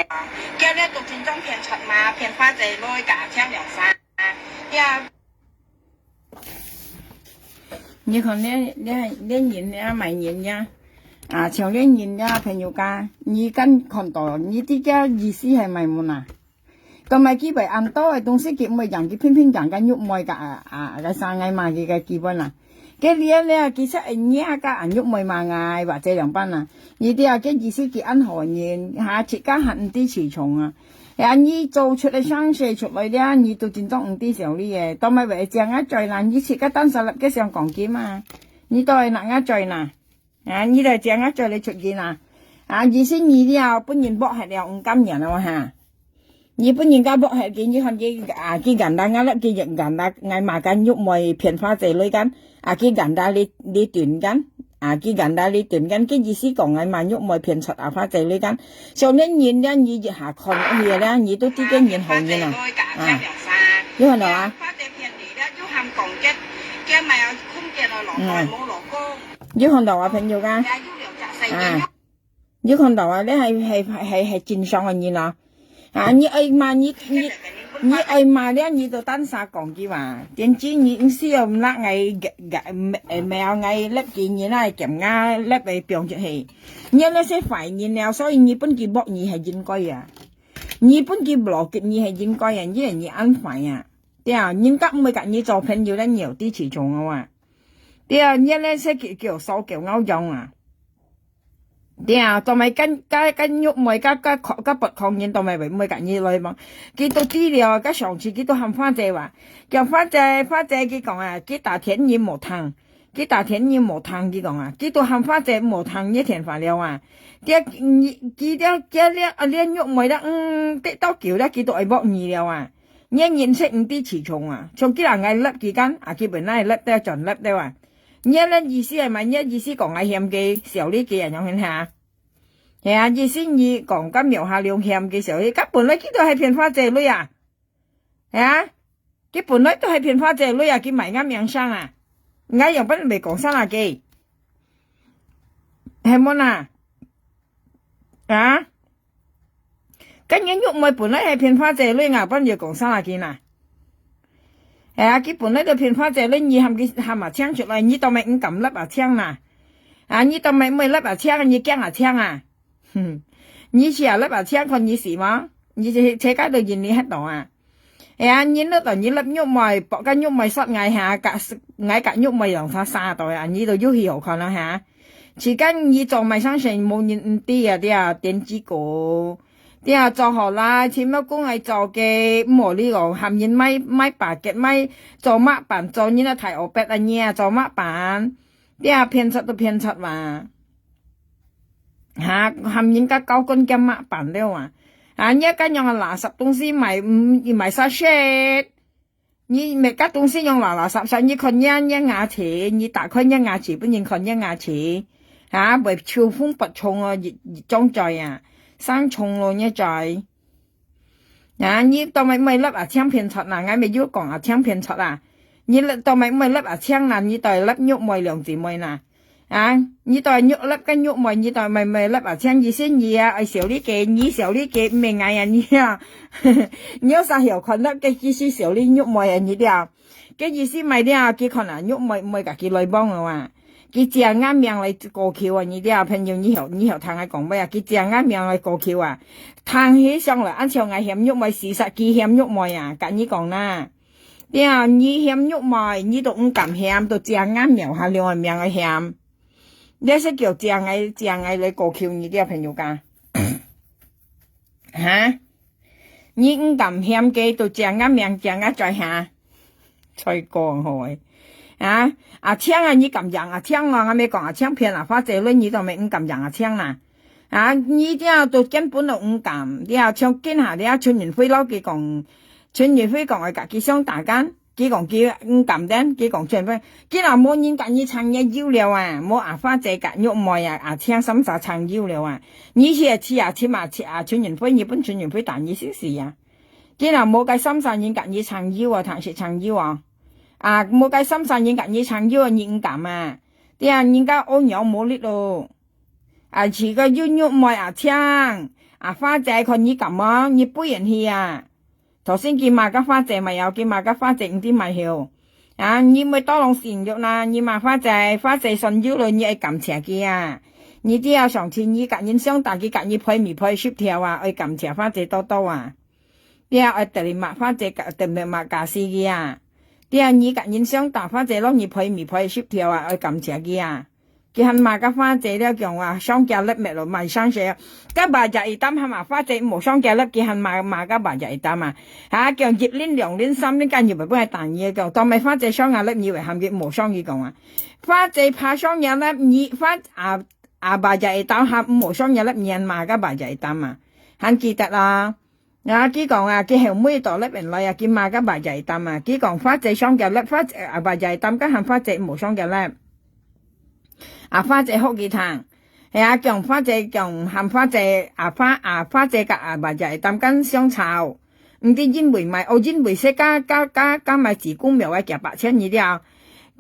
叫你讀戰爭片出嘛，片花仔內架槍兩三，呀。你看你nhìn nha mày nhìn nha chiều lên nhìn nha朋友家你看到你啲家意思係咪冇啊咁咪基本按多嘅東西佢咪人佢偏偏講緊喐唔㗎個生嗌嘛嘅基本啊cái咧其實nhẹ個按喐唔嘛嗌或者兩班啊呢啲啊嘅意思佢按何年下設家恨啲詞重啊你做出嚟生寫出嚟咧，你都真正唔啲時候啲嘢，都咪為正一最難，你設個單實力嘅上講嘅嘛，你都係難一最難，你都係正一最你出現啊，意思你了本人博係了唔甘人啊嚇，你本人家博係嘅，你看佢佢簡單啦，佢簡單嗌埋緊喐咪片花仔女緊，佢簡單你斷緊。佢簡單你斷緊，嘅意思講係萬喐咪片出花仔女緊，上年年咧你下看嘢咧，你都啲經驗好嘢啊，你看到啊？花仔片嚟咧，要含講嘅咪有空嘅落來冇落高，你看到啊朋友㗎？你看到啊？你係正常嘅嘢啦，你愛嘛你愛嘛咧，你就單殺講嘅話，點知你需要唔拉藝沒有藝叻嘅嘢啦，咁啱叻嚟變出去，你那些懷念了，所以你本嘅博你係應該啊，你本嘅邏輯你係應該啊，你係你安排啊，對啊，人家唔會夾你做朋友咧，nhiều啲始終啊嘛，對啊，你那些叫手叫勾用啊。對啊，同埋跟喐咪加拔抗煙，同埋為咩緊要嚟嘛？佢都資料，佢上次佢都喊花姐話，叫花姐佢講啊，佢大田嘢冇糖，佢講啊，佢都喊花姐冇糖一田飯了啊，佢練喐咪啦，啲都叫啦，佢都係搏二了啊，你認識唔啲詞重啊，從佢人嗌甩幾間，佢本來係甩得盡甩得啊。你咧意思係咪？你意思講係險嘅時候呢幾人有興下？係啊，意思你講緊描下兩險嘅時候，佢本來佢都係片花姐女啊，係啊，佢本來都係片花姐女啊，佢咪啱樣生啊，啱又不未講生啊嘅，係冇啦，跟住喐咪本來係片花姐女啊，不如講生啊嘅啦。佢本來就片花姐你含埋槍出嚟，你當咪唔撳粒槍啦，你當咪唔粒槍，你驚槍啊，你試下粒槍看你事嗎？你車街度見你喺度啊，你呢度你粒喐咪搏緊喐咪塞嗌下，嗌喐咪讓他沙袋啊，你度要去好看啦嚇，遲間你做咪生成冇人唔啲啊啲啊點知個？啲啊做好啦，前乜工係做嘅，冇呢個含煙咪白嘅咪做乜辦做呢？睇我筆啊呢做乜辦？啲啊騙出都騙出嘛，含煙加高跟嘅乜辦了啊？呢間用垃圾東西買晒 shit， 你每個東西用垃圾上你看一牙齒，你打開一牙齒，本人看一牙齒，為超風不重啊，熱裝載啊！生蟲咯一仔，你當咪粒槍片出啦，我咪要講槍片出啦，你當咪粒槍啦，你當粒喐咪兩姊妹啦，你當喐粒跟喐咪，你當咪粒槍意思你啊，小呢嘅，你小呢嘅咩嗌啊你啊，你有啥條裙粒嘅意思小呢喐咪啊你啲啊，嘅意思咪啲啊，佢可能喐咪自己來幫嘅話。佢正啱命嚟過橋啊！你啲啊朋友，你學聽佢講咩啊？佢正啱命嚟過橋啊！彈起上嚟，按照我險喐咪事實，佢險喐咪啊！跟你講啦，啲啊你險喐咪，你都唔敢險，都正啱命下兩個命嘅險，呢些叫正嗌嚟過橋，你啲啊朋友㗎你唔敢險嘅，都正啱命正啱在下，再講開。槍你撳人槍我咪講槍片花姐女你都咪唔撳人槍啦，你啲啊都根本都唔撳，啲啊槍見下啲春元輝撈佢講，春元輝講係自己想打緊，佢講佢唔撳den，佢講春元輝，佢話冇人夾你撐嘢腰了啊，冇花姐夾喐唔係槍心啥撐腰了啊，你似嘛春元輝，日本春元輝打你少事啊，佢話冇計心上人夾你撐腰啊，彈舌撐腰啊。冇計心上人夾你撐腰啊，你唔敢啊！啲人家安養冇力咯，似個喐喐咪槍，花姐看你咁啊，你不人去啊。頭先見馬嘅花姐咪有，見馬嘅花姐唔知咪曉。你咪多攏善肉啦，你馬花姐信腰了，你愛感謝佢啊。你啲啊上次你隔人相大，佢隔你配咪配雪條啊，愛感謝花姐多多啊。啲啊愛特別馬花姐特別馬架死佢啊。啲啊你隔人相大花姐攞你配咪配雪條啊，愛感謝佢啊。佢係馬嘅花姐咧講話雙腳粒咪咯，咪雙隻。cái bà dạy tâm hả mà phát triển một số cái lớp kia hành mà các bà dạy tâm à kiểu dịp lên lượng lên xăm lên cái nhiều bởi vì tàn nhiều kiểu tao mày phát triển số nhà lớp nhiều vậy hàm cái một số gì còn à phát triển phá số nhà lớp nhị phát bà dạy tâm hàm một số nhà lớp nhiều mà các bà dạy tâm à hắn kỳ tật à cái còn cái hiệu mấy tổ lớp bên lại cái mà các bà dạy tâm à cái còn phát triển số nhà lớp phát bà dạy tâm các hàm phát triển một số nhà lớp phát triển hậu kỳ thằng chồng花姐chồng含花姐花姐甲bà姐擔緊相炒，唔知因為賣，因為說加埋自古廟夾8,000二條，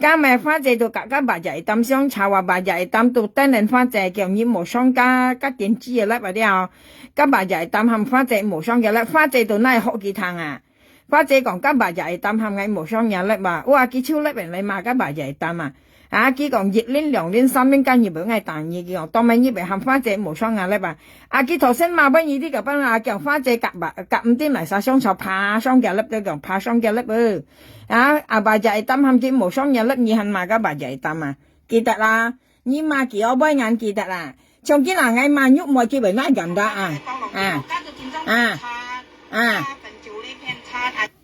加埋花姐就甲bà姐擔相炒bà姐擔到等人花姐叫你無雙加電子嘅粒嗰條，bà姐擔含花姐無雙嘅粒，花姐到那好幾趟啊，花姐講bà姐擔含嘅無雙嘅粒嘛，哇幾超粒人嚟嘛bà姐擔啊。佢講熱lên2lên 3lên間日本係大嘢嘅，當咪呢邊含花姐無雙壓力吧。佢頭先罵俾呢啲咁樣叫花姐夾唔掂嚟晒雙手怕雙壓力都講怕雙壓力喎。bà姐擔含啲無雙壓力，你係嘛？bà姐擔啊，記得啦。你嘛幾我杯眼記得啦。從今嗱嗌慢喐冇叫佢拉人得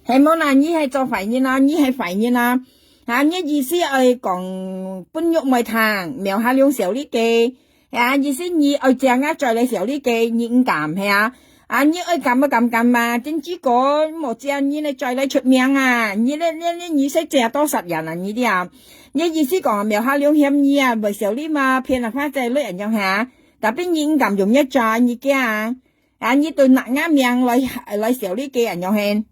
係冇啦，你係做肥嘢啦，你係肥嘢啦。你意思係講搬喐咪行，苗下兩小呢記，意思你愛正在你小呢記，你唔撳係你愛撳啊，點知個冇正你咧在你出名啊，你識正多實人啊，你啲你意思講苗下兩險你咪小呢嘛，騙花仔女人用下，但邊你唔撳用一在你嘅你對哪啱命來小呢記人用現，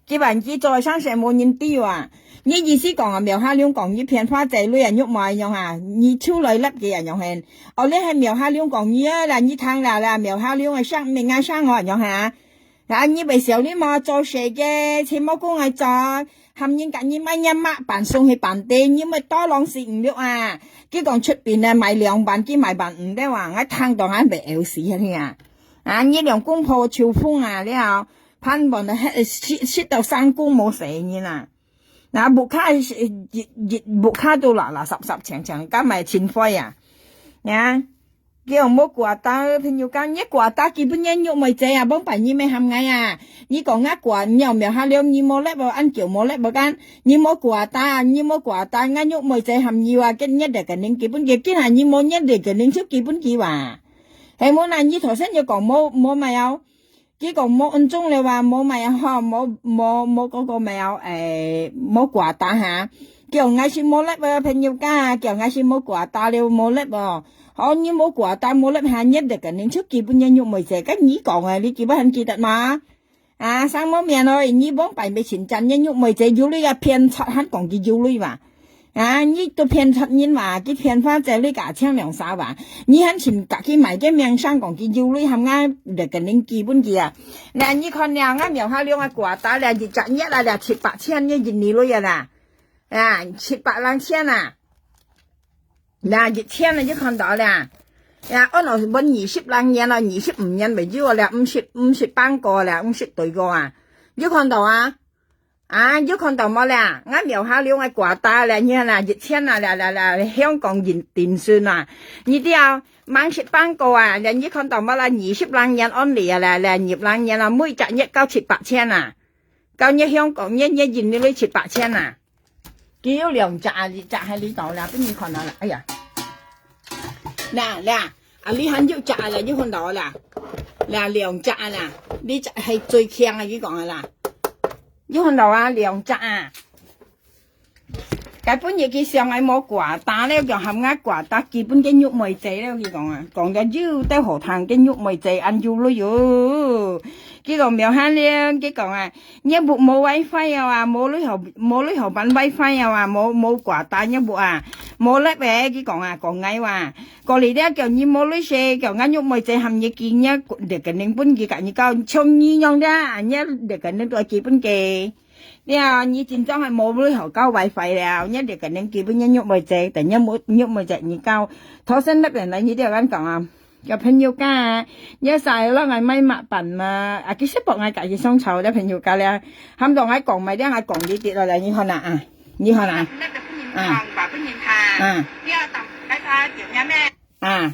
基本上在上社冇人啲啊，你意思講苗下兩講你騙花仔女人喐埋用你超來粒嘅人用現，你係苗下兩講你啦，你聽啦，苗下兩係生命生我人用你為小你嘛做事嘅，錢冇工係做，含人緊你買一乜辦送去辦地，你咪多浪事唔喐佢講出邊買2萬幾買1萬5的話，我聽到咪咬死你兩公婆超風你攀bọn shit 到3公冇死你啦，木卡到十長加埋錢費叫冇掛打朋友間一掛打基本人喐咪謝幫辦你咪含嗌你講掛你又苗下兩你冇叻按叫冇叻間你冇掛打啱喐咪謝含你跟一個人基本嘅堅係你冇一個人出基本嘅話係冇嗱你頭先就講冇咪有佢講冇按鐘你話冇咪冇嗰個咪有冇掛打叫嗌是冇叻朋友間叫嗌是冇掛打了冇叻你冇掛打冇叻一個人出基本人喐咪謝咁你講你基本很記得嘛生冇命rồi你幫擺咪錢賺人喐咪謝要你騙柒hắn講佢要你嘛你都騙柒人嘛佢騙花謝你價錢2、3萬你hắn錢隔佢買嘅命生講佢要你係一個人基本嘅嗱你看苗下兩掛打2賺17、8千一年嚟7、8兩千1千你看到啦我老是問20兩年啦25年咪要啦50班個啦50對個你看到你看到冇啦我苗下兩掛打啦你啦1千香港電訊你啲50班個你看到冇啦20兩年安利啦20兩年啦每賺1到7、8千夠你香港一年你7、8千叫2扎喺呢度啦，邊你看到啦？哎呀，嗱，你很要扎啦，你看到啦？2扎啦，呢扎係最強你講啦，你看到2扎 cái本嘢佢上嚟冇掛打咧，就含啱掛打基本嘅肉梅仔咧，佢講啊，講咗腰得荷塘嘅肉梅仔ăn vô咯哟。佢講苗下咧，佢講啊，一部冇 wifi 啊，冇旅遊版 wifi 啊，冇掛打一部啊，冇叻嘅，佢講啊，講ngay話，過嚟咧叫你冇旅社，叫啱肉梅仔含嘢見一，哋嘅寧本嘅你講充意用啫，一哋嘅呢個基本嘅。你真正係冇旅遊交位費了，一哋肯定基本一喐咪借，但一冇喐咪借你交，土生得人嚟你都有咁講啊，有朋友家，一晒咯係咪物品嘛，其實博我介意雙籌咧朋友家咧，喊到我講咪啲我講呢啲落嚟，你看啊，你看啊，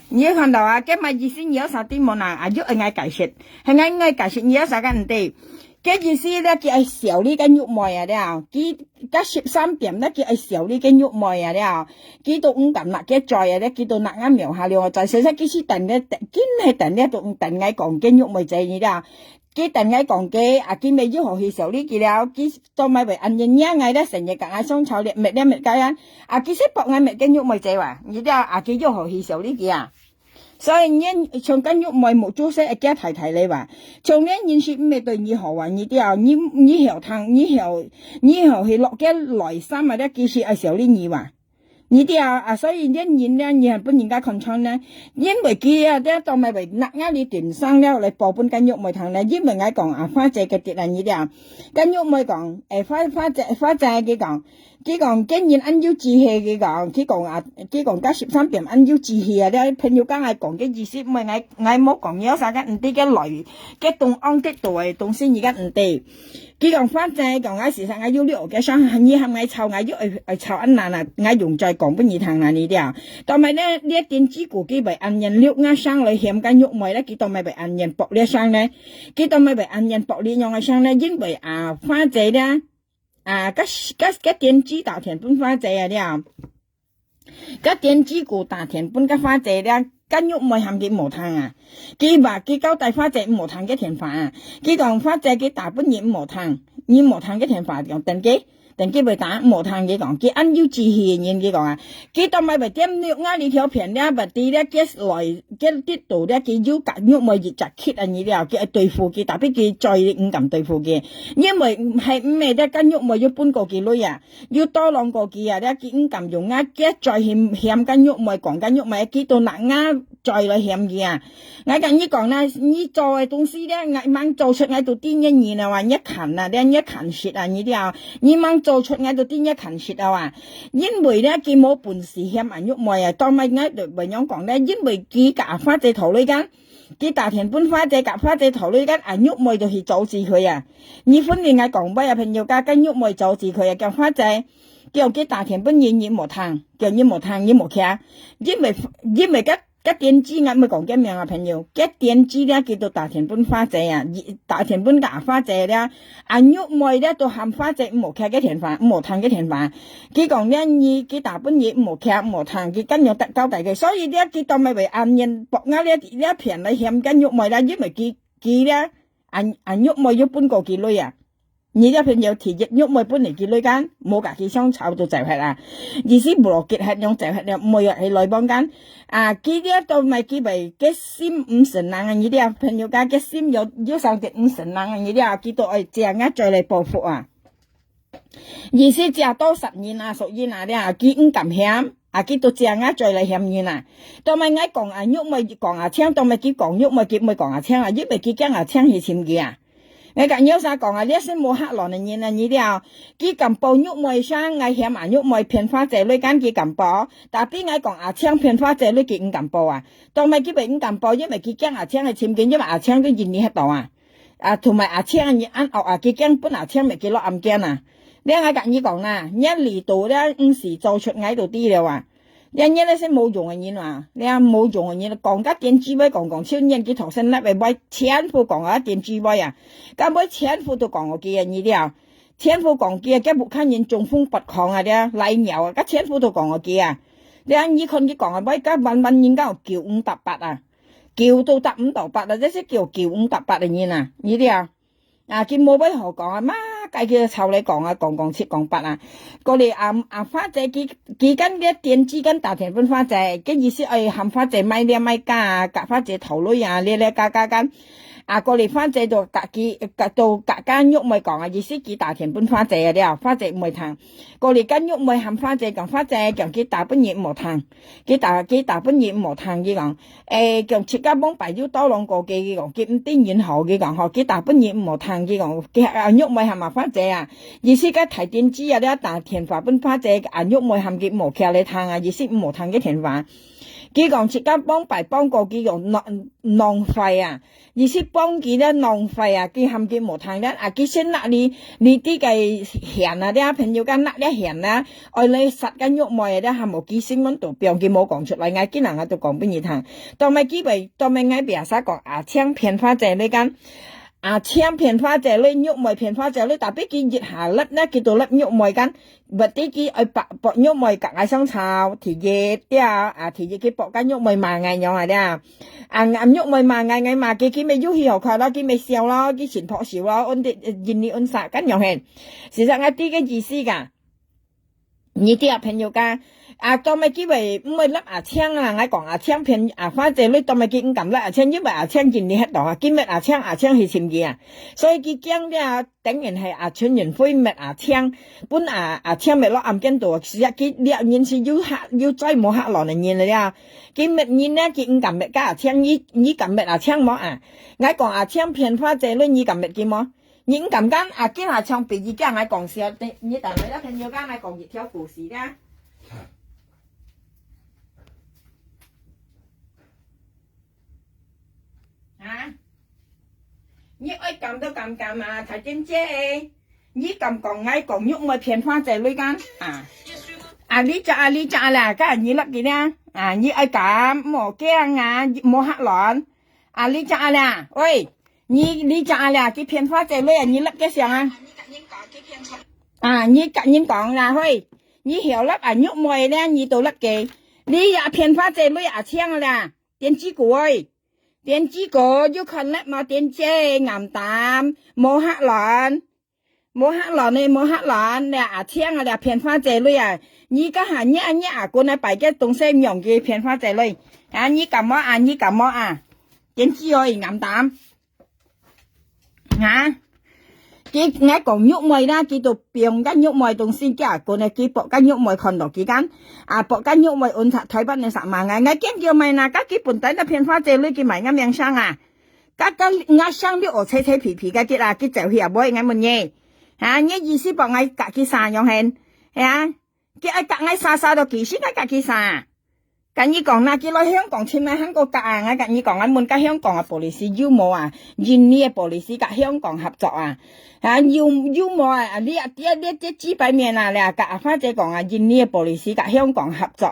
你看到啊，今日意思你有啥啲冇嗱，喐係解釋，係解釋你有啥嘅唔對。cái gì xí đó kia xẻo đi cái nhục mồi à đấy cái 13點đó kia xẻo đi cái nhục mồi à đấy cái tụ cầm nặng cái tròi à đấy cái tụ nặng á miểu hà liều tại sao cái xí tận đấy kín hay tận đấy tụ tận ngay còn cái nhục mồi chạy như đó cái tận ngay còn cái cái mấy đứa họ hi xẻo đi kia đó cái tôi mới bị ăn nhân nhá ngay đó thành như cả ai sống chào điện mệt đem mệt cái cái xếp bọc ngay mệt cái nhục mồi chạy à như đó cái đứa họ hi xẻo đi kia所以從緊喐咪冇做些一家睇睇你話，從呢認識咩對你好啊？你啲你後堂你後去落嘅內心啊！咧其實係時候你話，你啲所以呢人咧，你係本人家看窗咧，因為佢咧當咪為嗱啱你斷生咧嚟報本緊喐咪堂咧，因為我講花姐嘅啲你啲緊喐咪講花姐嘅講。佢講竟然按照志氣嘅講，佢講加13點按照志氣啊！啲朋友間係講嘅意思，唔係我冇講有啥嘅唔對嘅來嘅動安的道嘅東西而家唔對。佢講翻正講我事實我要了嘅上，你係咪湊我要湊安難啊？我用在講本兒堂嗱呢啲啊，但係咧呢一點之故佢為按人了啱上嚟險緊喐咪咧，佢當咪為按人搏呢上咧，佢當咪為按人搏呢樣嘅上咧，因為花仔咧。cái tiền chi tạo tiền bún pha chế à cái tiền chi của tạo tiền bún cái pha chế đó cái nhục mày hàm cái mổ thang cái bà cái cao tài pha chế mổ thang cái tiền phá cái còn pha chế cái tạo bún nhiễm mổ thang cái tiền phá còn tên cái bài tá mổ thang cái còn cái ăn yêu chi hiền nhiên cái còn cái tao mày phải đem nước ngã đi theo phiền đó bà tí đó cái loại cái tiết tủ đó cái yêu cả nhục mày dịch chặt khít anh như đó cái đối付cái đặc biệt cái chơi唔敢對付嘅，因為係咩咧？跟nhục mày要搬過幾類啊，要多兩個幾啊，咧佢唔敢用啊，嘅再險跟nhục mày講跟nhục mày佢到嗱啱再嚟險嘅啊，我跟你講啦，你做嘅東西咧，我掹做出嚟到邊一年啊，話一勤啊，咧一勤蝕啊，呢啲啊，你掹做出嚟到邊一勤蝕啊，話因為咧佢冇本事險人nhục mày啊，當咪我對朋友講咧，因為佢夾花隻頭裏間。佢大田搬花姐夾花姐頭呢間喐妹就去阻止佢啊！你歡迎我講俾朋友家跟喐妹阻止佢啊！叫花姐叫佢大田搬嘢冇탕，叫嘢冇탕嘢冇劇，因為cái電子我咪講緊名啊朋友，cái電子咧叫做大田搬花姐啊，大田搬夾花姐咧，喐妹咧都喊花姐冇劇嘅田飯，冇탕嘅田飯，佢講咧佢大搬嘢冇劇冇탕，佢跟住得交代嘅，所以咧佢當咪為暗人博啱呢一片嚟險跟喐妹啦，因為佢咧喐妹要搬過幾女啊。你啲朋友提議喐妹搬嚟幾女間，冇架佢相炒到就係啦。意思無落結係用就係唔會係內幫間。佢啲都咪佢為嘅心五成人啊！你啲朋友家嘅心有上啲5成人啊！你啲佢都係正啊再嚟報復啊！意思就多10年啊，屬於嗱啲佢唔敢險。佢都正啊再嚟險嘢啊！當咪我講喐妹講槍，當咪佢講喐妹佢咪講槍啊！因為佢驚槍去簽嘅啊！我講有啥講呢先冇黑狼嘅嘢啊！你啲佢咁報喐妹上，我險喐妹騙花姐女間佢咁報，但邊我講槍騙花姐女佢唔咁報啊！當咪佢咪唔咁報，因為佢驚槍係簽嘅，因為槍都現你喺度同埋槍你按佢驚本槍咪幾落暗驚啊！你我講你講啦，一嚟到咧時做出喺度啲了人家咧先冇用嘅嘢話，你冇用嘅嘢，講家電智慧講超人佢頭先咧為買錢富講電智慧啊，咁買錢富都講我嘅嘢啲錢富講嘅，佢冇看人中風不抗啊啲嚟牛啊，家錢富都講我嘅你看以前佢講買家問人家叫588叫到得5到8即係叫588嘅嘢呢啲佢冇俾何講媽計佢湊你講啊，講七講八啊，過嚟花姐幾間嘅電子間大田本花姐，嘅意思係含花姐買呢買加啊，夾花姐頭女啊，呢加間。過嚟花姐度隔間喐咪講啊，意思幾大田本花姐啊啲花姐唔會彈，過嚟間喐咪含花姐講花姐講幾大本嘢唔彈，幾大本嘢唔彈嘅講，講切家幫白腰多兩個嘅講，幾唔啲然後嘅講，幾大本嘢唔彈嘅講，喐咪含埋花姐啊，意思嘅提電子啊啲大田花本花姐喐咪含嘅冇劇嚟彈啊，意思唔彈嘅田花。佢講切家幫白幫個佢講浪費啊，意思幫佢咧浪費啊，佢含佢冇彈咧，佢先拿你啲嘅閒啊啲朋友間拿啲閒啊，愛你實間喐咪啲含冇幾新聞度標，佢冇講出嚟，嗌啲人喺度講俾你聽，當咪基本當咪嗌別晒講搶騙花仔呢間。搶騙花姐咧，喐咪騙花姐咧，特別佢熱下粒咧，佢到粒喐咪間，或者佢愛搏喐咪夾嗌生炒，提熱啲提熱佢搏間喐咪賣嗌樣啲喐咪賣嗌賣佢咪喐起後佢啦，佢咪笑啦，佢前撲笑啦，按啲熱力按殺緊樣係，事實啲嘅意思㗎，你啲朋友㗎。當咪機會唔會粒槍啊！我講槍片花姐你當咪見咁啦槍，因為槍見你喺度啊，見咩槍係潛嘅啊，所以佢驚啲等然係穿完灰咩槍，本槍咪落暗間度，事實佢兩年是要再冇黑落嚟年嚟啊，佢咩年咧佢唔咁咩加槍，你咁咩槍冇啊？我講槍片花姐你咁咩嘅冇？你唔咁間見槍被而家我講笑，你但係咧朋友間我講一條故事啦。你愛撳都撳啊，睇真啫！你撳講嗌講喐咪騙花仔女間你咋啦？家人你粒嘅啦你愛撳冇驚冇黑卵你咋啦？喂，你咋啦？佢騙花仔女你粒嘅上你夾人講啦，喂，你曉粒喐咪咧，你到粒嘅，你騙花仔女搶啦，電子鬼。電子個要看叻嘛，電子岩膽冇黑卵你冇黑卵你聽你騙花仔女你家下你過嚟擺嘅東西唔用嘅騙花仔女你咁麼電子個岩膽佢我講喐咪啦，佢度變緊喐咪東西嘅，過嚟佢搏緊喐咪看到幾間搏緊喐咪按察台北你實萬我驚叫咪家佢本底都騙花姐女佢買啱樣生家我生啲我扯皮嘅佢就去入買啱乜嘢你意思搏我夾佢散樣係佢夾我散到幾時夾佢散跟你講啦，佢來香港簽香港夾我跟你講滿加香港玻璃斯要冇印尼玻璃斯夾香港合作要冇你啲紙幣面你夾花姐講印尼玻璃斯夾香港合作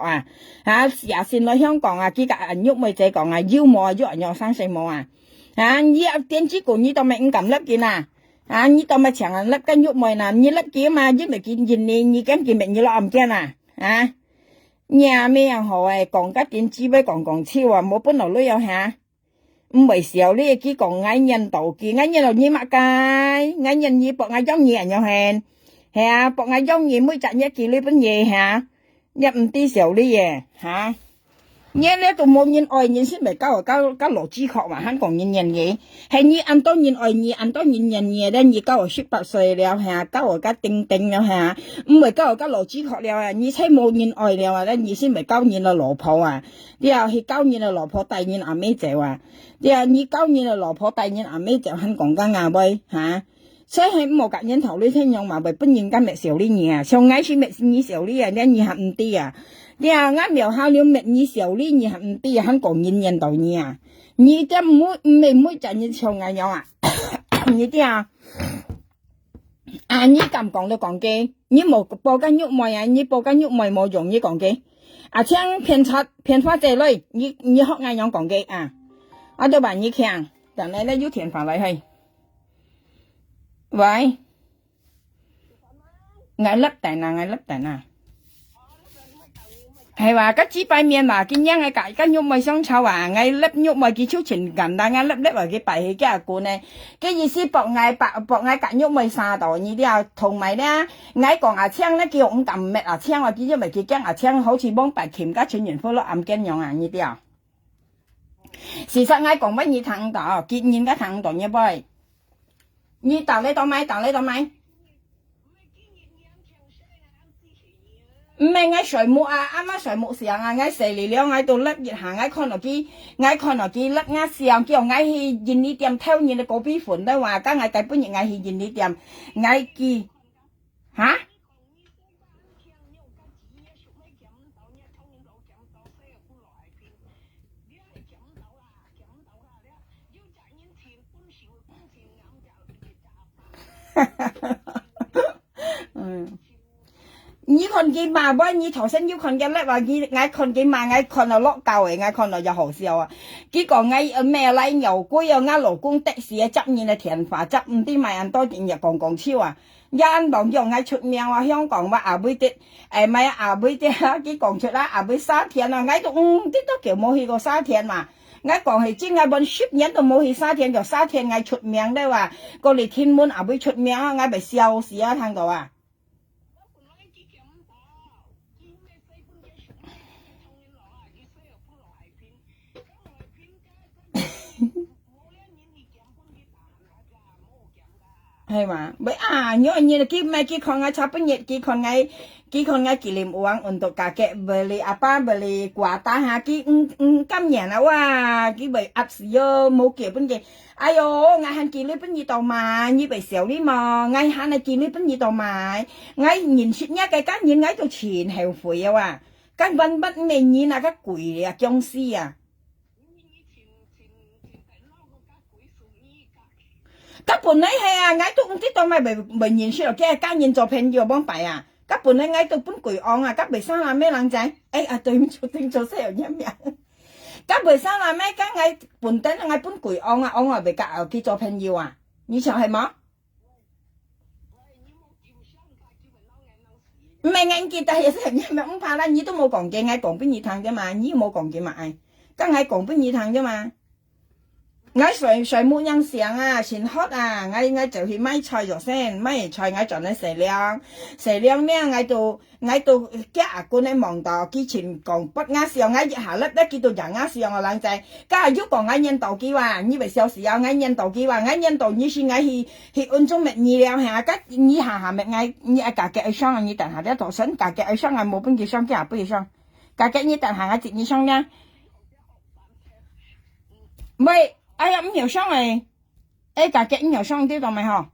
先來香港佢夾喐咪姐講要冇喐人生死冇你電子股你都咪唔敢粒見你都咪長粒跟喐咪你粒幾嘛，因為見印尼你驚見明你落唔驚nhà咩好講cái電子với講超冇本來都有唔係時候呢佢講嗌人道嘅嗌人道你乜嘅嗌人你博嗌giống như人又係博嗌giống như mới chặt nhất kỳ呢本嘢入唔啲時候呢嘢nghe咧tụi môn nhân oi nhân xin phải cao lộ chi khó mà hắn còn nhân gì hay như ăn tốt nhân oi như ăn tốt nhân gì đây như cao ở ship bạc sợi leo cao ở cái tinh leo mới cao ở cái lộ chi khó leo như thấy môn nhân oi leo đây như xin phải cao nhân là lộ phò đi thì cao nhân là lộ phò tay nhân mấy chèo đi như cao nhân là lộ phò tay nhân mấy chèo hắn còn cái ngà bay所以冇夾人頭呢聽用嘛，為本人家咪少呢嘢上嗌先咪你少呢你你係唔啲你啱苗下了咪你少呢你係唔啲香港人道你你真唔會賺人上嗌樣你啲你咁講都講嘅，你冇報緊喐咪你報緊喐咪冇用你講嘅請騙花仔女你學嗌樣講嘅我都話你強，但係咧要填法嚟係。喂，ngay lấp tại nào 係話個紙擺面嘛，見樣嘅個肉咪相炒啊，我粒肉咪幾超前簡單，我粒粒話佢擺起幾下罐呢，嘅意思博我個肉咪沙度，呢啲啊同埋咧，我講牙青咧叫我撳咩牙青，我見咗咪幾驚牙青，好似幫白鉗加全完科咯暗驚樣啊呢啲啊，事實我講乜嘢睇到，見人家睇到呢杯，你到你到買？唔係我水木啊，啱啱水木時啊，我食嚟了，我到甩熱下，我看到佢甩我上叫我去便利店偷嘢嘅嗰邊款都話，今日第半日我去便利店，我記嚇。嗯。你看佢嘛，不你頭先要看嘅咧話，我看佢嘛，我看到落舊嘅，我看到就好笑啊！結果我咩嚟牛龜啊，我老公的士啊，執嘢嘅田花執唔啲咪人多點日講超啊！人當用我出名話香港話阿妹啲，咪阿妹啲啊，佢講出啦，阿妹沙田啊，我都啲都叫冇去過沙田嘛。我講係真係本10年都冇去沙田，就沙田我出名咧話，過嚟天門阿妹出名啊，我咪笑死啊，聽到啊！係嘛？咪啊！如果你佢咪佢看我差半日，佢看我紀念王運動價格，不離阿爸不離掛打下佢今年啊哇！佢咪壓死咗冇結本嘅。哎呦！我喊佢呢本嘢度買，你咪少啲嘛？我喊你佢呢本嘢度買，我年前一嘅間嘢喺度前後悔啊哇！根本不明嘢那個貴啊，僵屍啊！các bạn ấy hay ngay tôi cũng thích tôi mày bởi nhìn xem cái cá nhân cho pen nhiều bóng bài à các bạn ấy ngay tôi cũng quỷ on à các bạn sao làm mấy lần trái ấy à tôi tính cho xe nhé mẹ các bạn sao làm mấy cái ngay bạn tính ngay cũng quỷ on à on à bị cả ở kia cho pen nhiều à như sao hay má mày ngay kia ta hiểu sao nhé mẹ không phải là như tôi mua còn kia ngay còn bên gì thằng chứ mà như mua còn kia mà ai các ngay còn bên gì thằng chứ mà ngay水木人上啊，先喝啊，我就去買菜咗先，買完菜我就嚟食量咩？我到家阿官喺望到，之前講不啱上，我一下粒咧見到人啱上我冷仔，家下喐講我印度機話，你咪笑時候我印度機話，我印度你算我去安中咪二兩下，家你下咪我你阿價格去上，你等下啲圖新價格去上，我冇邊幾上，家下不去上，價格你等下我接你上咧，喂。哎呀，唔要上嚟，價格唔要上啲到咪嗬？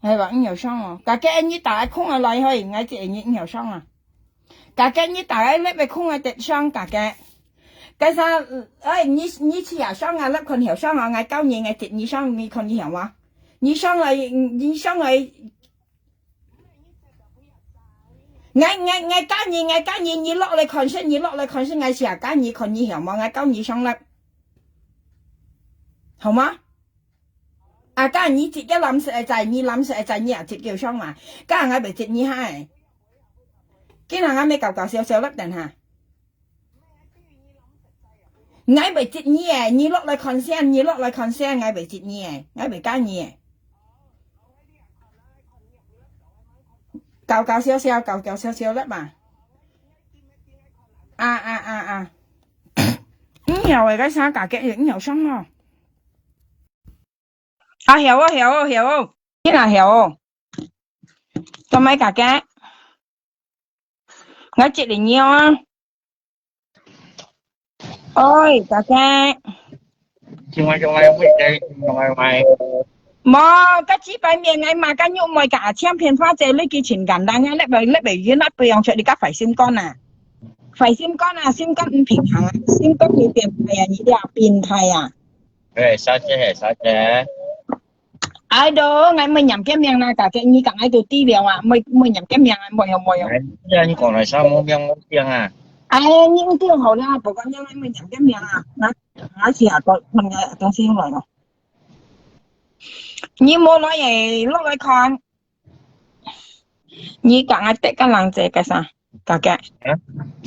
係話唔要上哦，價格你大空啊來去，我接你唔要上啊。價格你大粒咪空啊跌上價格，但係你次下上啊粒คน條上啊，我教你我接你上，你看你想話，你上嚟，我教你落嚟看先，我下教你看你想話，我教你上粒。好嗎？啊，家你自己諗食就係你諗食就係你啊，接叫上嘛。家我咪接你係，今日我咪搞笑笑粒定下。我咪接你誒，你落嚟看先，我咪接你誒，我咪加你誒。搞笑粒嘛。啊。有誒，個啥價格有上咯。啊，hiểu không? Thế là hiểu không? Cho mấy cả cái. Nói chuyện để nhiều á. Ôi, cả cái. Trong mai không biết đây, ngoài. Mà cái chỉ bài miệng này mà cái nhung mày cả xem phiền pha chế lấy cái chuyện cảm đang lại bởi vì nó bây giờ đi các phải sim con à. Phải sim con à, sim con bình thường, sim con thì tiền thầy à, như thế bình thầy à. Sao chứ? Ai đó ngày mới nhầm cái miệng này cả cái như cả ai tôi ti đều à mới nhầm cái miệng này mọi người anh còn là sao muốn tiếng à những tiếng hậu ra bộ con ngày mới nhầm cái miệng à nói chỉ à con nghe con xin rồi như mua nói vậy lúc ấy con như cả ai tệ cái làng gì cái sao Cả cái.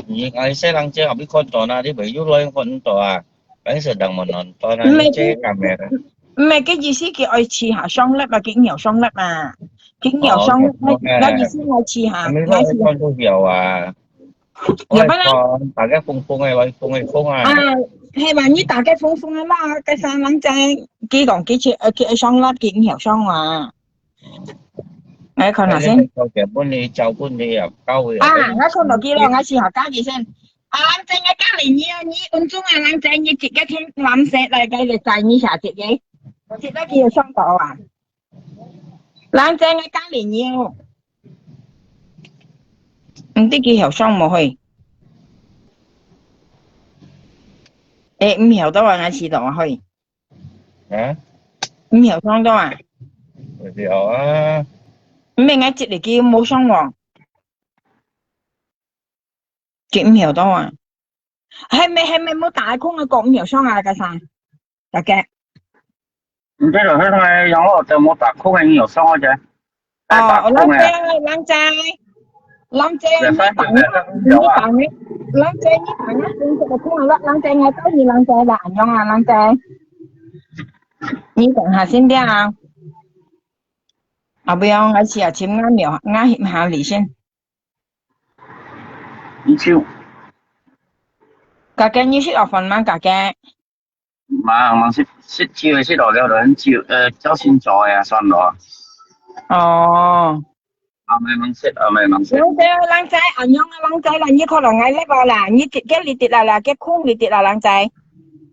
Ni ai sẽ lang chơi học biết con tòa na đi bởi yêu lôi con tòa cái sự đằng một nón tòa na Mẹ chơi camera mẹ cái gì xí cái ai chi hạ xong lắm mà cái nhiều xong lắm mà. Cái nhiều xong ok ngay gì xí ngay chi hạ, em biết ngay lôi chi. con tôi hiểu à Hiểu ôi ba lắm. con tại cái phung hay phung à À, hay mà như ta cái phong là cái sang lắng chơi cái còn cái xong lắm cái nhiều xong mà. Ngay còn hay là lên xem. câu chuyện bốn đi cháu bốn đi à câu rồi À, ở đây ngay còn là kia là ngay chi hạ cái gì xem. À, lắng chơi ngay cái này như ung dung à lắng chơi như chỉ cái thêm làm sẽ lại cái để chạy như xả chị ấy. Chị đã kia xong tàu à. Lắng chơi ngay cái này nhiều. Tí kia hiểu xong mà hồi. Ê, không hiểu đâu à, ngay chỉ đâu mà hồi. hả Không hiểu xong đâu à. hiểu á Mình ngay chị để kia mua xong rồi. Chị không hiểu đâu à. Hay mày mua tải không cũng hiểu xong à cái sao. Cái. thế rồi thế thôi giống ở từ một tập khúc anh hiểu xong rồi chứ tại tập Ờ, khúc này lăng trai về như phát tặng về á, phát như hiểu à tặng ấy. Lăng trai như tặng á, nhưng mà cũng là lăng trai ngay tới như lăng trai là nhông à lăng trai. Như tặng hà xin đi à. À bây giờ ngay chỉ là chiếm ngã miểu, ngã hiểm hà lý xin. đi chịu Cả cái như shit ở phần mang cả cái. mà sẽ chịu sẽ đòi leo đến chịu cháu xin cho à son đó Ờ. à mày mang sẽ Lăng trai ở nhông lăng trai là như con là ngay lấy vào là như cái lý tiết là cái khung lý tiết là lăng trai.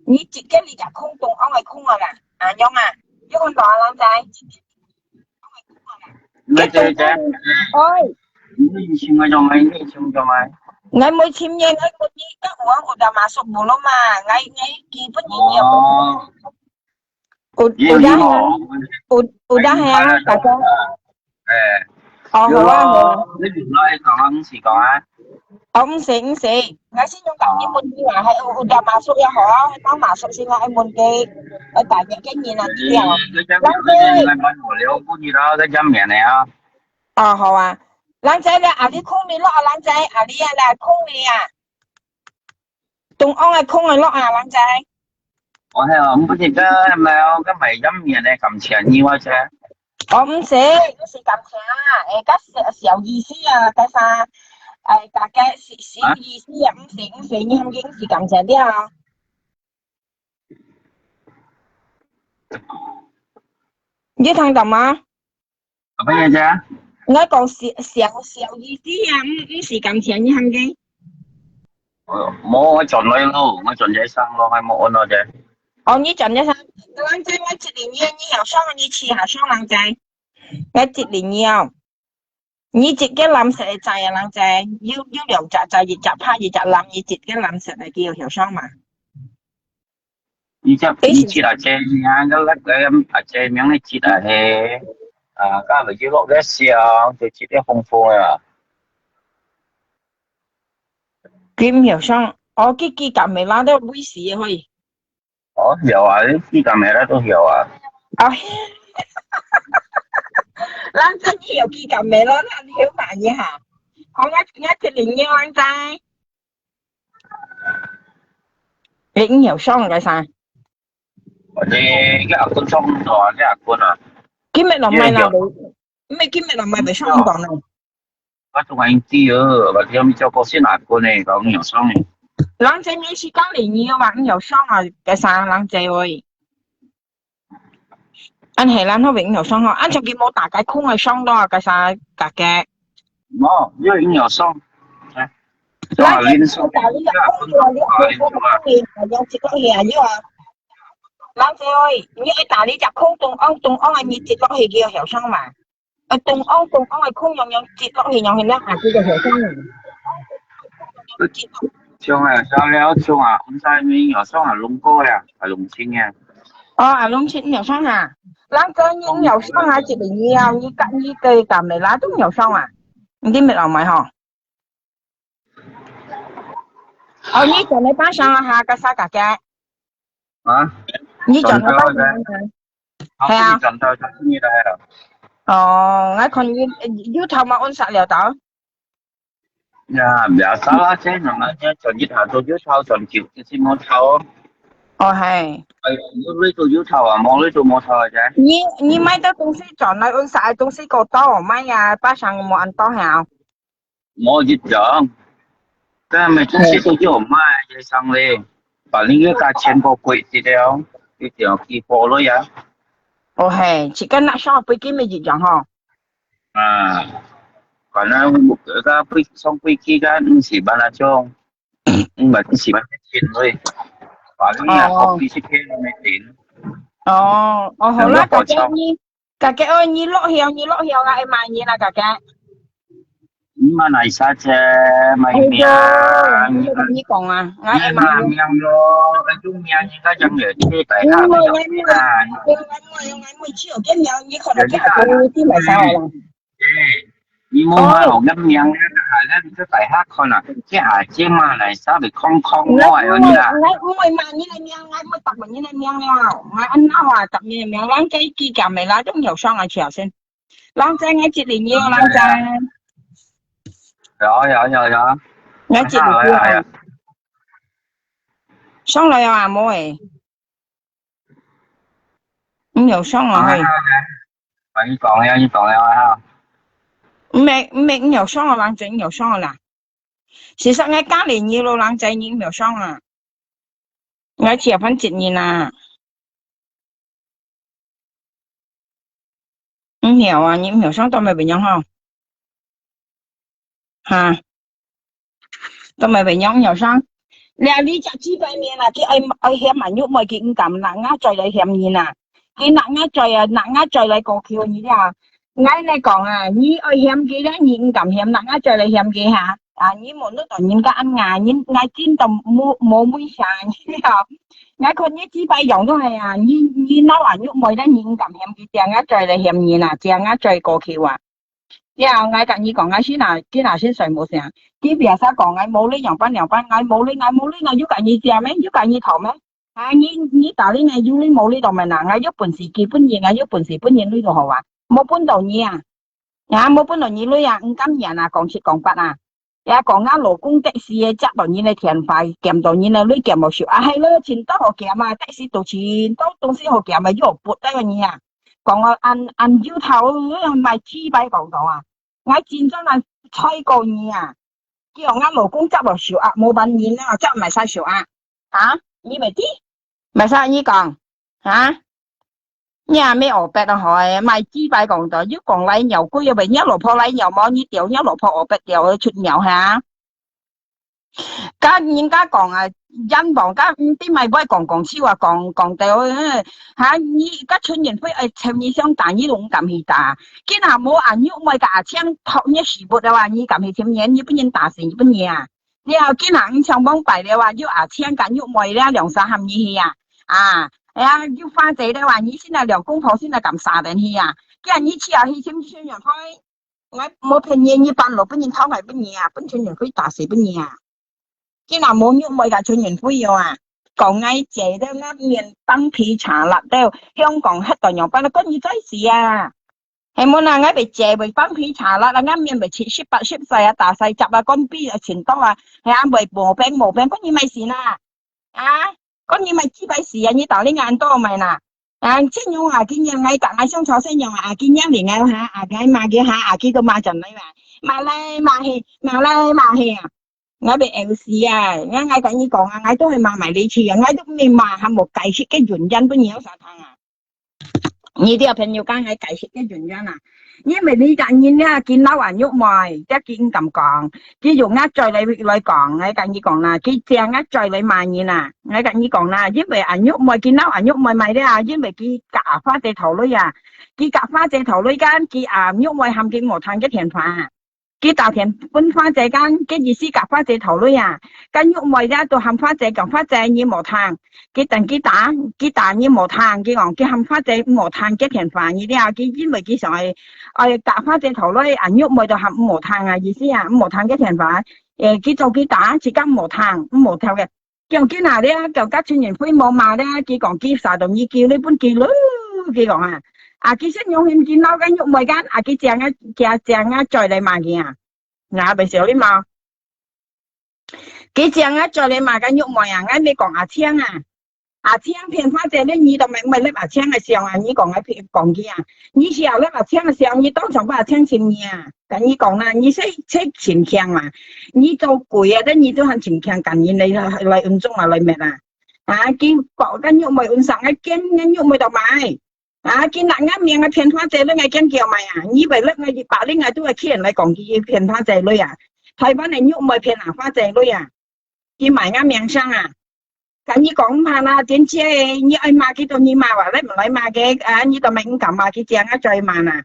Như cái lý tiết khung tụng ông ấy khung rồi là. À nhông à. Chứ con tòa lăng trai. mấy Cái chơi tụng chứ ông ơi. đi xin cho mày đi xin cho mày Ngay mới chim nha ngay một đi cái uống udah masuk belum mà ngay ngay kipun nhiều nhiều udah nhiều ya udah anh ya phải là đâu kata ờ oh giờ hoa lo rồi cái chuyện đó em còn ăn gì còn á ông sẽ ngay xin yung cảm muốn đi mà hay udah masuk ya họ hay tao masuk sih ngay muốn cái tại những cái gì là gì tiếp theo cái chấm lăng cái gì tê là bao nhiêu liệu cái gì đó cái chấm mẹ này á họ à lăng tê là à đi không đi lo lăng tê à đi là không đi à tung ông là không là lo à lăng tê ủa hay là không có gì cái mày chấm mẹ này cầm钱nhiều quá chứ không sẽ cảm thấy các小意思啊，睇下大家小hả意思啊，唔使你肯定是感謝啲啊。你聽到嗎？bây giờ chứ我講小意思啊，唔是感謝你肯定。冇我盡你咯我盡咗生咯係冇按咯啫哦，你講一聲，冷仔我一年要你後生，你試下雙冷仔，我一年要。你自己諗實嚟制啊，冷仔，要兩隻就二隻拍，二隻諗，你自己諗實嚟叫後生嘛。你chỉ là chơi nha cái lắc cái chơi miếng này chỉ là thế các bạn chỉ lọc cái xìa thì chỉ để phong phú à Kim hiểu xong, cái cảm mày lá đó quý sĩ thôi. hiểu à cái camera tôi hiểu à À, lan chân hiểu cái cảm mày lá là hiểu mà như hả? Không nhắc thì liền nhau anh trai. Liền hiểu xong rồi sao? thì cái ạc quân xong rồi cái ạc quân à Cái mẹ làm chưa mày nào hiểu bị, mấy cái mẹ làm mày bị xong còn này. các tụi anh tí và thì em cho cô xin ạc quân này có hiểu xong này Lan chân mấy sĩ có liền nhau mà hiểu xong rồi, cái sao lan chân ơi. Anh hề lan nó bị hiểu xong rồi, anh cho cái mô tả cái khung này xong đó, cái sao cả cái. nó với hiểu xong cho Lan chân lên xong mô tả lý cái ạc không quân rồi, lý lên không cho có gì, mà dân chỉ có hề như à. Lan chân ơi, như cái tả lý chặt không tung ông anh như chỉ có hề kia hiểu xong mà. Tung ông ấy không nhong chỉ có hề nhong hình đó à, kia hiểu xong rồi. chung là sao léo chung à không sai mới hiểu xong là lùng cô à phải lùng xin nha À luôn chị hiểu xong à. Lan chân như hiểu xong hả chị bị nhiều như cây cảm này lá đúng hiểu xong à. Đi mệt lòng mày hả? Như cho nó bán sang ha cái sao cả cái. hả Như cho chuẩn nó bán thôi sang không có gì chuẩn thôi chắc như đây rồi ngay còn như thông mà ôn sạch liệu tao. 呀，biasa lah saya namanya chuẩn bị thảo tôi thảo chuẩn chịu cái gì mua thảo, 哦係，mua lấy tôi thảo à, mua lấy tôi mua thảo à chứ. 你買的東西轉來有啥東西夠多，買呀，巴上冇按多下。Mua ít chẳng, cái mấy东西都有卖，就上来，把那个价钱包贵一点，一条几包了呀。哦係，只跟那上飛機咪熱樣嗬。À, còn nó một cái quy xong quy kia cái chỉ bán là cho, nhưng mà chỉ bán cái tiền thôi, và cái nhà học đi xích thêm mấy tiền, 哦，哦好 đừng 啦，có 家 bỏ 姐 xong. 你ơi，你落曉啊，買嘢啦，家姐。Nhưng mà này sao chứ, mày 哎 mẹ, 呦，你同你講啊，我愛買 nhà 嘢。miệng rồi, cái chung nhà như cái chẳng để thế tại sao bây giờ thế là, 我只有跟苗，你可能 giờ 跟 cái 阿公啲咪晒啦。你mua mà ở ngâm miệng cái là cái tại hát con à, cái trên mà này sao bị không không ngoài ở như là. 我買你嚟苗，我咪揼埋你嚟苗了。我按那話揼你嚟苗，啷仔機架咪啦，都有雙啊條先。啷仔我接嚟要啷仔，Rồi, 我接嚟要。雙來啊，冇誒，唔有雙啊係。你講呀，唔有雙啊，啷仔唔有雙啊啦。其實我隔離要咯，啷仔已經有雙啊。我接翻接你啦。唔有啊，你唔有雙都咪變樣嗬。嚇，都咪變樣有雙。你隻豬肺面啊，佢愛險埋喐咪佢唔撳嗱啱再嚟險面啊，佢嗱啱再嚟過橋你啊，啱你講啊，你愛險佢咧，你唔撳險嗱啱再嚟險佢嚇，啊你冇得當人家啱牙，你嗌尖到冇妹上你啊，嗌佢啲豬肺用都係啊，你撈完喐咪咧，你唔撳險佢，正啱再嚟險面啊，正啱再過橋啊。呀，我跟你講，我先嗱，啲嗱先睡冇成，啲別晒講，我冇呢樣班，我冇呢，我要跟你借咩？要跟你頭咩？啊，你打呢？我要呢冇呢度咪嗱，我要本事基本嘢，我要本事本嘢呢度好啊，冇搬到你啊，冇搬到你呢啊，唔敢人啊，講七講八啊，講啱勞工的士嘅執到你嘅田塊，夾到你嘅呢夾冇少啊，係咯，錢多好夾啊，的士到錢多東西好夾咪要撥得個你啊。講我按腰頭賣豬髀講到啊，我戰爭係吹過你啊，叫我老公執落小額冇品現啦，執埋晒小額啊，你咪啲，咪晒你講啊，你係咩惡白啊害賣豬髀講到，要講嚟牛龜又咪一路破嚟牛毛你掉一路破惡白掉出牛下。人家講啊，人望家啲咪不係講笑啊，講到嚇你而家春年飛誒，你想打你龍咁去打，見下冇人喐咪架槍托你時撥嘅話，你咁去前年你不能打死你不年啊，你又見下唔上幫擺嘅話，要啊槍緊喐咪咧兩三冚你去啊，要花仔嘅話，你先係兩公婆先係咁殺人去啊，見你次下去前春年飛，我冇騙你，你半路不能偷係不年啊，本春年飛打死不年啊。cái nào muốn nhúc mày cả chuyên nhân phu yêu à còn ngay chế đó ngáp miền tăng phí trả lại đâu香港hết tòa nhỏ nó có như thế gì à hay muốn là ngay bị chế bị tăng phí trả lại là ngáp miền bị chỉ ship sai à tả sai chập à con pi ở trên tông à hay ăn bị mổ bén có như mày gì nè có như mày chỉ phải gì à như tao lấy ngàn to mày nè chứ nhau à cái nhà ngay cả ngay xong chó sẽ nhau cái nhà thì ngay hả cái mà kia hả cái tôi mà chẳng lấy mà lên mà hì我被 LC 啊，我等於講啊，我都係買埋你次啊，我都未買下冇解釋嘅原因，不然有啥湯啊？你啲朋友講係解釋嘅原因啊，因為你近年咧見老人喐埋，一見咁講，佢用呃罪你來講，我跟你講啦，佢正呃罪你萬年啊，我跟你講啦，因為人喐埋見老人喐埋咪咧啊，因為佢夾花隻頭女啊，佢夾花隻頭女間，佢喐埋冚嘅鵝炭嘅田飯。cái tàu田分花姐間cái意思夾花姐頭女啊，跟喐咪咧到冚花姐撳花姐要磨炭，佢等佢打要磨炭，佢講佢冚花姐磨炭嘅田飯呢啲啊，佢因為佢上係夾花姐頭女，人喐咪就冚磨炭啊意思啊，磨炭嘅田飯，佢做佢打自間磨炭嘅，叫佢嗱咧就家村人灰冇嘛咧，佢講佢啥都要叫呢本叫咯，佢講啊。佢先用現金撈緊喐咪間，佢正啊再嚟買件啊，被少啲嘛。幾正啊，做你買緊肉梅啊，啱你講阿青啊，阿青片花姐咧，你都咪叻阿青嘅時候啊，你講講嘅啊，你時候叻阿青嘅時候，你當場把阿青錢你啊，跟你講啦，你識錢強嘛，你做攰啊，得你都很錢強，跟你嚟運中啊嚟咩啊，啊，見講緊肉梅運上嘅見緊肉梅就買。啊，見人家面嘅片花姐咧，我驚叫埋啊！以為咧我哋白呢，我都係客人嚟講嘅片花姐女啊，台灣人喐咪片花姐女啊，見埋啱面上啊！咁你講下啦，點知你愛買幾多你買話咧唔嚟買嘅啊？你就咪唔敢買幾隻啊？再買啊！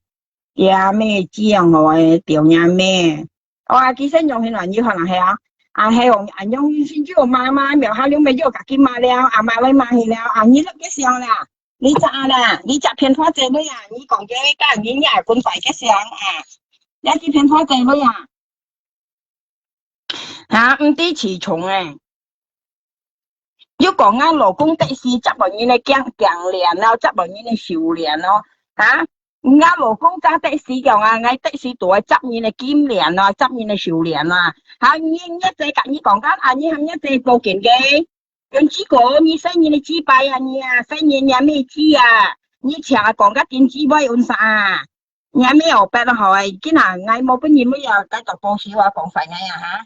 呀咩知啊我掉呀咩？我話其實用起來你可能係啊，啊係用啊用先知道買嘛，苗下了咪喐自己買了，啊買嚟買去了，啊你碌嘅上啦。你摘啦，你摘片花姐女啊！你講嘅家人呀，管快嘅上啊！一啲片花姐女啊，嚇唔啲詞重誒。要講啱勞工的事，執落你哋強連咯，執落你哋少連咯，嚇！啱勞工揸的士嘅話，嗌的士度執你哋兼連咯，執你哋少連啦，嚇！你一隻夾你講緊啊，你係一隻報警嘅。用這個你使你的紙幣啊你啊，使你咩紙啊？你成日講個電子杯用啥啊？你咩有白咯係？今日嗌冇本嘢咩啊？繼續報銷啊，講快嗌啊嚇！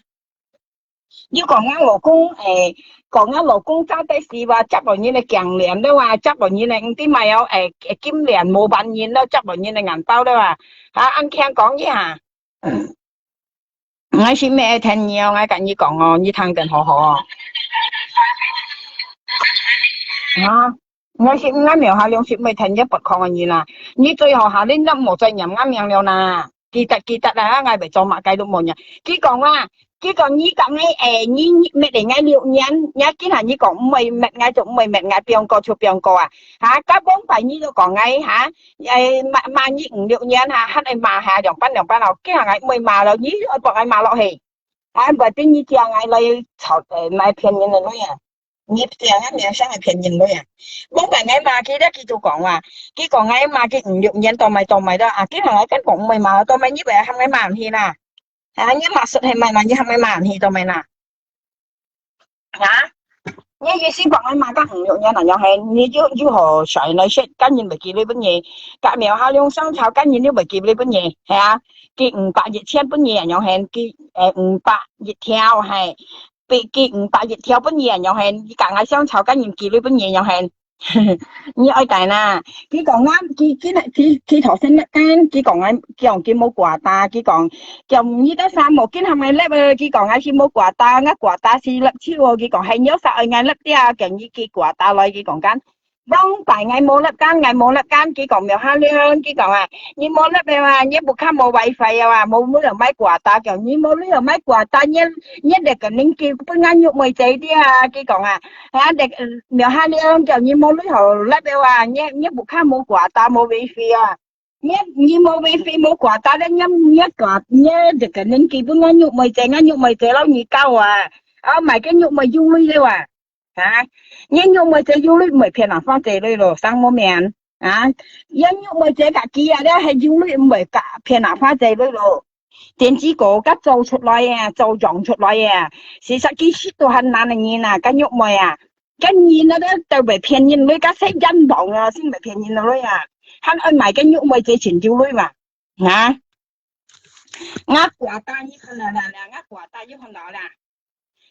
要講啱勞工講啱勞工揸的士話執落你嘅強連都話執落你嘅啲咪有金連冇辦現都執落你嘅銀包都話嚇，啱聽講一下。我是咩聽你我跟你講哦，你聽得好好哦。啊！我是啱苗下兩時未聽一不抗嘅嘢啦，你最後下呢粒冇再飲啱樣了啦，記得啦，我咪做乜計都冇人。佢講啦，佢講你講你咩嚟嗌6年，你今日你講唔係咩嗌就唔係咩嗌邊個就邊個啊？嚇，加幫費你都講嗌嚇，賣你5、6年嚇，黑你賣下2班咯，今日嗌唔係賣咯，你我幫嗌賣落去，嚇，或者你叫嗌嚟炒賣騙人嘅女啊！你這樣面上係騙人女啊！冇辦法嘛，佢咧佢就講話，佢講嗌嘛，佢5、6年到咪啦，啊，佢係跟講唔係嘛，到咪呢邊係咪買唔起啦？啊，你嘛實係咪嘛，你係咪買唔起到咪啦？啊，你意思講嗌嘛，跟5、6年嗱又係，你要何誰嚟識？跟住咪叫呢本嘢，隔苗下兩生炒跟住你咪叫呢本嘢，係啊，佢500、1000本嘢又係，佢500一條係。被記500一條本嘢又係，你夾硬相炒跟住記呢本嘢又係，你愛計啦。佢講啱，佢頭先一間，佢講啱，佢冇掛單，佢講就唔依得三毛，佢係咪叻啊？佢講啱佢冇掛單，掛單是叻超喎，佢講係有實係嗌叻啲啊，勁依佢掛單來，佢講緊。幫大嗌冇粒間，佢講苗下亮，佢講啊，你冇粒嘅話，你部卡冇wifi啊話，冇人買掛單嘅，你冇呢人買掛單，你哋個拎叫不啱喐咪仔啲啊，佢講啊，嚇哋苗下亮就你冇呢頭粒嘅話，你部卡冇掛單冇wifi啊，你冇wifi冇掛單咧，你掛你哋個拎叫不啱喐咪仔咯，你交啊，啊買個喐咪用呢話。嚇，nhân dụng mới chơi du lịch mới phiền làm phong chơi rồi rồi sang mô miền, nhân dụng mới chơi cả kia đó hay du lịch mới cả phiền làm phong chơi rồi rồi, tiền chỉ có các châu xuất lại à, châu rộng xuất lại à, sự thật cái shit đồ hành nan này nhìn à, cái dụng mới à, cái nhìn nó đó từ về phiền nhìn với các sách dân bỏng à, xin về phiền nhìn rồi à, hắn ơi mày cái dụng mới chơi chuyển du lịch mà, hả? Ngắt quả ta như thế nào là ngắt quả ta như thế nào là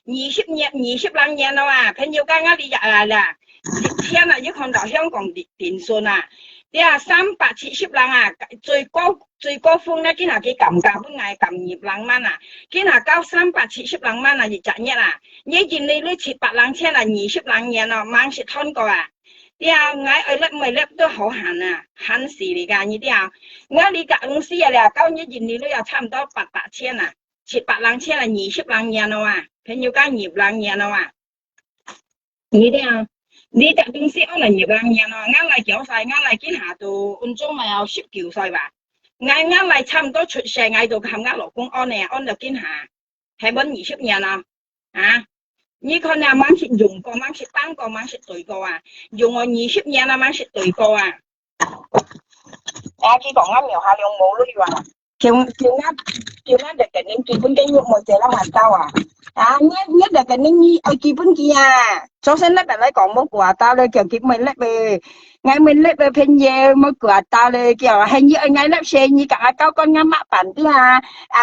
20年、20年了啊！朋友剛剛你啦，天啊！一看到香港電訊啊，你啊370人啊，最高峰咧，今日佢撳本嗌撳2人蚊啊，今日到370人蚊啊，日日啊，你見你700人車啊，20年啊，猛食吞過啊！你啊，嗌叻咪叻都好閒啊，閒事嚟㗎，你啲啊，我你隔公司啊，你啊，到一年你都有差唔多800千啊，700人車啊，20人年咯啊！朋友講20年了啊，你啲啊，你隻公司可能20年咯，啱嚟繳稅，啱嚟見下度按中咪有10繳稅吧，啱嚟差唔多出世嗌到冚啱勞工安嚟安到見下，係搵20年啦，啊，你看啊，猛食用過，猛食單過，猛食對過啊，用我20年啦，猛食對過啊，佢講啱苗下兩冇女話，叫啱就近年結婚嘅肉冇借啦還交啊。nhất là cái nhi ai kịp bên kia cho nên là lại còn một quả taเลยkiểu kịp mình lại về ngày mình lại về phên về một quả taเลยkiểu hay như ngày lại xe như cả cao con ngắm mạ bản đi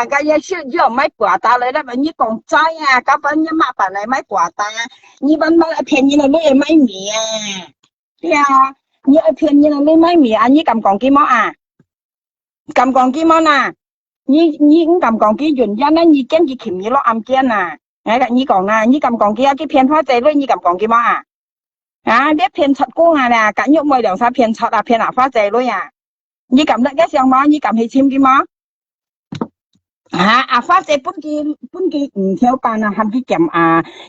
cái gì sự giờ mấy quả taเลยđó như còn trai cao con ngắm mạ bản này mấy quả ta như bên mà phên như là mấy mấy mì như phên như là mấy mì như cầm còn kim cầm còn kim như cầm còn kia dùn ra nó như kén chỉ khìm như lo âm kia đấy là như còn như cầm còn kia cái phiền hóa tế luôn như cầm còn kia biết phiền thật cô cả nhục mời đầu sao phiền thật phiền hóa tế luôn như cầm được cái xong mó như cầm thì chim kia mó hóa tế bún kia theo bàn hắn cái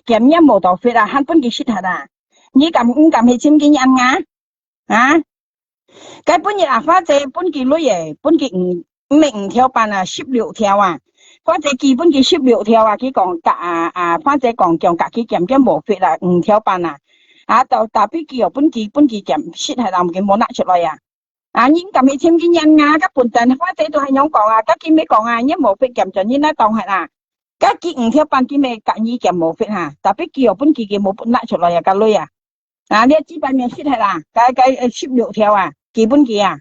kèm nhá mồ tàu phê hắn bún kia shit hả như cầm thì chim kia ăn cái bún như hóa tế bún kia luôn vậy bún kia mình theo bàn ship liệu theo hóa tế kỳ bún kia ship liệu theo cái còn cả hóa tế còn kiểu cả cái kèm cái mồ phê là theo bàn tàu bị kiểu bún kia kèm shit hay làm cái món nặng trở lại những cầm hệ thêm cái nhân các phần tên hóa tế tôi hay nhóm còn các cái mấy còn nhé một phê kèm cho như nó còn hay các cái theo bàn cái mấy cả như kèm một phê bị kiểu bún kia một bún nặng trở lại cái lôi để chỉ bàn miền shit hay cái ship liệu theo kỳ bún kia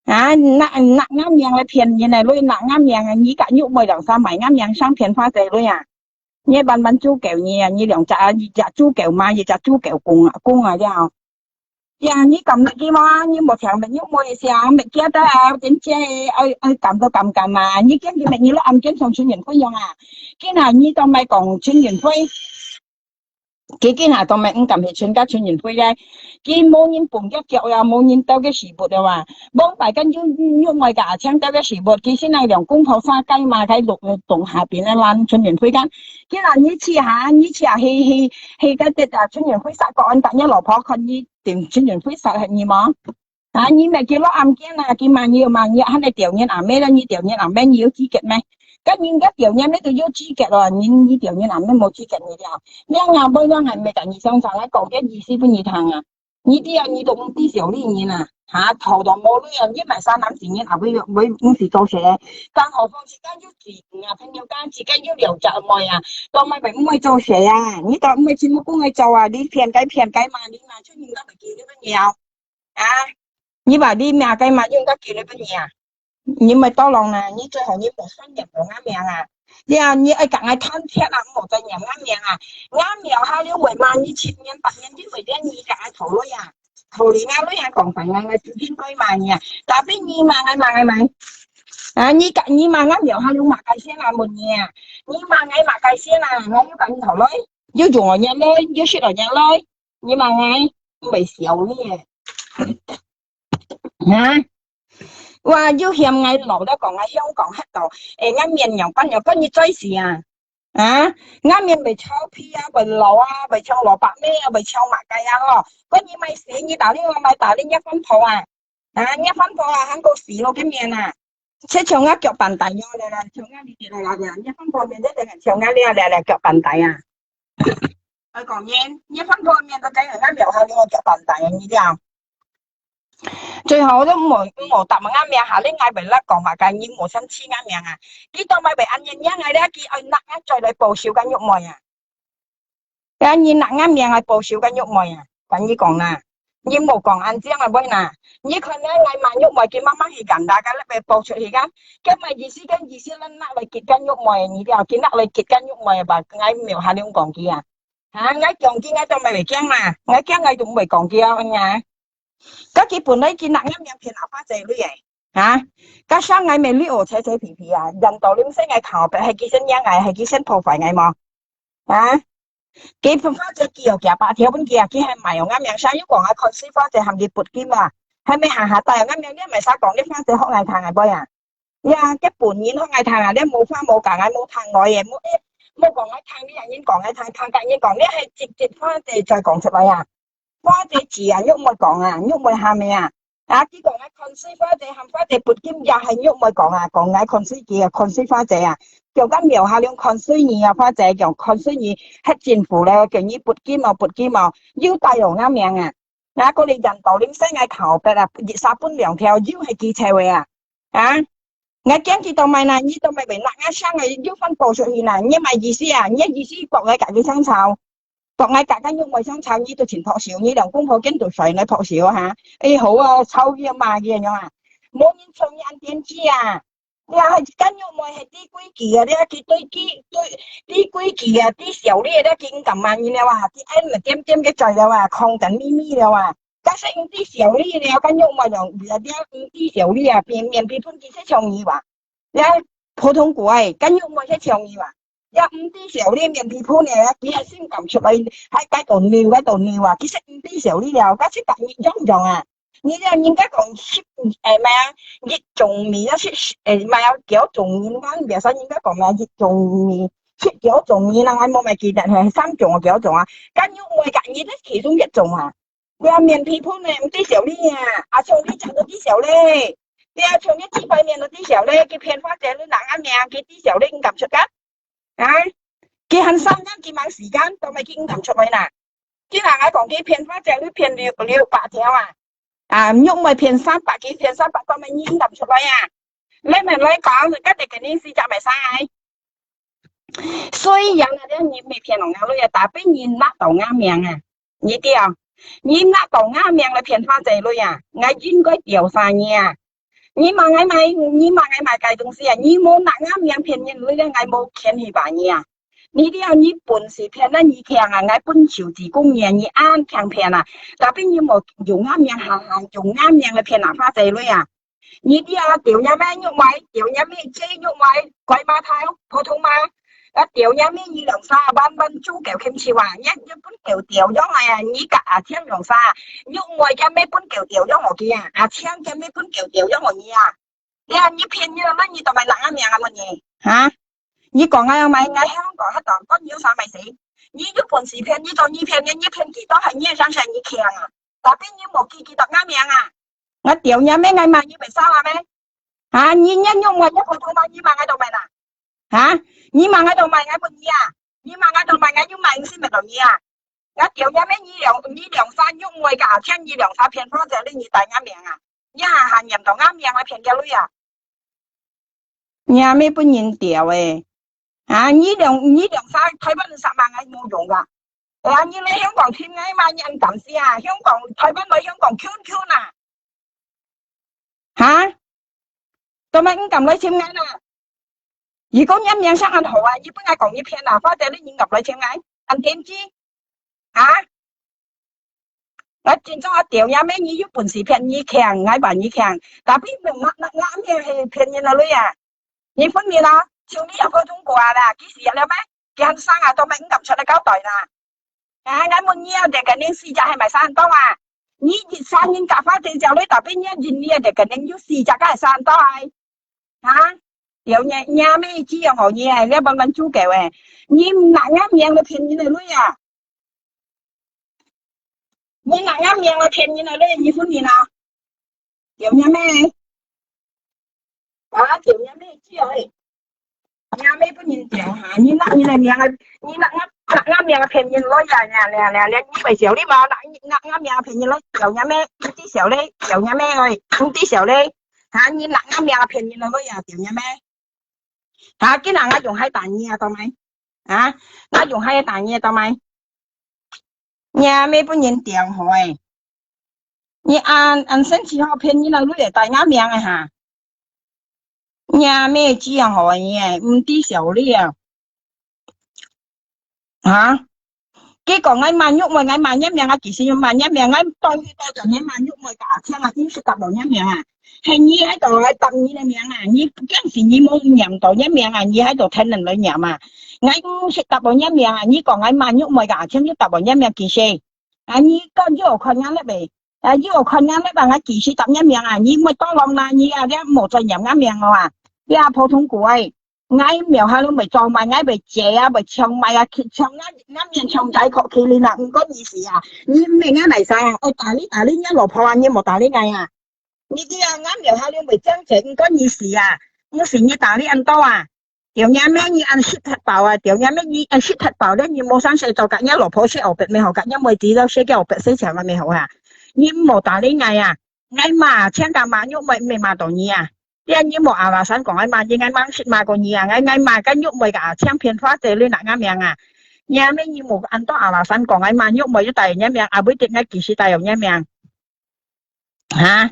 nặng ngắm nhàng là phiền như này lôi nặng ngắm nhàng như cả nhũ mời đằng sao mày ngắm nhàng sang phiền hóa tế lôi như bàn chú kẹo như đường chả chú kẹo mà như chả chú kẹo cung sao như cầm lại kia mà như một thằng mình nhúc môi sao mình kia ta đến chơi cầm tôi cầm mà như cái mình như nó ăn cái xong chuyên nghiệp với nhau cái nào như tao mày còn chuyên nghiệp với cái nào tao mày cũng cầm hết chuyên nghiệp với đây cái môn nhân bùng cái kiểu môn nhân tao cái sĩ bột đâu bông bài cái như ngoài cả trang tao cái sĩ bột cái xin này đường cung thầu xa cây mà cái lục tổng hạ biển lan chuyên nghiệp với cái nào như chi hay cái tết chuyên nghiệp với xã có anh tại nhớ lọ phó con như tìm chuyên nghiệp với xã hay như món như mẹ kia nó ăn cái này kia mà nhiều hắn này tiểu nhân mấy là như tiểu nhân mấy nhiều chi kết mày các những các tiểu nhân đấy tôi vô chi kết rồi nhưng như tiểu nhân mấy một chi kết như thế nào nhưng bây giờ ngày mẹ cả như xong cái còn cái gì xí với như thằng như đi như đồng tí xỉu đi như nè thầu đồng mô luôn như mẹ sao nắm gì như nào với những gì câu sẽ càng hậu phong chỉ cái gì thân yêu càng chỉ cái điều trợ mồi tao mày phải mới câu sẽ như tao mới chỉ một cô người châu đi phiền cái mà đi mà chứ những cái kia nó nhiều như bà đi mà cái mà những cái kia nó nhiều nhưng mà tao lòng nè như chơi hầu như một doanh nghiệp của ngã mẹ như ai cả ai thân thiết một doanh nghiệp ngã mẹ hai đứa quậy mà như chị nhân bạn nhân chứ phải đen như cả ai thổ lối thổ lý ngã lối còn phải ngày tự tin coi mà nhỉ ta biết như mà ngày mày như mà ngã mẹ hai đứa mặc cái xe là một nhà như mà ngày mặc cái xe là ngay như cả như thổ lối dưới chuồng ở nhà lối dưới shit ở nhà lối nhưng mà ngày bị xỉu như vậy dưới hiểm ngày lẩu đó còn ngày không còn hết rồi ngắm miền nhỏ con như chơi gì ngắm miền bị trao phi bị lẩu bị trao lẩu bạc mê bị trao mặt cái có như mày xí như tao đi mày tao đi nhắc phấn phô nhắc phấn phô hắn có xí luôn cái miền sẽ chồng ngắt chọc bàn tay nhau là chồng ngắt đi là nhắc phấn phô miền đấy là chồng ngắt đi là chọc bàn tay còn nhắc phấn phô miền tao thấy là ngắt biểu hơi chọc bàn tay như thế nào最後都冇答啱命下呢嗌咪甩講埋計已冇新黐啱命呢度咪被按人一嗌咧見愛甩啱再嚟報銷緊肉梅按人甩啱命係報銷緊肉梅緊呢講你冇講按這樣係咩你佢咧嗌埋肉梅見媽媽係緊大家咧被報出去緊咁咪意思咧甩嚟結緊肉梅你哋見甩嚟結緊肉梅吧嗌苗下呢種講機嗌講機嗌到咪嚟驚嗌驚嗌仲未講機nha các cái buồn đấy cái nặng nhắm nhắm phiền áp phát gì luôn vậy các sáng ngày mình lưu chạy chạy皮人道點先係靠白係幾身樣係幾身破壞嘅嘛幾份花隻叫夾八條本嘅幾係咪又啱樣曬，如果係確實花隻含住撥劍係咪下大又啱樣啲咪曬講啲花隻學藝彈係波cái buồn nhiên學藝彈啲冇花冇架冇彈外嘢冇講藝彈啲人已經講藝彈架已經講啲係直接花隻再講出嚟花姐字喐咪講喐咪下面啲講喺昆絲花姐含花姐撥兼又係喐咪講喺昆絲字昆絲花姐叫緊描下兩昆絲二花姐叫昆絲二黑戰符咧叫呢撥兼腰帶又啱命嗰啲人道點聲嗌求白熱殺搬兩條腰係幾尺位 ngay kiến chỉ tao mày này như tao mày bị nặng á sang ngày giúp phân bổ sự gì này nhưng mà gì xí à nhớ gì xí bọn ngay cả cái sáng sào bọn ngay cả cái nhung mày sáng sào như tôi chỉnh phọ xỉu như đồng cũng phọ kiến tôi phải này phọ xỉu hả ê hổ sau kia mà kia nhau à muốn nhân sông như ăn tiền chi à là cái nhung mày hay đi quý kỳ à đấy thì tôi đi quý kỳ à đi xỉu đi đó kinh cầm mà như nào à thì anh là tiêm cái trời đâu à không tận mi đâu à cái sinh đi xỉu đi đâu cái nhung mày đồng bây giờ đi xỉu đi à miền bị phun chỉ sẽ trồng gì vậy呀，普通股誒，緊要冇些長意話，一五啲時候呢面皮膚呢，佢係先撳出嚟喺嗰度尿啊，其實五啲時候呢條，嗰啲特熱種種啊，你咧應該講濕咩啊，熱種味啊，唔係啊，叫種味啱，別說應該講咩熱種味，叫種味啦，我冇咪記得係三種啊，叫種啊，緊要冇緊要啲其中一種啊，你話面皮膚呢五啲時候呢啊，從呢就到啲時候咧。你啊，從啲紙塊面到啲時候咧，佢片花者你冷一命，佢啲時候你唔撳出㗎，啊，佢很三間佢冇時間，都咪佢唔撳出嚟啦。佢冷一講佢片花者你片600條啊，唔喐咪片300，佢片300都咪已經撳出嚟啊。你咪嚟講，佢一定肯定試就咪晒。雖然啊，你未片龍眼女啊，但係你甩到啱命啊，你啲啊，你甩到啱命嘅片花者女啊，我應該調晒你啊。你mà ngày mai cái東西啊，你冇拿啱樣騙人，你咧我冇錢去辦嘢啊！你啲啊，你本事騙啦，你強啊，我本朝自公嘢，你啱強騙啊，但係你冇用啱樣行用啱樣嘅騙拿花仔女啊！你啲啊，掉一咩喐位，掉一咩遮喐位，鬼馬頭普通嘛？啊掉一咩230蚊租舊kimchi話，一本舊掉咗嚟啊！你個啊千兩三，喐位嘅咩本舊掉咗我嘅啊！啊千嘅咩本舊掉咗我嘅啊！你話你騙你啦，你就咪冷一命啊乜嘢嚇？你講啊咪喺香港喺度都要晒咪死？你有本事騙，你就你騙人，你騙幾多係你相信你強啊？但係你冇幾多啱命啊！我掉一咩嗌嘛，你咪殺啦咩？嚇你一喐位一普通嘛，你嘛喺度咪啦？嚇？你嘛喺度賣我乜嘢啊？你嘛喺度賣我要賣先咪做嘢啊？我掉一咩2兩三喐我㗎，聽2兩三騙方就你大啱命啊！一下行入到啱命我騙嘅女啊！你阿咩本人掉誒？啊！呢兩三台灣10萬係冇用㗎。啊！你嚟香港添嘅嘛？人咁先啊！香港台灣嚟香港 QQ 嗱嚇？做咩咁嚟添嘅啦？如果一命生很好啊，一般係講一片啊，或者你入嚟請嗌，按點知嚇？我見咗我掉有咩？你有本事騙你強，嗌扮你強，但係唔啱嘅係騙人啊女啊！你分面啦，像你有普通過啦，幾時入了咩？佢生啊，都咪咁出嚟交代啦。啊，我問你啊，哋肯定試咗係咪生多啊？你生人夾翻地就你特別一人你啊，哋肯定要試咗梗係生多係嚇。有nhà mấy chị ở họ nhà cái bằng chú kẹo à nhưng nặng ngắm miệng là phiền như này luôn à nhưng nặng ngắm miệng là phiền như này luôn như phun gì nào kiểu nhà mấy đó kiểu nhà mấy chị ơi nhà mấy có nhìn kiểu hả như nặng như này miệng là như nặng ngắm miệng là phiền như lối nhà như vậy xỉu đi mà nặng ngắm miệng là phiền như lối kiểu nhà mấy tí xỉu đi kiểu nhà mấy ơi không tí xỉu đi hả như nặng ngắm miệng là phiền như này lối à kiểu nhà mấy hả cái nào nó dùng hai tàn nha tao mày hả nó dùng hai tàn nha tao mày nhà mấy bữa nhìn tiền hỏi như ăn sinh chỉ học偏như là lúc để tại ngã miệng à hả nhà mấy chỉ hỏi nha tí xíu đi à hả cái còn ngay mà nhúc mà nhém miệng à chỉ xin mà nhém miệng ngay tôi cho nhém mà nhúc mà cả xem là cái sự tập đầu nhém miệng à hay như喺度喺等你嘅名啊！你嗰陣時你冇入到一名啊！你喺度聽人嚟入啊！我識答到一名啊！你講我萬玉咪㗎，請你答到一名幾時？啊！你講要困難咧未？啊！要困難咧，但係幾時答一名啊？你咪多諗啦！你啊，你冇再入一名我啊！你啊普通貴，我苗下都未做埋，我未借啊，未唱埋啊，唱啱人唱仔確企你啦，唔該意思啊！你唔明啊嚟晒啊！我大呢一路破案，你冇大呢嗌啊！你啲啊啱苗下你咪將整嗰意思啊！我成日打你ăn多啊！條嘢咩？你ăn shit thật bào啊！條嘢咩？你ăn shit thật bào咧？你冇生細就隔一羅婆 shit 牛鼻未好㗎，因為只都 shit 嘅牛鼻死長啦未好啊！你冇打你嗌啊！嗌嘛，請假嘛，因為未嘛到你啊！啲你冇阿拉山講愛嘛，應該mang shit嘛個嘢啊，愛嘛個喐咪個唱片花者你哪啱樣啊？nhà mấy như một anh to à là san còn ai mà nhúc mày với tay nhà mẹ à với tiền ngay kỳ sĩ tay ở nhà mẹ hả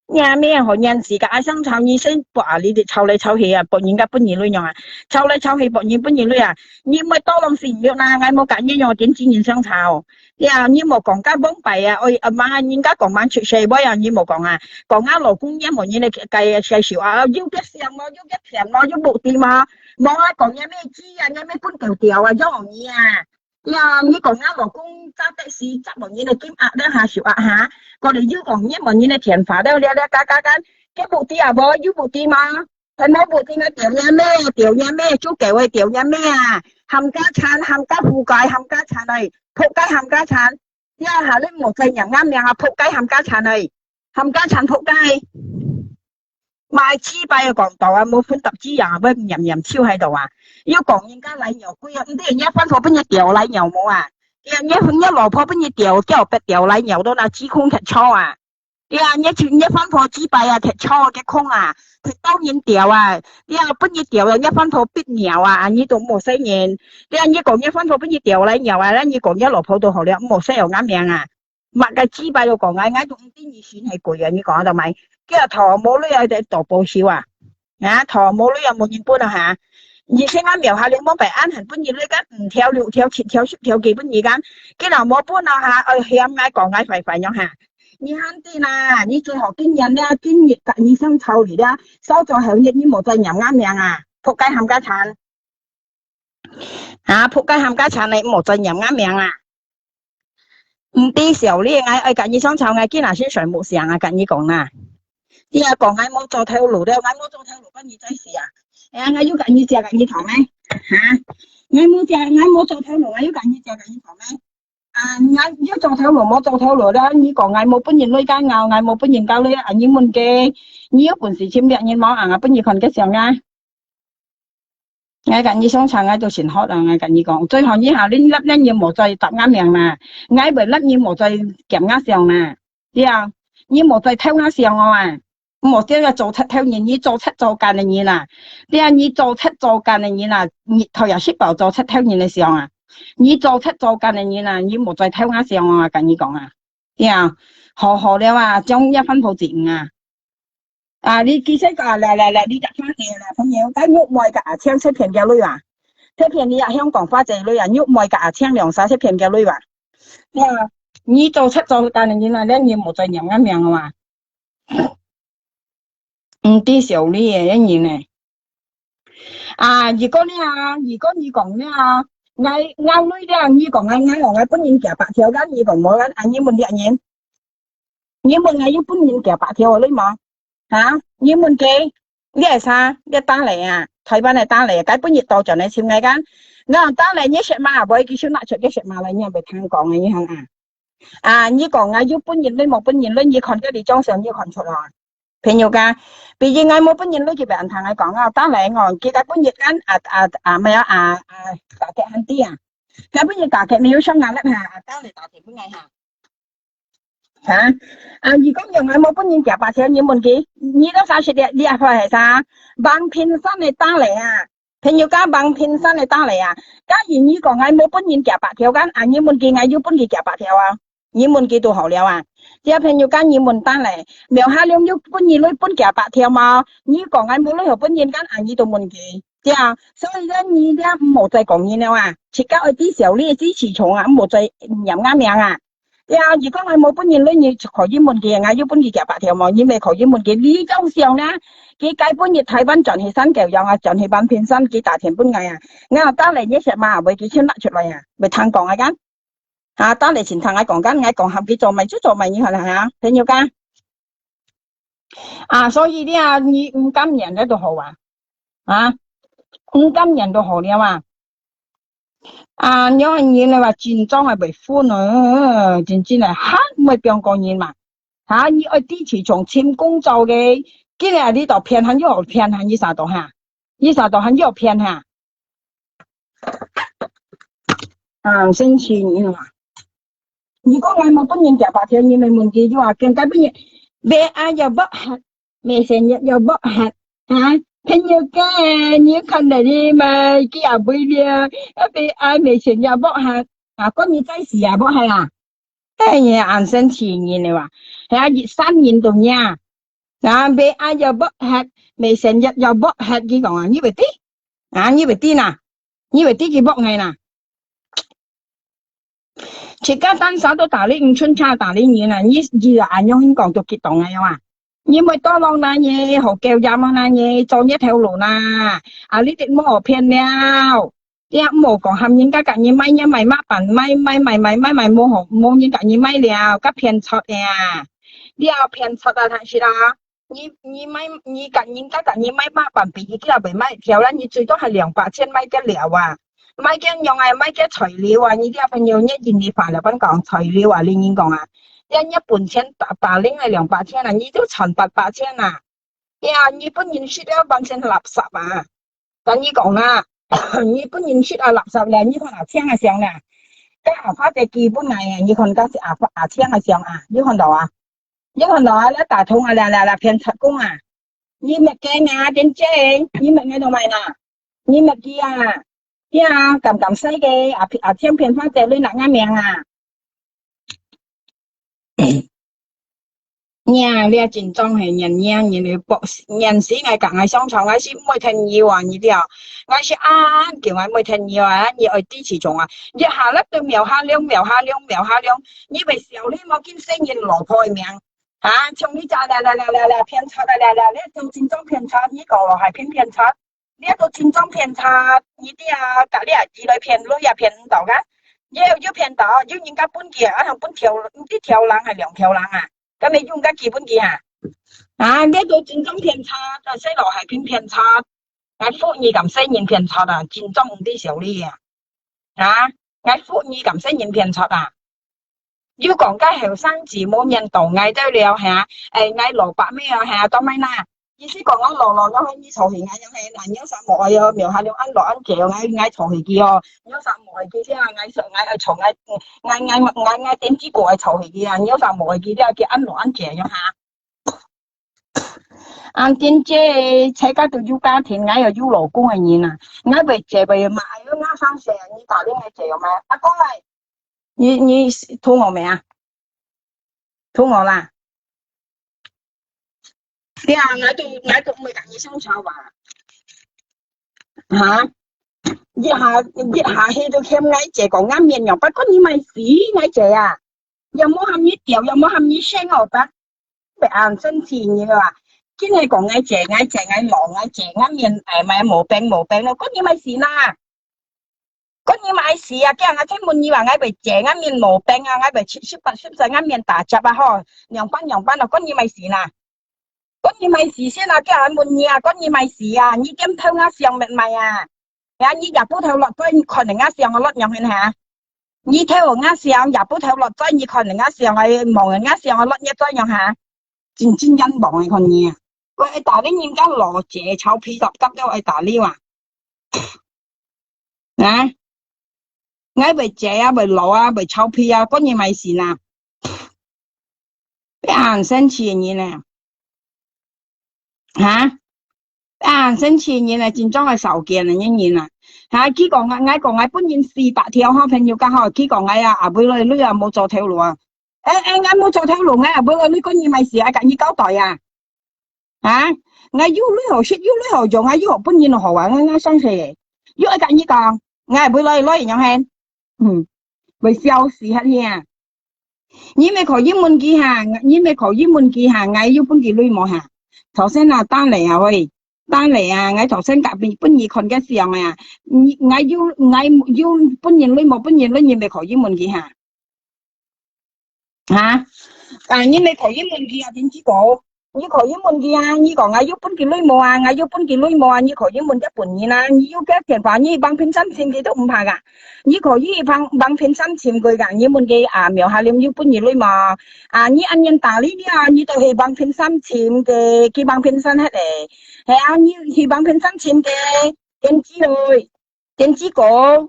nhà mẹ họ nhận gì cả ai sang chào như sinh bỏ đi để chào lại chào hè à bỏ những cái bún nhiều luôn nhở chào lại chào hè bỏ những bún nhiều luôn à nhưng mà to lòng xỉn nhiều na ngay một cái như nhỏ tiến trình sang chào ya như một con cá bóng bày à ôi mà những cái còn mang chuyện xe bơi à như một con à còn á lò cũng nhắm một như này cái xe xỉu à dùng cái xe mà dùng cái xe mà dùng bộ tim mà mà còn nhà mẹ chi à nhà mẹ bún tiểu tiểu à giống như à ya như còn á lò cũng cá tệ xí chắc một như này kiếm à đó hà xỉu à hả còn để dưới còn nhắm một như này thiền phá đâu đây cái bộ tim à bơi dưới bộ tim mà cái nó bộ tim nó tiểu nhà mẹ chú kể ơi tiểu nhà mẹ à hầm cá phù cải hầm cá chán này phụ cái hầm cá chán ya hà lên một cây nhà ngắm nhà phụ cái hầm cá chán này hầm cá chán phụ cái mai chi bay còn tàu à một phân tập chi à với nhầm chiêu hay đầu à yêu còn những cái lại nhiều quy thì nhớ phân phối bao nhiêu tiểu lại nhiều mua à nhớ lò phối bao nhiêu tiểu tiểu lại nhiều đó là chỉ không thật cho à nhớ phân phối chi bay à thật cho cái không à thì tao nhìn tiểu à bao nhiêu tiểu là nhớ phân phối biết nhiều à như tụi một xây nhìn như còn nhớ phân phối bao nhiêu tiểu lại nhiều à như còn nhớ lò phối đồ họ liền một xây ở ngắm miệng à mà cái chi bay đồ còn ngay tụi tin gì xịn hay quỷ à như còn đâu mày cái thò mố lưỡi để tổ bộ xíu à thò mố lưỡi một nhìn bún à hả như thế ngắm miệng hai liên món phải ăn hẳn bún gì lưỡi cắt theo liệu theo kỳ bún gì cắn cái nào mố bún nào hả em ngay còn ngay phải nhau hả như hắn tin à như chơi họ kinh nghiệm nha kinh nghiệm tại như sang thầu thì đó sau cho hiểu như một tay nhắm ngắm miệng à phụ cái hầm cá chán phụ cái hầm cá chán này một tay nhắm ngắm miệng à đi xỉu đi ngay cả như sang thầu ngay kia là sẽ sợi một xiang à cả như còn nè đi à còn ngay muốn cho theo lũ đâu ngay muốn cho theo lũ có gì tới xỉa ngay giúp cả như chè cả như thỏ mấy hả ngay muốn cho theo lũ ngay giúp cả như chè cả như thỏ mấy ngay giúp cho theo lũ muốn cho theo lũ đó như còn ngay một bữa nhìn nuôi cá ngào ngay một bữa nhìn cao lên như mình kê nhiều quần sĩ chim đẹp như máu bữa nhìn còn cái xiang ngay ngay cả như sang thầu ngay tôi xin hót ngay cả như còn最後như hà linh lấp lên như một tay tập ngắm miệng nè ngay bởi lấp như một tay kẹp ngã xiang nè đi à như một tay theo ngã xiang à một啲嘅做七條嘢，你做七做間嘅嘢啦。啲啊，你做七做間嘅嘢啦，你頭又識爆做七條嘢嘅時候啊，你做七做間嘅嘢啦，你冇再睇下時候啊，跟你講啊，啲啊，學了啊，將一分鋪錢啊，你其實個嚟，你搭翻嘅啦，朋友，咁喐賣嘅千七片嘅女啊，七片你啊香港花仔女啊，喐賣嘅千兩三七片嘅女啊，啲啊，你做七做間嘅嘢啦，你冇再飲一命啊嘛。啲小李嘅一年咧，如果你講咧嗌女咧，你講嗌我本人夾白條間，你講我間，你問啲嘢，你問嗌要本人夾白條女嘛？你問佢，你係啥？你打嚟啊？台灣係打嚟，cái本日到就你簽嗌間，我打嚟你食嘛？唔可以叫佢拿出嘅食嘛嚟，你係咪聽講嘅你行你講嗌要本人女冇本人女，你看嗰啲裝上你看出來。朋友噶，畢竟我冇本人女嘅人同你講啊，打嚟我記得本日間咩打劇很啲啊，咁本日打劇你要雙眼粒下，打嚟打劇本藝下，如果用我冇本人夾白條，你問佢，你都啥食嘅？你係係啥？bằng片身嚟打嚟啊，朋友家bằng片身嚟打嚟啊，假如你講我冇本人夾白條間，你問佢我要本人夾白條啊，你問佢都好了啊。即係朋友間你們單嚟，苗下兩要本人女本夾白條嘛，你講嗌冇女學本人間你都問佢，即係所以咧你咧冇再講嘢啦嘛，切交去啲時候呢支持重冇再飲啱命啊，即係如果我冇本人女你可以問佢，嗌要本人夾白條嘛，你咪可以問佢，呢周上咧佢計本日睇翻轉起身嘅樣轉起班片身幾大田本藝我單嚟一石嘛，為幾千甩出嚟咪聽講間。當你前頭我講緊，我講合幾做咪做咪你係咪朋友間所以啲你唔甘人喺度好唔甘人都好了因為你話戰裝係為歡戰係黑咪變過人嘛你愛啲持從簽工做嘅，今日呢度騙行又騙行，呢啥度行又騙行生氣你話。如果我冇本人夾白條，你咪問佢就話更加本人，別又不 mẹ sinh nhật giờ bóc hạt hả thế như con này đi mà cái à bây giờ bây ai mẹ sinh nhật bóc hạt có như cái gì à bóc hạt cái nhà ăn sinh chỉ nhìn này mà hả三年度nha bây ai giờ bóc hạt mẹ sinh nhật giờ bóc hạt gì còn như vậy tí như vậy tí nè như vậy tí cái bóc này nè chỉ có單手都打你五春叉打你年啊！呢二啊香港就激動啊嘛！因為多浪那嘢學教入啊那嘢做一條路啦！啊呢啲冇騙了，啲冇講含人家隔嘢買嘢買乜辦買冇學冇人隔嘢買了，個騙錯呀！你要騙錯啊，但是啦，你買你隔人家隔嘢買乜辦？比佢又未買條啦，你最多係200千買得了啊！買嘅用係買嘅材料啊！你啲朋友一言你煩嚟賓講材料啊！你已經講啊，一半錢打拎係200千啊！你都存800千啊！呀，你本人説咗半錢垃圾啊！等你講啦，你本人説啊垃圾咧，你看錢係上咧，跟下發嘅基本嚟啊，你看嗰時錢係上啊，你看到啊？你看到啊？你大通啊啦騙出工啊！你咪驚啊？點知？你咪喺度買啦？你咪記啊？呀，咁細嘅聽片花姐女嗱啱命啊！呀，你真裝係人哋博人士係講係商場係先冇聽要啊！你啲啊，係先叫係冇聽要啊！你愛支持仲啊！你下粒都瞄下亮，你咪時候你冇見聲音落開命嚇，從你就嚟偏差嚟，你做真裝偏差，呢個係偏差。你一個戰爭騙差，呢啲啊，隔啲啊，二來騙女啊騙唔到噶，要騙到，要人家本嘅，啊，本條啲條欄係2條欄啊，咁你用家基本嘅啊，呢個戰爭騙差，但細路係騙差，我福爾咁細年騙差啊，戰爭唔啲小呢啊，我福爾咁細年騙差啊，要講家後生字冇人道嗌得了嚇，嗌蘿蔔咩啊嚇，當咪啦。意思講我落咗去呢嘈氣嗌有氣嗱有啥冇啊苗下了安落安謝嗌嘈氣嘅哦有啥冇係嘅啫嗌上嗌嘈嗌點知個係嘈氣嘅啊有啥冇係嘅啫叫安落安謝咗下安點知車家都要家庭嗌又要老公嘅嘢啊嗌被謝被買咗啱生成你打呢係謝有咩阿公嚟你肚餓未啊肚餓啦啲啊，嗌到咪揀嘢生炒話嚇，一下氣到欠嗌姐講啱面又不過你咪死嗌姐啊，又冇含你掉，又冇含你聲我得，被硬生錢嘅話，堅係講嗌姐嗌狼嗌姐啱面咪冇病咯，嗰你咪事啦，嗰你咪事啊，驚我聽滿意話嗌被姐啱面冇病啊，嗌被7-8歲啱面打雜啊，呵，兩班啊，嗰你咪事啦。嗰你咪事先啊，叫人滿意啊，嗰你咪事啊，你點偷呃上咪咪啊？呀，你入不偷落災，你看人家上我落入去下，你偷我呃上入不偷落災，你看人家上係望人家上我落一災入下，真陰望係看你啊！喂，打你人家羅姐臭屁揼急都係打你啊！啊，嗌為姐啊，為羅啊，為臭屁啊，嗰你咪事啦，俾人生氣你呢？嚇生錢嘢啊，戰裝係受件啊，一年啊嚇，佢講嗌本年400條好朋友家好，佢講嗌啊，阿妹女啊冇做條路啊，嗌冇做條路嗌阿妹女嗰年咪事啊，緊要交代啊嚇，嗌要女學識，要女學用，嗌要學本年學話啱生氣，要緊要講，嗌妹女人輕，為笑事係嘢，你咪考英文機下，嗌要本件女冇下。頭先啊，單嚟啊喂，我頭先隔邊搬二群嘅時候啊，我要搬人女冇搬人女，你咪考英文嘅嚇，你咪考英文嘅啊？點知講？你考英文嘅啊？你講我要搬件女冇啊？你考英文一半嘢啦，你要嘅電話你幫偏心錢佢都唔怕噶，你可以幫偏心錢佢噶，英文嘅啊苗下你要搬件女嘛？你按人打呢啲啊，你都係幫偏心錢嘅，佢幫偏心係嚟，係啊，你係幫偏心錢嘅，點知佢？點知個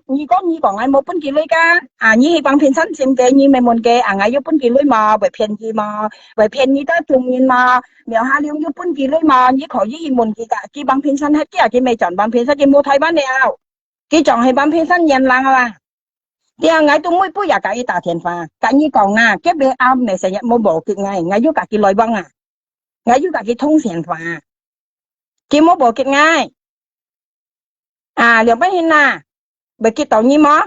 你講我冇本幾類㗎，你係幫騙身先嘅，你咪問嘅，我要本幾類嘛，為騙你嘛，為騙你得中人嘛，苗下兩要本幾類嘛，你可以問佢㗎，佢幫騙身係嘅，佢未盡幫騙身，佢冇睇翻了，佢仲係幫騙身人啦嘛，啲我都每杯也搞一打電話，跟你講啊，佢俾啱咪成日冇報結我要自己來幫啊，我要自己通電話，佢冇報結我。兩百hiện à, bởi cái tàu như mà,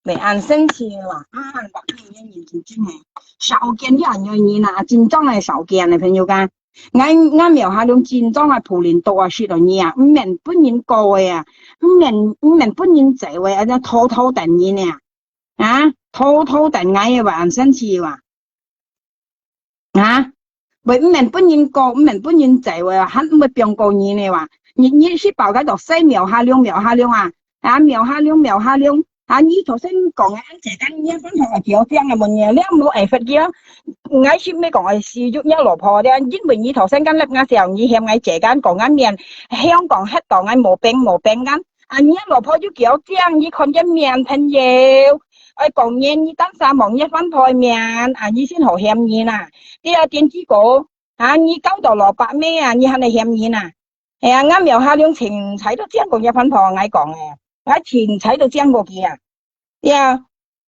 bởi ăn sinh thì là, bác mình nhìn chính chính này, sáu kiện thì ăn như là chính trong này sáu kiện này phải nhiều cái, ngay miểu hà luôn chính trong này phù liên tổ sự đó nha, mình不能高呀，mình不能在位，那偷等你呢，偷等我話ăn sinh thì bởi mình不能高，mình不能在位，還沒變高你呢話。你是報個度西苗下量苗下量苗下量你頭先講嘅安姐間一分係幾多張嘅問嘢，你冇誒發嘅，我先咩講係sử dụng一老婆嘅，因為你頭先間粒嘅時候，你向我姐間講緊面，香港黑講緊冇病間，你一老婆要幾多張，你看一面朋友，講嘢你當三望一分配面，你先好嫌你啦，啲電子股你交到600咩你係咪嫌你啦？啱苗下兩前睇到將過一分破矮講嘅，我前睇到將過嘅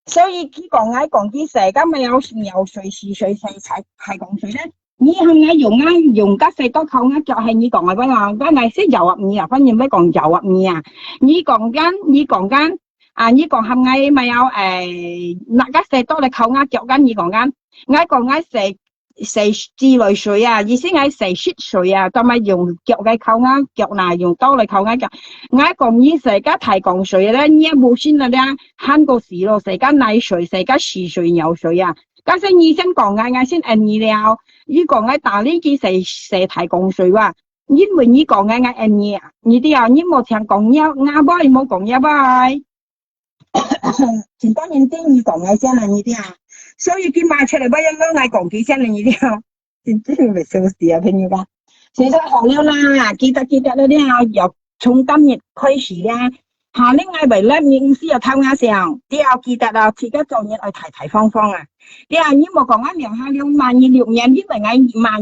所以佢講矮講啲成家咪有水係講水咧，你係咪用家細多扣就係你講嘅嗰個，嗰係識油入面反而咩講油入面你講緊你講係咪咪有嗱家細多你扣腳緊你講緊，我講食自來水意思係食雪水同埋用腳嘅扣腳嗱用刀嚟扣腳，我講你食家提供水咧，你冇先啦咧，慳個時咯，食家奶水，食家屎水、牛水加上你先講我先按你了，你講我打呢幾食提供水因為你講我按你啲你冇聽講我不冇講一拜，前當然啲你講我先啦你啲所以佢賣出嚟不一樣嗌講幾聲你啲真係咪笑死朋友㗎，其實好了啦，記得嗰啲由從今日開始咧，下年嗌為咧面試又偷啱上，啲記得自己做嘢去提方啲你冇講啱兩下兩萬二六年，因為嗌萬二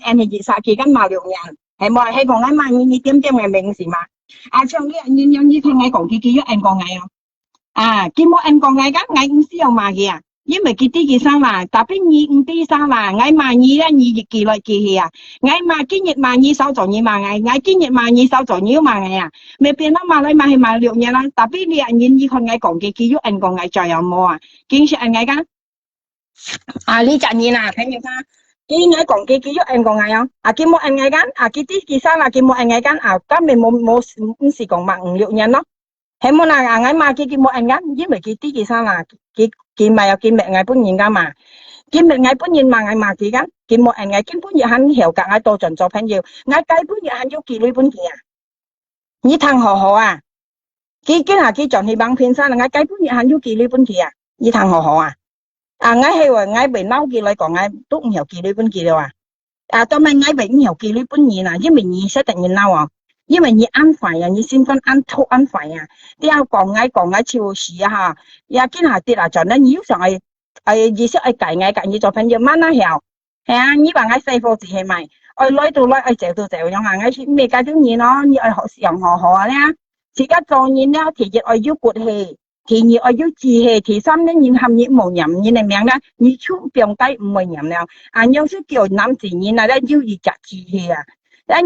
按係熱殺期間萬6年，係冇係講嗌萬二點嘅名詞嘛，像呢你聽嗌講幾按講嗌佢冇按講嗌㗎，嗌唔知有嘛嘅因為佢啲嘅生啦，特別你唔啲生啦，嗌萬二咧，你日記來記去嗌嘛今日萬二收咗你萬嗌今日萬二收咗你萬嗌未變到萬嚟萬係萬6年啦，特別你看嗌講嘅，佢要按講嗌再有冇經常按嗌㗎呢陣嘢啦，睇住啦。佢嗌講佢要按講嗌佢冇按嗌㗎佢啲嘅生啦，佢冇按嗌㗎今日冇時講萬5、6年咯。係冇啦，嗌嘛佢冇按㗎，因為佢啲嘅生啦，佢咪有佢咪嗌本人㗎嘛，佢咪嗌本人嘛嗌嘛佢㗎，佢冇按嗌，根本就肯調格嗌多盡做朋友，嗌計本人肯要幾類本嘅你聽好佢佢仲係幫騙生，嗌計本人肯要幾類本嘅你聽好嗌係話嗌被嬲嘅嚟講嗌都唔有幾類本嘅啦都咪嗌被唔有幾類本嘢啦，因為你識得你嬲因為你安排你先分安排啲講嗌超時見下跌就咧，你要上係意識係計你做朋友慢慢後你話嗌細貨字係咪來到來借到樣嗌咩介種嘢咯，你學上學咧，自家做嘢咧，其實要骨氣，其二要志氣，其三咧你含你冇飲你嚟名咧，你出病雞唔會飲了有時叫男子人咧要熱志氣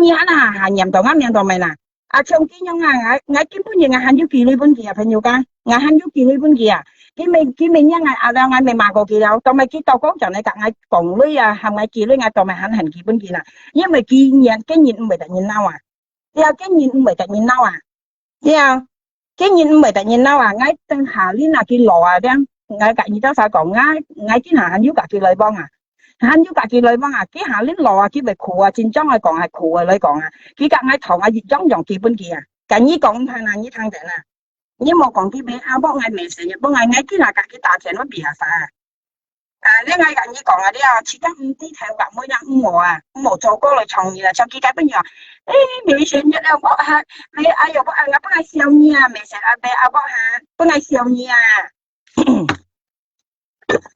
你喺度行入到啱名度咪啦？像咁樣我根本嘢係要幾類本嘅朋友㗎，我係要幾類本嘅佢未因我未買過幾樓，同埋佢到講就你夾我講類係咪幾類同埋肯幾本嘅啦？因為經驗唔係突然嬲經驗唔係突然嬲經驗唔係突然嬲我等下年佢落啲，我夾你多晒講我今下係要夾佢嚟幫hắn要自己來幫佢下年落佢咪苦戰爭嚟講係苦嚟講佢夾嗌頭熱裝用基本嘅咁呢講睇啦，呢聽定啦，呢冇講佢俾幫我未成日幫我佢下佢大錢都別下晒呢個人你講啊，你啊，始終唔知睇話每日唔冇做過嚟創業啦，就幾解不如話，未成日啊，我係你哎呦，我不愛笑你啊，未成日俾我係不愛笑你啊，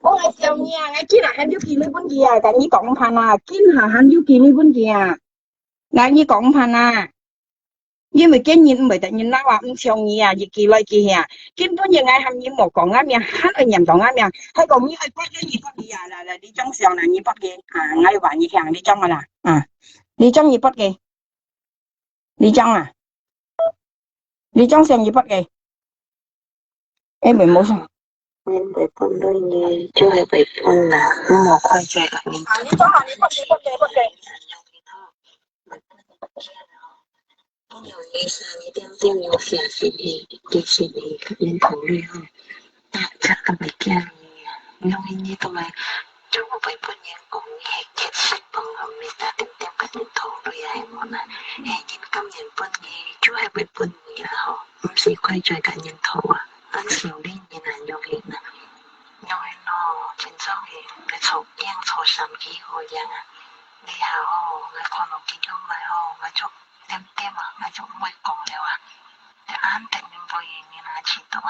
不愛笑你啊，我見係很少見呢本嘢啊，但你講翻啊，見係很少見呢本嘢啊，嗱你講翻啊。因為經驗唔係突然啦話唔上意啊，亦幾來幾去啊，根本嘢係你冇講啱樣，黑人嚴重啱樣，係講你係不咗你不嘅啊，嗱你張相啦，你不嘅啊，我話你聽你張噶啦，啊，你張你不嘅，你張啊，你張相你不嘅，誒咪冇相。nên phải phân đôi như chứ hay phải phân là một khoai chạy cả mình啊，你張下你不嘅。不了意思，你點點有寫是你，其實你認同你呵，但係咁咪驚你，因為你同埋將我俾半年講你係結識朋友，咪打點點嘅認同你係我啦，係認今年半年，就係俾半年啦呵，唔是虧在嘅認同啊，按少年人難用嘅啦，因為咯，真正嘅你從應從三幾個人啊，你好，我可能見到咪好，我做。點點啊，我就唔會講了啊！你啱定唔會你哪知道啊？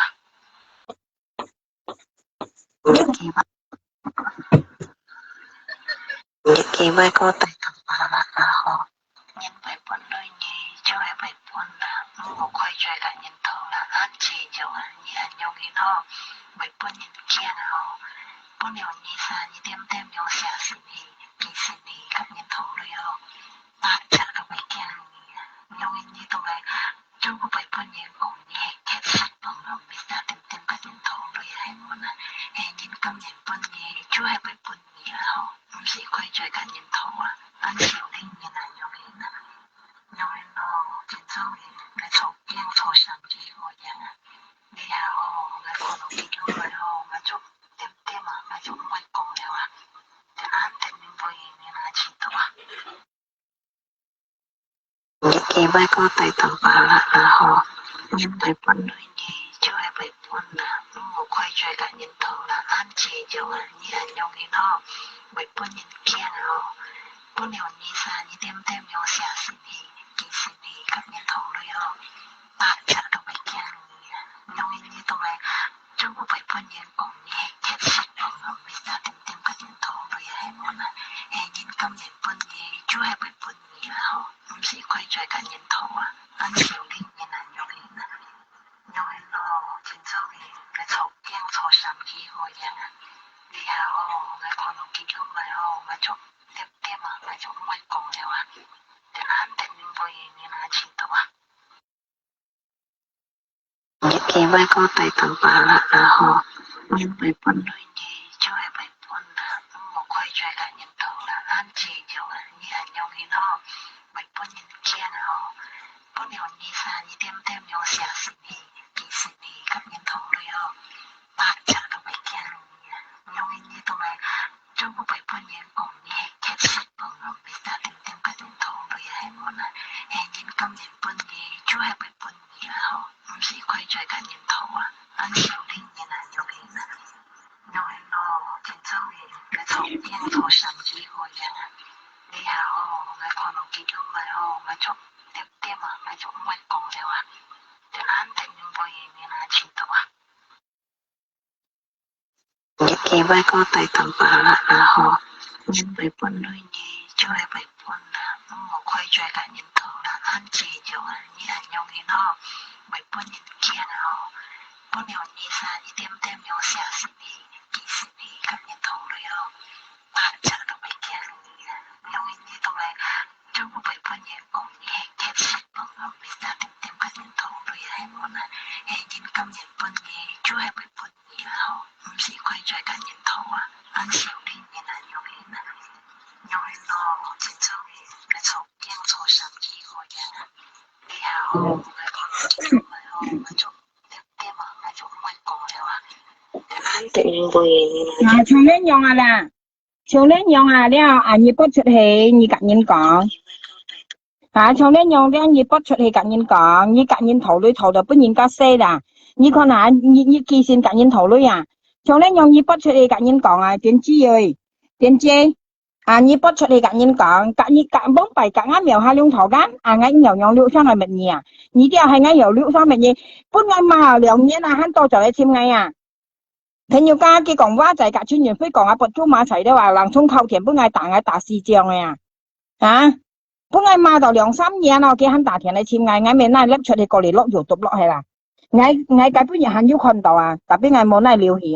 幾位個大頭巴啦啊呵，因為本來你就係為本啦，我虧在個人頭啦，啱知就係你係用嘅呵，為本人驚啊呵，本來你啥你點點用寫是你，其實你個人頭裏呵，大家都會驚。因為你同埋將個俾半年講你係結識朋友，咪打點點嘅認同你係我啦，係認今年半年就係俾半年啦嗬，唔是虧在嘅認同啊，按少年人難用嘅啦，因為咯，真正嘅你從應從三幾個人啊，你好，我可能見到佢好，我就點點啊，我就唔會講了啊，就啱定唔會你哪知道啊？幾位個大頭巴啦啊呵，因為本來你就係為本啦，冇虧在個人頭啦，啱知就係你係用嘅呵，為本人驚啊呵，本來你啥你點點用寫是你，其實你個人頭裏呵，大家都會驚你，因為你同埋將我為本人講你係結識朋友，咪打點點個人頭裏係我啦，係因今年半年就係為本年啦呵。唔是虧在個人頭啊，按少年人難用嘅啦，因為咯，真正嘅你從應從三幾個人啊，你好，我可能見到咪好，我就點點啊，我就唔會講了啊，就啱定唔會你哪知道啊？幾位個大頭巴啦啊呵，因為本來你就係為本啦，冇虧在個人頭啦，啱知就係你係用嘅咯。為本人驚啊呵，本來你啥你點點用寫是你，其實你個人頭裏呵，大家都會驚你，因為你同埋將我為本人講你係結識朋友，咪打點點個人頭裏係我啦，係因今年半年就係為本年啦呵，唔是虧在個人頭啊，按少年人難用嘅啦，因為咯，真正嘅你從應從三幾個人啊。你好，我可能見到咪好，我就點點啊，我就唔會講了啊，就啱定唔會你哪知道啊？幾位個大頭巴啦啊呵，因為本來你就係為本啦，冇虧在個人頭啦，啱知就係你係用嘅呵，為本人驚啊呵，本來你啥你點點用寫是你，其實你個人頭裏呵，大家都會驚你。因為你同埋將我為本人講你係結識朋友，咪打點點個人頭裏係我啦，係因今年半年就係為本年啦呵，唔是虧在個人頭啊，按少年人難用嘅啦，因為咯，真正嘅你從應從三幾個人啊，你好，我可能見到咪好，我就點點啊，我就唔會講了啊，啱定唔會你啦。長年用啊啦。長年用啊了，你不出去，你跟人講。長年用了，你不出去跟人講，你跟人頭裏頭就不人家識啦。你看下，你記性跟人頭裏啊， trong đấy nhau như bắt cho đi cả nhân còn tiền chi ơi tiền chi như bắt cho đi cả nhân còn cả như cả bóng bảy cả ngã mèo hai lông thỏ gán ngay nhiều nhau liệu sang ngày mình nhỉ như kia hay ngay hiểu liệu sang mình nhỉ phút ngay mà liệu nhé là hắn to trở lại chim ngay thế nhiều ca cái còn quá chạy cả chuyên nghiệp với còn bật chú mà chạy đó làm xong khâu tiền bữa ngày tả xì chiều này hả bữa ngày mà đầu lượng sắm nhẹ nó kia hắn tả tiền này chim ngay mình này lấp cho đi có lý lót dù tục lọ hay là ngay cái bữa nhà hắn yêu con tàu tại biết ngày món này liều hỉ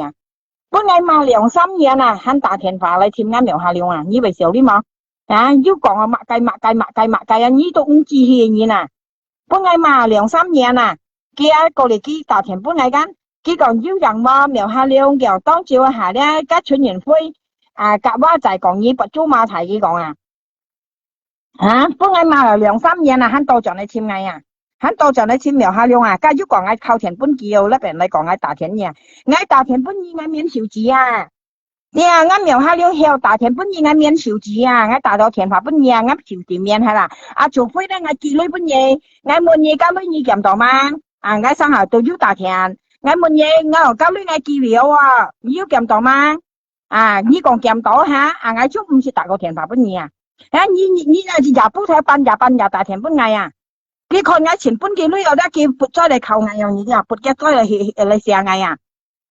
bữa ngày mà lượng sắm nhẹ hắn tả tiền phá lại chim ngay miểu hà liều như vậy xíu đi mà yêu còn mạ cây như tôi cũng chi hì như bữa ngày mà lượng sắm nhẹ kia có lý kia tả tiền bữa ngày gan cái còn yêu rằng mà miểu hà liều kiểu tao chiều hà đấy các chuyên nhân phơi cả ba chạy còn như bật chú mà thầy cái còn bữa ngày mà lượng sắm nhẹ hắn to chọn này chim ngày hắn to chọn này chim miểu hà liều cái yêu còn ai khâu tiền bún kiều lắm bên này còn ai tả tiền nhẹ ngay tả tiền bún như ngay miễn chịu gì ngay miểu hà liều heo tả tiền bún như ngay miễn chịu gì ngay tả đó tiền phá bún nhẹ ngay chịu gì miễn hay là chủ phơi đấy ngay kỳ lưỡi bún nhẹ ngay mua nhẹ cá lưỡi như kiểm tỏ mà ngay sang hà tôi yêu tả tiền ngay mua nhẹ ngay ở cá lưỡi ngay kỳ liều yêu kiểm tỏ mà như còn kiểm tỏ ngay chút không chỉ tả có tiền phá bún nhẹ như là chỉ giả bút theo ban giả tả tiền bún ngày cái con ngay chuyển bún kỳ lưỡi ở đó kỳ bút cho để khâu ngày như thế bút cái cho là xe ngày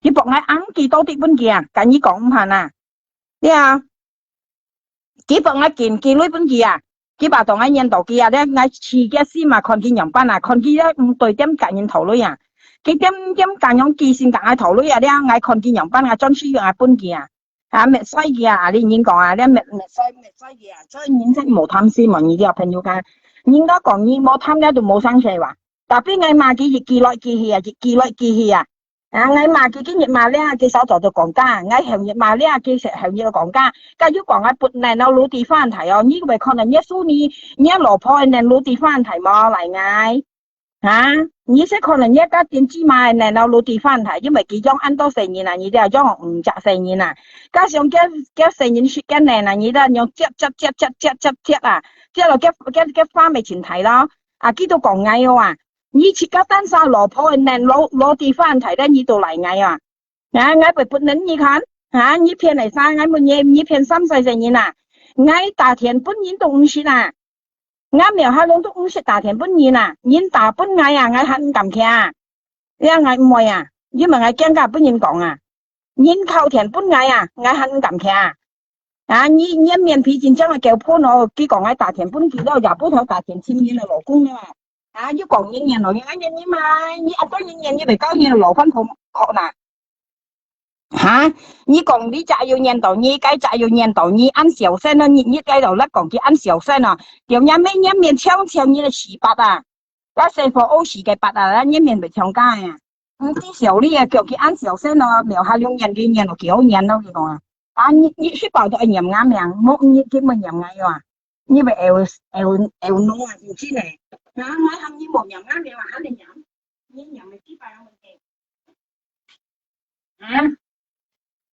cái bọn ngay ăn kỳ tô tịch bún kia cả như còn không hả thế cái bọn ngay kiện kỳ lưỡi bún kia cái bà tổ ngay nhân tổ kia đấy ngay chỉ cái gì mà con kia nhầm ban con kia tôi đem cả nhân thầu lưỡi cái đem cả nhóm kỳ xin cả ai thầu lưỡi đấy ngay con kia nhầm ban ngay trong suy ngay bún kia mẹ xoay kia đi nhìn còn đấy mẹ xoay kia cho nhìn thấy một tham si mà như thế朋友看nhìn đó còn như một tham đấy tụi một sang chơi mà tapi ngày mà cái gì kỳ loại kỳ hi ngày mà cái nhiệt mà lên cái sao tụi còn ca ngày hậu nhiệt mà lên cái sẽ hậu nhiệt còn ca cái chút còn ai bút này nó lú tí phan thải như vậy con là nhất số ni nhất lỗ phôi nên lú tí phan thải mò lại ngay như sẽ con là nhất các tiền chi mà này nó lú tí phan thải chứ mà cái trong ăn to xài như này như thế cho chặt xài như này các trong cái xài như cái này là như thế nhau chết thế là cái pha mày chỉnh thải đó cái tôi còn ngay như chỉ có单sao老婆nên攞地方睇得呢度嚟嗌嗌被不能你看呢片嚟晒嗌冇嘢呢片三世成年嗌大田本年東西嗌苗下龍東西大田本年年大本嗌嗌很感慨嗌唔會因為嗌驚㗎本人講年靠田本嗌嗌很感慨你面皮真正係叫破咯佢講嗌大田本佢都入不頭大田前面嘅老公啊chứ còn những nhà nội những nhưng mà như anh có những nhà như vậy có như là lộ phân khổ nè như còn đi chạy vô nhà tàu như cái chạy vô nhà tàu như ăn xỉu xe nó như cái đầu lắc còn kia ăn xỉu xe nè kiểu nhà mấy nhà miền theo như là xì bát cái xe phố ô xì cái bát nhà miền bị theo cái cái xỉu đi kiểu kia ăn xỉu xe nó biểu hai lông nhà kia nhà nó kiểu nhà đâu thì còn như ship bảo tôi nhầm ngã mèo một như cái mình nhầm ngay rồi như vậy eo nó như thế này nói không như một nhầm ngã mèo mà hắn đi nhầm nhưng nhầm cái bài mình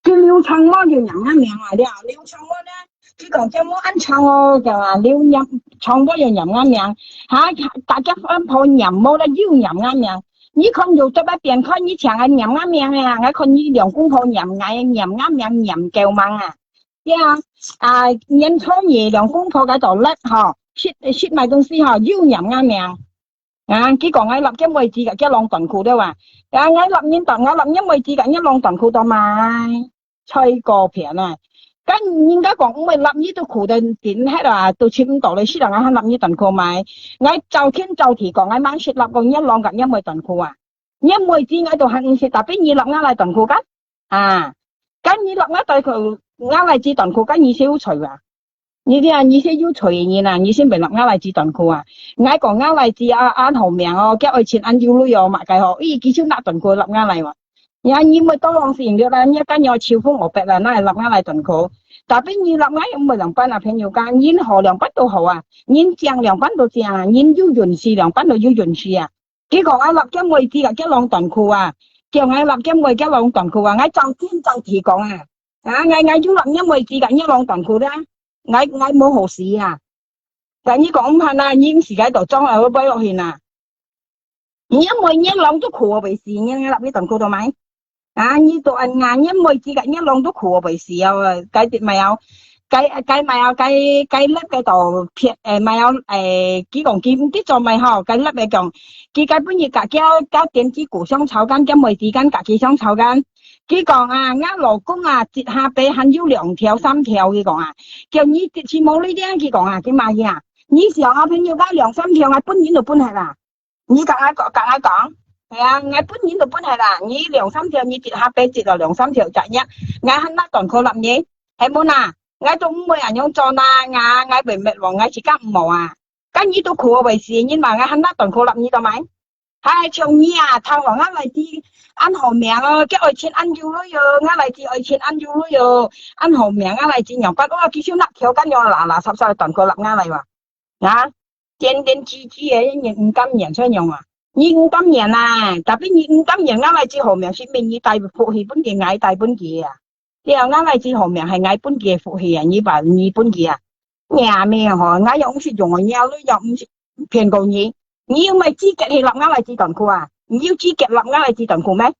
cái liêu thông nó nhiều nhầm ngã mèo ngoài đi liêu thông đó chứ còn cho muốn ăn thông là liêu nhầm thông có gì nhầm ngã mèo tại các thôi nhầm mô đã yêu nhầm ngã mèo như không dù cho bác tiền khó như chẳng anh nhầm ngã mèo ngay không như đường cũng thôi nhầm ngã mèo nhầm kèo măng nhân số gì đường cũng thôi cái tổ lết họ shit mày công ty họ yêu nhầm ngã mèo cái còn ngay lập cái位置cái lòng tuần khu đó ngay lập nhân tuần ngay lập nhân位置cái lòng tuần khu đó mà吹個片cái nhưng cái còn cũng mới lập như tôi khu đến tiền hết tôi chim tổ lấy shit là ngay lập như tuần khu mà ngay châu thiên châu thì còn ngay mang shit lập còn nhân lòng cả nhân tuần khu nhân位置ngay tôi hành shit tapi như lập ngay lại tuần khu cái như lập ngay ngay lại chỉ tuần khu cái như xíu除như thế như thế要除嘢như先被立啱嚟自頓褲嗌講啱嚟自按號名叫愛錢按要女買計幾少立頓褲立啱嚟你咪多浪時了啦，一間有超風我白啦，那係立啱嚟頓褲，但係你立啱唔係兩班朋友間，你何兩班都好你正兩班都正你要潤事兩班都要潤事結果立嘅位置嘅浪頓褲叫嗌立嘅位嘅浪頓褲嗌就天就地講嗌要立嘅位置嘅浪頓褲啦。ngay冇好事但你講下已經時喺度裝喺背落去因為你諗咗褲被事你立呢頓褲度買 như tụi anh ngà nhé môi chỉ cả nhé lông都苦bởi xìu cái tiệt mày ao cái mày ao cái lớp cái tổ thiệt mày ao cái còn kim cái cho mày hò cái lớp cái còn cái bây giờ cả cái tiền chỉ củ xong炒干cái mồi chỉ干cả cái xong炒干cái còn ngã老公接下俾很要2條3條佢講叫你似冇呢啲佢講佢買嘢你時候朋友家2、3條搬年就搬係啦你夾硬講係我搬年就搬係啦你2、3條你接下俾接咗2、3條就一我肯得當佢立嘢係冇我都唔會人用做我被滅亡我自己唔冇cái như tôi khổ bởi gì nhưng mà hắn đã toàn khổ lắm như tao máy hai chồng như thằng của ngã lại đi ăn hổ mẹ cái ở trên ăn du rồi ngã lại đi ở trên ăn du rồi ăn hổ mẹ ngã lại đi nhỏ bắt cái xíu nặng thiếu cái nhỏ là sắp sao toàn khổ lắm ngã lại mà nhá trên đến chi ấy những cam nhện cho nhau nhưng cam nhện tapi nhưng cam nhện ngã lại đi hổ mẹ chỉ mình như tay phụ thì vấn đề ngại tay vấn đề thì ngã lại đi hổ mẹ hay ngại vấn đề phụ thì như bà như vấn đề nhà mẹ họ ngã giống sử dụng nhau nó giống phiền cầu nhỉ nhiều mày chi kẹt thì lập ngã lại chi toàn khu nhiều chi kẹt lập ngã lại chi toàn khu mấy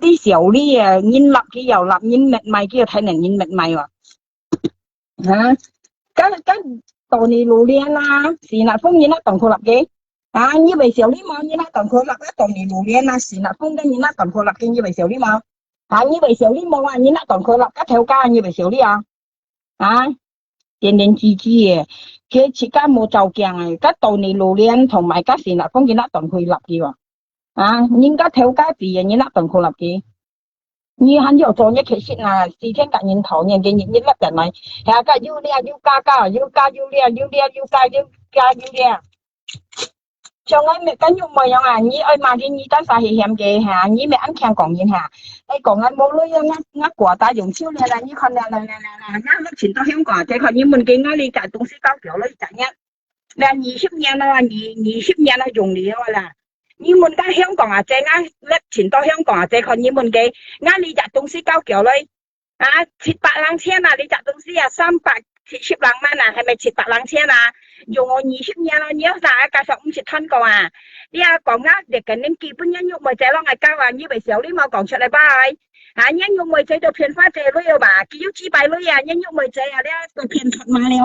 tí xỉu đi nhìn lập cái giàu lập nhìn mệt mày kia thấy này nhìn mệt mày mà hả cái tổ này lù liên xì nạt phong nhìn nó toàn khu lập cái như vậy xỉu đi mà nhìn nó toàn khu lập cái tổ này lù liên xì nạt phong cái nhìn nó toàn khu lập cái như vậy xỉu đi mà như vậy xỉu đi mà nhìn nó toàn khu lập cái theo ca như vậy xỉu đi tiền đến chi cái chỉ có một trâu kèng cái tàu này lù liên同埋cái gì là phong kiến nó toàn khôi lập gì nhưng cái theo cái gì như nó toàn khôi lập gì như hắn有做一期là四天感應堂人嘅熱一粒人嚟，係個要呢要加trong ấy cái nhung mày nhí ơi mà đi nhí ta xài hiểm kì nhí mẹ ăn khen còn nhìn đây còn anh bố lưới ngắt quả ta dùng chiếu này là như con là ngắt lớp chín tao hiếm quả thế còn như mình cái ngắt đi cả tung xí cao kiểu lấy chạy nhá là nhí ship nha nó nhí ship nha nó dùng đi là như mình cái hiếm còn thế ngắt lớp chín tao hiếm còn thế còn như mình cái ngắt đi chạy tung xí cao kiểu lấy thịt bạc lăng xe đi chạy tung xí 30010人蚊係咪700人車用我20年咯，你要啥加上50噸個你講你肯定基本人肉咪仔咯，我教你為少你冇講出嚟吧？人肉咪仔就騙花仔女吧，叫幾百女人肉咪仔你就騙出馬了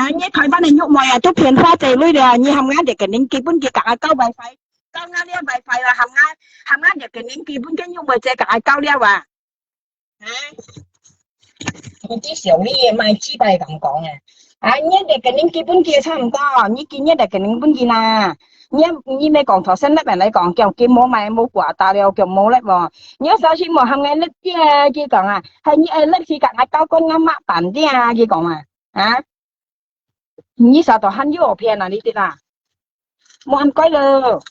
你台灣人肉咪都騙花仔女了，你含啱你肯定基本嘅價交位費，交啱呢位費啦，含啱你肯定基本嘅肉咪仔價交了我啲小呢嘢賣幾百咁講一日肯定基本嘅差唔多，你見一日肯定本件你咪講頭先粒人嚟講，叫冇買冇quả大了，叫冇粒喎。你首先冇行嘅粒啲佢講係你粒時間係高過啱抹板啲佢講你實在很有騙你知啦，冇很貴咯，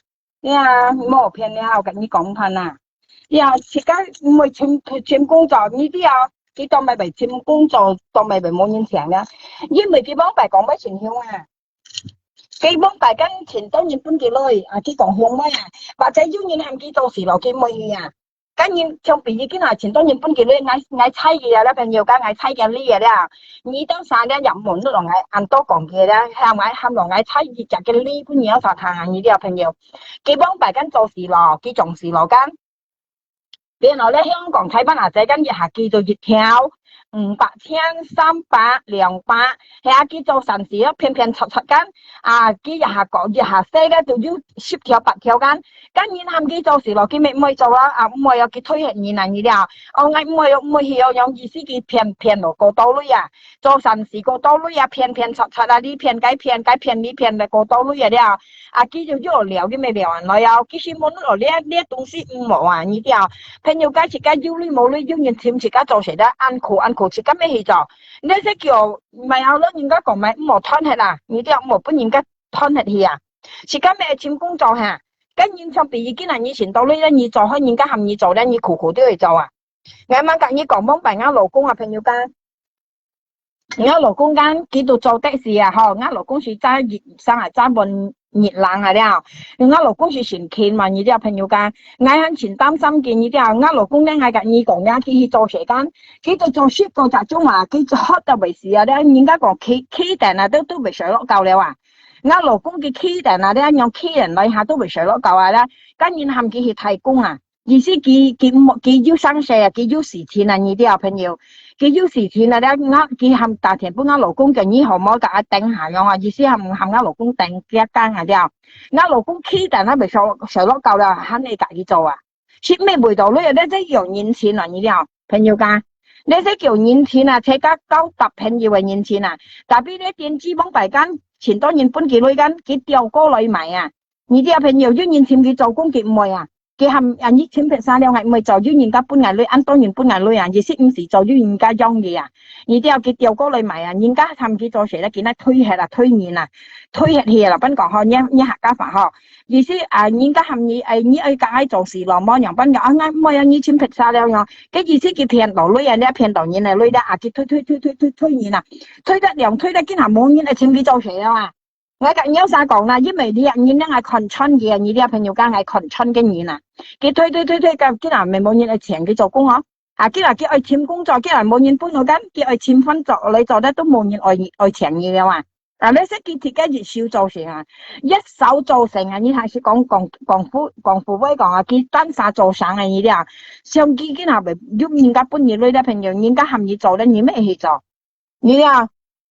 冇騙你我跟你講翻而家唔會簽工作呢啲佢當咪為簽工作，當咪為冇人請因為佢幫大講乜錢向佢幫大跟錢當然搬佢來佢講向乜或者要人喊佢做事落佢冇去跟住像比如佢拿錢當然搬佢來嗌猜嘅啦，朋友家嗌猜嘅呢嘢你當時入門都落嗌按多講嘅喊落嗌猜嘅嘅呢搬嘢實行呢啲朋友佢幫大跟做事落佢重視落跟原來咧香港睇班仔跟日下叫做月跳500、1000、300、200係叫做神事咯，偏偏柒跟佢日下講日下寫咧就要10條8條跟然後佢做事落佢咪唔會做啦唔會有佢推行嘢啲我唔會有意思佢偏落個多女做神事個多女偏柒你偏該你偏嚟個多女佢就要聊佢咪聊來佢先冇落呢東西唔冇呢啲朋友家自己要你冇你要人添自己做成得按苦自己咩去做你即叫唔係有咯人家講咪唔冇吞係啦呢啲冇本人家吞係去自己咩簽工作跟人上比如今日以前到呢你做開人家含你做你苦都去做我啱講你講幫我老公朋友家我老公間佢度做的士我老公是揸熱生揸半熱冷我老公是前傾嘛呢啲朋友間我喺前擔心見呢啲我老公咧我講你講佢去做時間佢度做 shift 個集中佢做黑就為事人家講 K 定都未上落夠了我老公嘅 K 定用 K 人嚟下都未上落夠跟然後佢去提供意思佢要生蛇啊，佢要時田啊，你啲朋友，佢要時田啊咧，佢含大田幫我老公嘅呢號冇甲我頂下樣啊，意思含我老公頂一間啊啲，我老公起但係咪上落夠啦，肯你自己做啊，切咩味道咧？你即係用現錢啊，你啲朋友家，你即係叫現錢啊，車家交搭朋友嘅現錢啊，但係啲電子幫大間錢多年半幾女間，佢掉高女買啊，你啲朋友要現錢佢做工佢唔會啊。佢含อันนี้ชิ้นเป็นซาแล้วไงไม่จ่อยุ่งยิงกับปุ่นไงเลยอันต้นยิงปุ่นไงเลยอ่ะยี่สิบ五時就ยุ่งยิงกับย่อง嘅啊，而之後佢掉高嚟埋啊，人家ทำ佢做成咧，見得推下啦，推面啊，推下氣啦，賓講嗬，一客家法嗬，意思啊，人家含你你愛解做事咯，冇人賓講啊，啱冇有你ชิ้นเป็นซาแล้ว樣，嘅意思佢騙到女啊，呢騙到人啊，女咧啊，佢推面啊，推得良推得見下冇人嚟請佢做成啊嘛。我跟有啥講啦？因為啲人咧係群春嘅，你啲朋友間係群春嘅人啊，佢推嘅，啲人咪冇人嚟請佢做工嗬，啊，啲人叫佢簽工作，啲人冇人搬到間，叫佢簽分做，你做得都冇人愛請你嘅嘛。嗱，你識佢自己越少做成啊，一手做成啊，你係是講廣府威講啊，佢單手做成啊，你啲啊，上機啲人咪要人家搬嘢女啲朋友，人家含你做咧，你咩去做？你啲啊？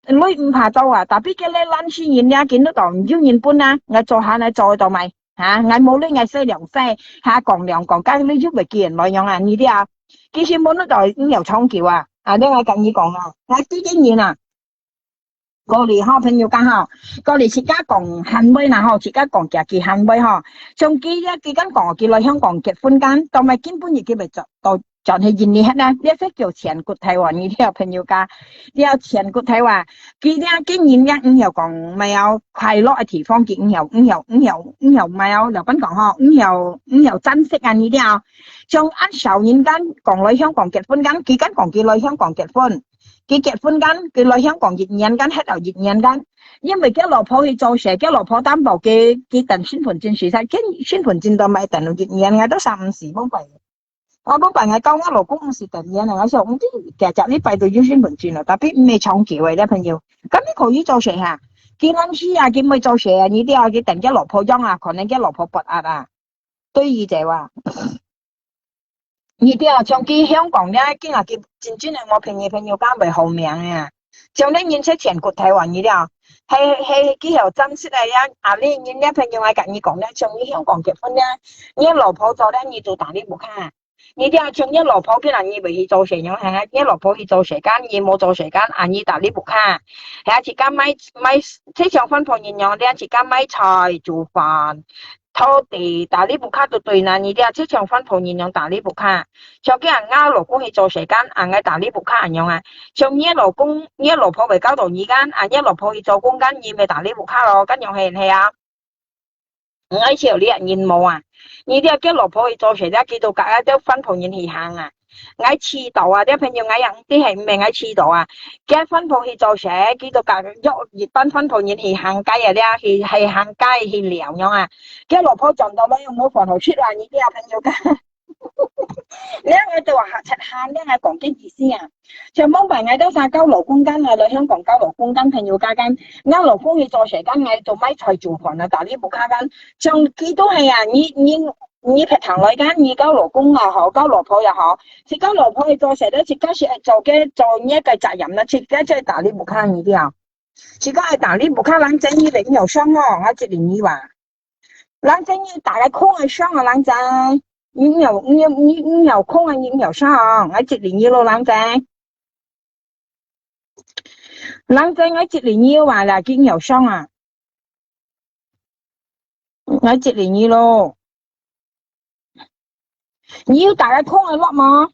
女唔怕做啊，但係嘅咧冷書現咧見到度唔要人搬啊，我做下你做到咪嚇，我冇咧我西涼西下講涼講間你要咪見人來樣啊，呢啲啊，幾時冇得就咁又廠橋啊，啊呢我跟你講啊，我啲經驗啊。過嚟嗬，朋友間嗬，過嚟自家講hành威嗱嗬，自家講嘅嘅hành威嗬，從幾間講嘅來香港結婚間，同埋根本亦嘅咪就到就係現年啦，呢一隻叫前骨台灣呢啲朋友家，呢個前骨台灣，佢啲經驗咧，又講咪有快樂嘅地方，佢又咪有又咁講嗬，又珍惜啊呢啲啊，從按少年間講來香港結婚間，幾間講嘅來香港結婚。佢結婚間，佢來香港熱年間，喺度熱年間，因為佢老婆去做事，佢老婆擔保佢等宣盤證事實，佢宣盤證到咪等到熱年嘅都35時幫費，我幫費我交我老公50等年啊，我說唔知其實呢費到要宣盤證啦，特別未長期嘅朋友，咁你可以做事嚇，佢諗書啊，佢咪做事啊，呢啲啊，佢等佢老婆養啊，可能佢老婆拔壓啊，對於就話。你啲啊，長期香港咧，今日佢真正係我朋友間為好名啊！像你認識全國台灣呢啲啊，係幾有珍惜啊！啊，你啲朋友我跟你講咧，像你香港結婚咧，你老婆做咧，你做大力不看。你啲啊，像你老婆嘅人，你為去做社樣係啊，你老婆去做社間，你冇做社間，啊，你大力不看。係啊，自家買，即係像分婆人樣咧，自家買菜做飯。土地打理不卡就對啦，你啲即場分鋪人用打理不卡，像啲人啱老公去做時間，嗌打理不卡人用啊，像你老公你老婆為交到而間，你老婆去做工間，而咪打理不卡咯，咁樣係唔係啊？唔係朝你人冇啊，你啲叫老婆去做時間，見到隔一啲分鋪人去行啊。嗌遲到啊！啲朋友嗌人啲係唔係嗌遲到啊？嘅分鋪去做社，叫做隔喐熱班分鋪人去行街啊！啲去行街去聊樣啊！嘅老婆撞到咧，有冇飯後出啊？呢啲啊朋友嘅，你嗌就話下咧係講啲意思啊！就冇辦嗌到晒交勞工間啊！嚟香港交勞工間朋友家間，啱勞工去做社間嗌做買菜做飯啊！打呢部卡間，像幾都係啊！你平常來間，你交老公又好，交老婆又好，自交老婆去做成咧，自家是做呢一個責任啦，自家即係打呢部卡呢啲啊，自家係打呢部卡，冷靜你領有傷咯，我接連你話，冷靜你打嚟空係傷啊，冷靜，你有空啊，你有傷，我接連你咯，冷靜，冷靜我接連你話啦，見有傷啊，我接連你咯。你要打個空嚟落嘛？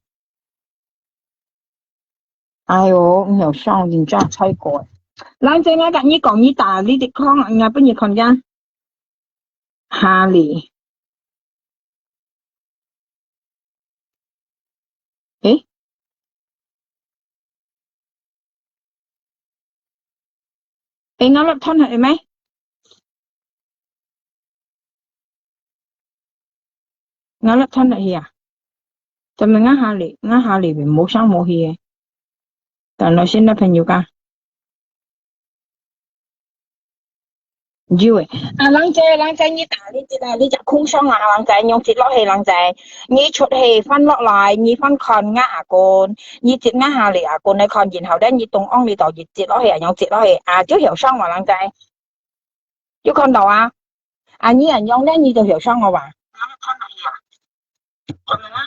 哎呦，你有傷人家吹過。冷靜我跟你講，你打呢啲空，人家畀你看見下嚟。誒，我落吞係咩？我落吞係啊？就咪啱下嚟冇聲冇氣嘅。但係先得朋友㗎。Rồi, lăng trai như ta đi chỉ là đi chặt khung song à lăng trai nhung chỉ lo hề lăng trai như chuột hề phân lọ lại như phân con ngã à con như chỉ ngã hà lì à con này con nhìn hậu đấy như tung ong đi tàu như chỉ lo hề nhung chỉ lo hề à chứ hiểu xong mà lăng trai chứ con đầu à như là nhung đấy như tôi hiểu xong rồi bà con ngã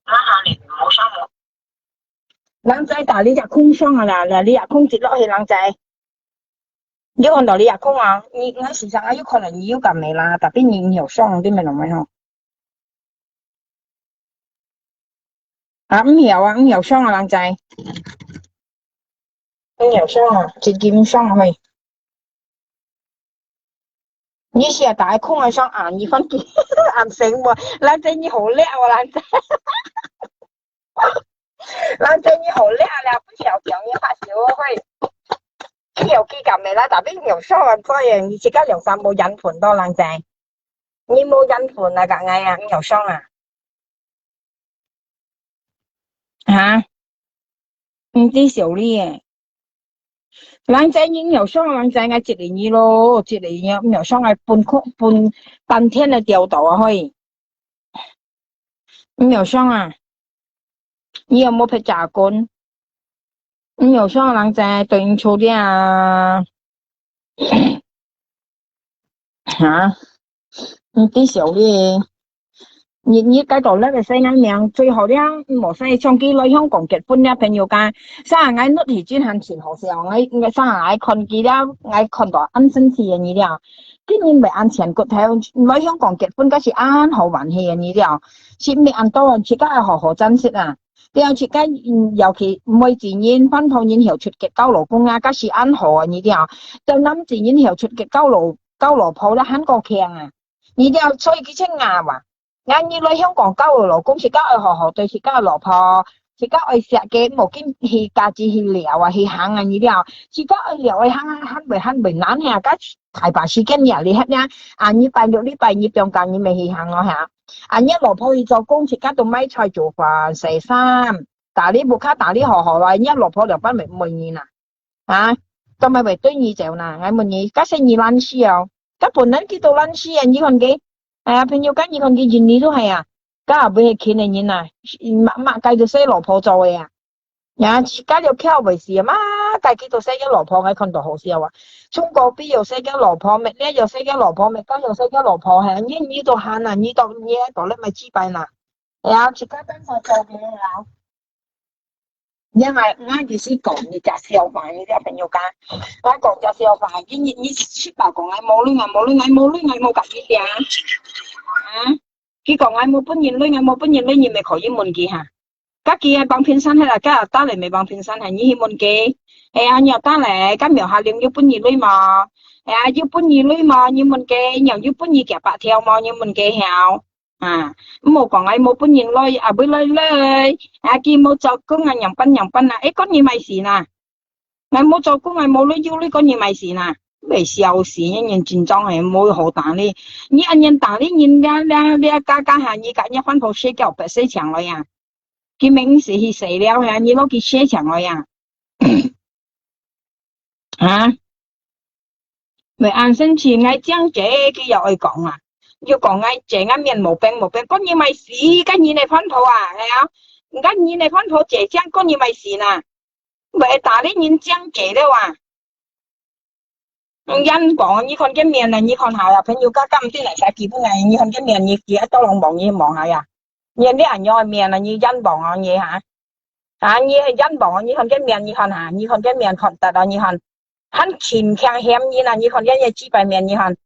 hà lì冇xong rồi lăng trai ta đi chặt khung song à là đi chặt khung chỉ lo hề lăng trai chứ con đầu đi chặt khung à như ngay sự sáng ấy con là nhiều cảm này là tapi nhìn hiểu xong đi mình làm mấy không không hiểu xong là lăng trai không hiểu xong à chỉ kiếm xong rồi你写大空啊上按一分钟按成喎，冷仔你好叻喎，冷仔，冷仔你好叻啊！你不條條你發少去，條機咁咪啦，但邊條疏啊？嗰樣你自家兩三冇引盤多冷仔，你冇引盤啊？隔嗌啊，咁條疏啊？嚇？唔知少啲嘅。冷仔影又雙冷仔嗌接嚟你咯，接嚟你咁又雙嗌半天嘅調度啊可以，咁又雙啊，你有冇劈炸棍？咁又雙冷仔對應錯啲啊嚇，唔啲少啲。你繼續咧，就細眼命最後咧，冇細長期來香港結婚咧，朋友間三眼碌係轉行前後時候，我三眼看見啦，我看到安生氣嘅你了，今年未按前個睇來香港結婚，嗰時安好運氣嘅你了，是未按到，自家係好珍惜啊。你有自家尤其每自然分鋪然後出嘅交老公啊，嗰時安好啊你了，就諗自然後出嘅交老婆咧，很過強啊，你了所以佢稱牙話。啱要來香港交嘅老公，自家愛學學對自家嘅老婆，自家愛食嘅冇經去價值去聊啊，去行啊呢啲啊，自家愛聊去行未難下，家大把時間呀，你睇呀，啊你拜六禮拜二放假你咪去行咯嚇，啊你老婆去做工，自家都買菜做飯洗衫，打理冇卡打理學學啦，你老婆就不咪滿意啦，啊，咁咪為對你就嗱，我滿意，家先你爛事啊，家本來幾多爛事啊，你看嘅。朋友間以前嘅原理都係啊，家下俾佢見嘅人啊，默計到死老婆做嘅啊，呀，家就靠為事啊嘛，計幾到死嘅老婆喺看到好笑啊，中國邊又死嘅老婆，咪呢又死嘅老婆，咪家又死嘅老婆係，呢度慳啊，呢度咧咪知弊啦，呀，自家真係做嘅啦。因為啱件事講你就笑飯呢啲朋友間，我講就笑飯，你出白講嗌冇夾呢啲啊，佢講嗌冇本人女，你咪可以問佢嚇，家佢係幫偏身係啦，家又打嚟咪幫偏身係你去問佢，係啊，又打嚟，家苗下練要本人女嘛，係啊，要本人女嘛，你問佢，又要本人夾白條嘛，你問佢曉。à một còn ai một bên nhìn lôi à bên lôi à kia một cho cũng ngay nhầm bắn à ấy có nhiều mày xì nè ngày một cho cũng ngày một lôi du lôi có nhiều mày xì nè bị xào xì nhân chính trang hay mỗi hồ tàn đi như anh nhân tàn đi nhìn ra ca hàng như cả nhà phân phối xe kéo bể xe chẳng rồi à cái mình xì hi xì leo hay như nó cái xe chẳng rồi à hả vậy anh sinh chỉ ngay chẳng chế cái giờ ai講啊要講嗌正啱面冇病，嗰嘢咪事，跟住你分鋪啊，係啊，跟住你分鋪姐將嗰嘢咪事啦，咪打你人將姐的話，因講你看嘅面啊，你看下呀，朋友家今天嚟晒幾多ngày，你看嘅面你幾多兩磅你望下呀，人啲人用面啊，你因磅啊嘢嚇，啊你係因磅啊，你看嘅面你看下，你看嘅面看得啊，你看，很前強險你啦，你看嘅嘢幾百面你看。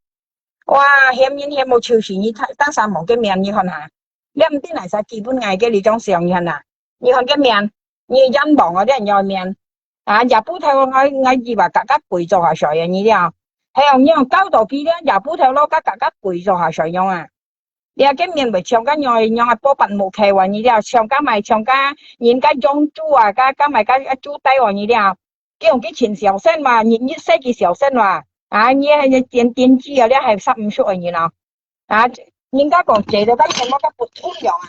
哇，險冇超市，你睇單三毛嘅面，你看下，你唔啲嚟晒基本嗌嘅呢種上，你看下，你看嘅面，你因磅嗰啲人要面，啊，日本睇我以為格貴做下水啊，你啲啊，係用呢種高度啲咧，日本睇攞格貴做下水用啊，你嘅面咪長間用係波拔木器喎，你啲啊，長間咪長間，人家種豬啊，加埋加豬低喎，你啲啊，佢用啲錢小身嘛，你細嘅小身嘛。啊！你係電子啊，你係15歲嘅人啊！啊，人家講借到緊我個撥通用啊，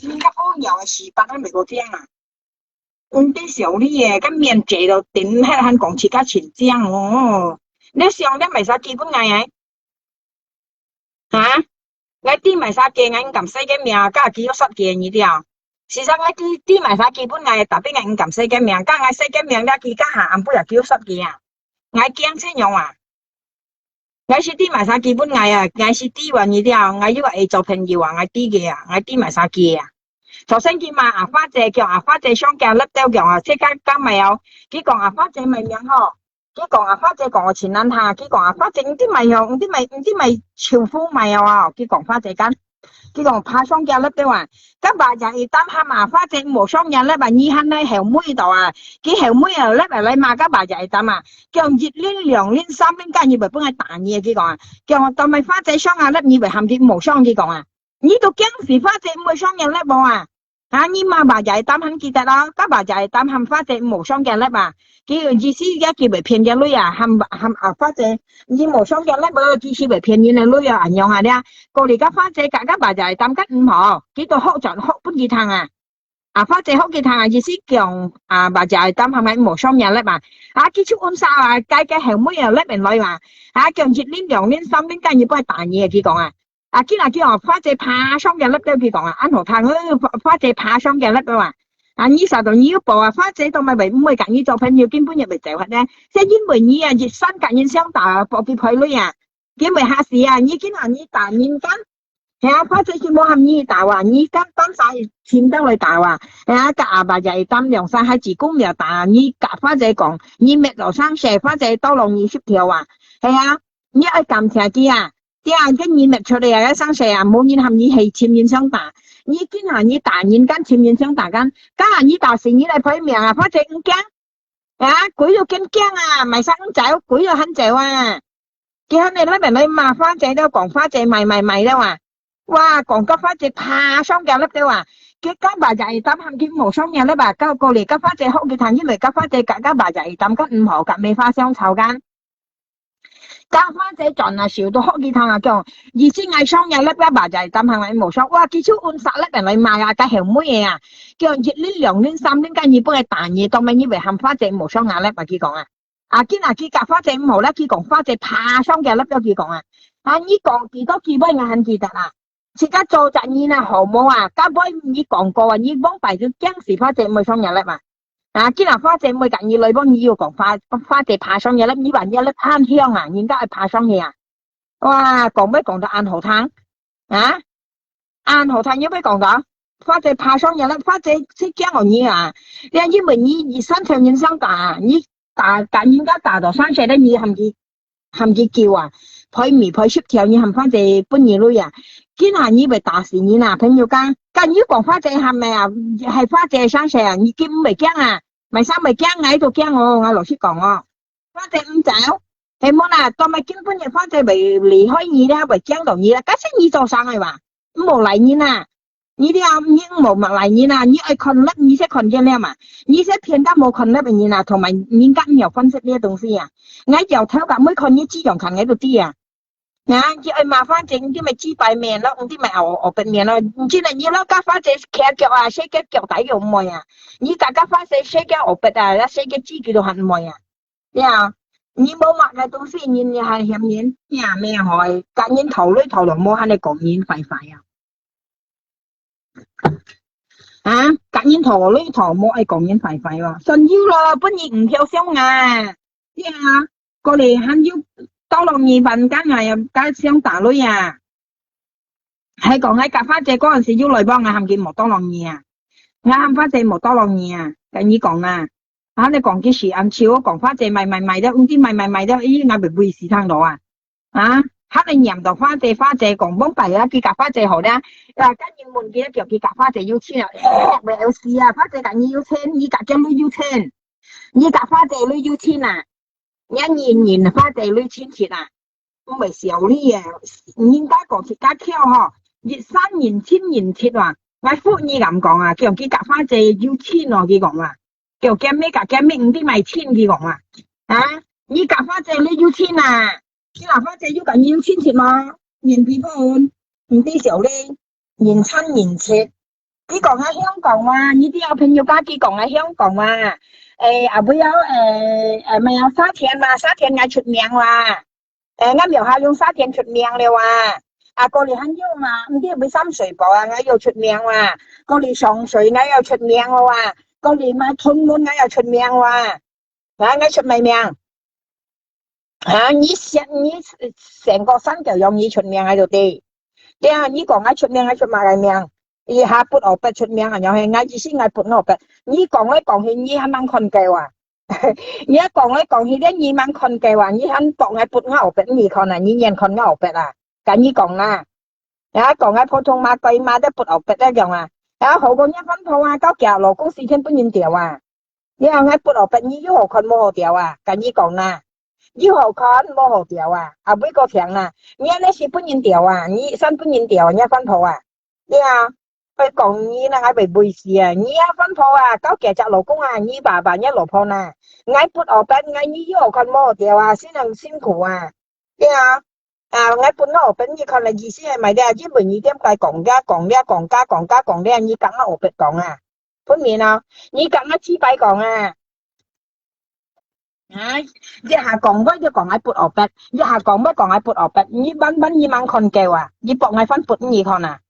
人家嗰用係18都未過聽啊！啲小啲嘢，咁面借到點係講自家錢正哦？你上啲咪使基本嗌 hả ngay tí mày sa kia ngay cầm xây cái miệng cả kêu sắp kia như thế nào sự實ngay tí mày sa kia本來特別ngay cầm xây cái miệng cả ngay xây cái miệng đó kia cả hạ唔不又叫sắp kia ngay驚車用啊ngay是啲埋晒基本ngay啊，ngay是啲話你啲啊，ngay呢個係做朋友啊，ngay啲嘅啊，ngay啲埋晒嘅啊。頭先見嘛，阿花姐叫阿花姐雙腳甩掉腳啊，即刻加咪有，佢講阿花姐咪名嗬，佢講阿花姐講我前兩下，佢講阿花姐唔啲咪有，唔啲咪潮夫咪有啊，佢講花姐間。cái còn pha xong ra lớp đâu à các bà dạy tám hai mà pha trên một xong nhà lớp bà nhi hắn đây hẻo mũi tàu à cái hẻo mũi ở lớp ở đây mà các bà dạy tám à cái ông dịch liên lượng liên三bên cái như vậy bữa ngày tả nhiều cái còn cái ông tao mày pha trên xong à lớp như vậy hàm thì một xong cái còn à như tôi kiến gì pha trên một xong nhà lớp bao à nhưng mà bà dạy tám hắn kia đó các bà dạy tám hàm pha trên một xong nhà lớp à cái gì xí cái kia bị骗ra lối à hàm pha trên như một xong nhà lớp bơ chỉ bị骗như này lối à nhau hà đấy cô đi các phát chế cả các bà dạy tám cách họ cái tôi hỗ trợ hỗ bất kỳ thằng phát chế hỗ kỳ thằng gì xí kiểu bà dạy tám hàng ngày một xong nhà lấy bà cái chút ôn sao cái hẻo mũi lấy mình nói mà kiểu dịch liên đường liên xong đến cái như bài tả nhiều kia còn cái là cái phát chế phá xong nhà lớp đâu kia còn anh hồ thằng phát chế phá xong nhà lớp đâu như sao tôi nhiều bộ phát chế tôi mà bị mới cả như cho phần nhiều kinh bữa nhà bị chạy hết đấy sẽ những buổi như dịch sang cả nhân sáng tả bộ bị phơi luôn cái mày hạ sĩ như cái nào như tả nhìn cắn phát chế chỉ mua hàm như tả như cắn tắm sai chim đâu lại tả cả bà dạy tắm lòng sai hai chỉ cũng là tả như cả phát chế còn như mẹ đầu sang xe phát chế tao lòng như ship theo như ai cầm thẻ kia cái nhìn mẹ cho đây cái sang xe muốn nhìn hàm như hay chim nhìn sáng tả như cái nào như tả nhìn cắn chim nhìn sáng tả cắn cái như tả sĩ như lại phải miệng phát chế cũng cắn cuối rồi kén mày sáng chạy cuối rồi hắn chạy cái hắn này nói bạn đây mà phát chạy đâu còn phát chạy mày đâu wow còn có phát chạy pha xong cả lớp đâu cái các bà dạy tắm hàm kim một xong nhà lớp bà các cô liền các phát chạy hậu cái thằng với người các phát chạy cả các bà dạy tắm các hộ cả mê pha xong chào gan các phát chạy chọn là xíu tôi hậu cái thằng cho gì chứ ngày xong nhà lớp các bà dạy tắm hàng ngày một xong wow cái chú ôn sạ lớp bạn đây mà cái hiểu mũi kiểu dịch liên lượng liên xăm đến cái gì bữa tả gì tao mấy như vậy hàm phát chạy một xong nhà lớp bà kia còn cái là cái cà phê chạy một lá kia còn phát chạy pha xong cả lớp đâu kia còn như còn kỳ đó kỳ bơi ngày hành kỳ thật chỉ các chỗ chạy như là hồ mô các bơi như còn cô như bóng bài cứ chán xì phát chạy mới xong nhà lớp cái là phát chạy mới cả như lời bóng nhiều còn phát chạy pha xong nhà lớp như bạn nhà lớp an hiông nhìn các pha xong nhà còn mấy còn đó ăn hồ tháng ăn hồ tháng nhớ mấy còn đó phát chạy pha xong nhà lớp phát chạy thích chán ở như nên như mình như sáng theo nhân sáng như cả những cái tà đồ sáng sẽ đấy như hàm gì kêu phải mì phải ship theo như hàm phát chế bún nhiều luôn cái nào như vậy tà gì như nào phải nhiều cái như còn phát chế hàm này hay phát chế sáng sẽ như kim mày kén mày sao mày kén ngay tôi kén ngay lột xí còn phát chế chảo thì muốn tao mày kiếm bún nhiều phát chế bị lì hơi gì đó bị kén đầu gì là cái gì cho sang này bà một lại như nào như thế nhưng một mặt lại như nào như ai con lấp như sẽ còn cho em như sẽ thiên các một con lấp như nào thôi mà những các nhiều phân tích đồng gì ngay chiều theo cả mấy con như chỉ dòng thằng ấy đầu tiên chứ ai mà phát triển chứ mày chi bài mền nó chứ mày ở bên miền nó chứ là như nó các phát triển kéo kéo sẽ kéo kéo tay kiểu mồi như các phát triển sẽ kéo ở bên là sẽ kéo chi kiểu hành mồi như bố mặt cái东西nhìn như hai hiểm nhìn nhà mẹ hỏi cả những thầu là mua hai này còn nhìn phải cả những thầu lấy thầu mua ai còn những phải sân dư lo bất nhìn theo xong có lẽ hắn dư tao lòng nhìn phần cái ngày cái xong tả lối hay còn ngay cả phát chế có anh sẽ dư lời bong hàm kim một tao lòng nhì ngay hàm phát chế một tao lòng nhì cái như còn hắn này còn cái gì ăn chiếu còn phát chế mày đó tí mày đó ý ngay bị quỳ xì thằng đó hát này nhầm đầu phát chế còn bóng bài cái cà phát chế hồi đó cái những môn kia kiểu cái cà phát chế yêu thiên về LC phát chế cả như yêu thiên như cả cái lưu yêu thiên như cả phát chế lưu yêu thiên nhá nhìn phát chế lưu thiên thiệt không phải xỉu đi nhìn cái còn thì cái khéo họ dịch san nhìn thiệt ngay phụ như làm còn kiểu cái cà phát chế yêu thiên nó cái còn kiểu cái mấy cả cái mình đi mày thiên cái còn như cả phát chế lưu yêu thiên cái là phát triển cả nhiều thiên thiệt mà nhìn people nhìn tí xỉu đi nhìn thân nhìn chết cái còn ở香港như啲有朋友家幾講喺香港不要咪有沙田沙田嗌出名啱又係用沙田出名了個你很要嘛，唔知俾三歲寶啊，我要出名哇，個你上歲我要出名哇，個你買屯門我要出名哇，我出咩名？你成個山就用你出名喺度啲，你講我出名，我出乜嘅名？而下撥我不出名啊，又係我意思我撥我不，你講來講去你係掹คน嘅話，你一講來講去咧你掹คน嘅話，你肯搏我撥我不，你看啊，你認คน我不啊，咁你講啦，講我普通話句嘛都撥我不一樣啊，好過一分鋪啊，交夾勞工4天半年掉啊，你話我撥我不，你要學คน冇學掉啊，咁你講啦。要學คน冇學掉啊，每個平啊，你那是半年掉啊，你3半年掉，你分鋪啊，佢講你啦，我被背事啊，你分鋪啊，交夾隻勞工啊，你爸爸一老婆啦，我撥我不，我你要學คน冇學掉啊，先能辛苦啊，我撥我不，你看嚟意思係咪咧？因為你點解講咧，你講我不講啊，本面啊，你講我只擺講啊。一下講嗰就講喺撥我筆，一下講乜講喺撥我筆，你班你掹คน嘅話，你搏喺分撥你看啊，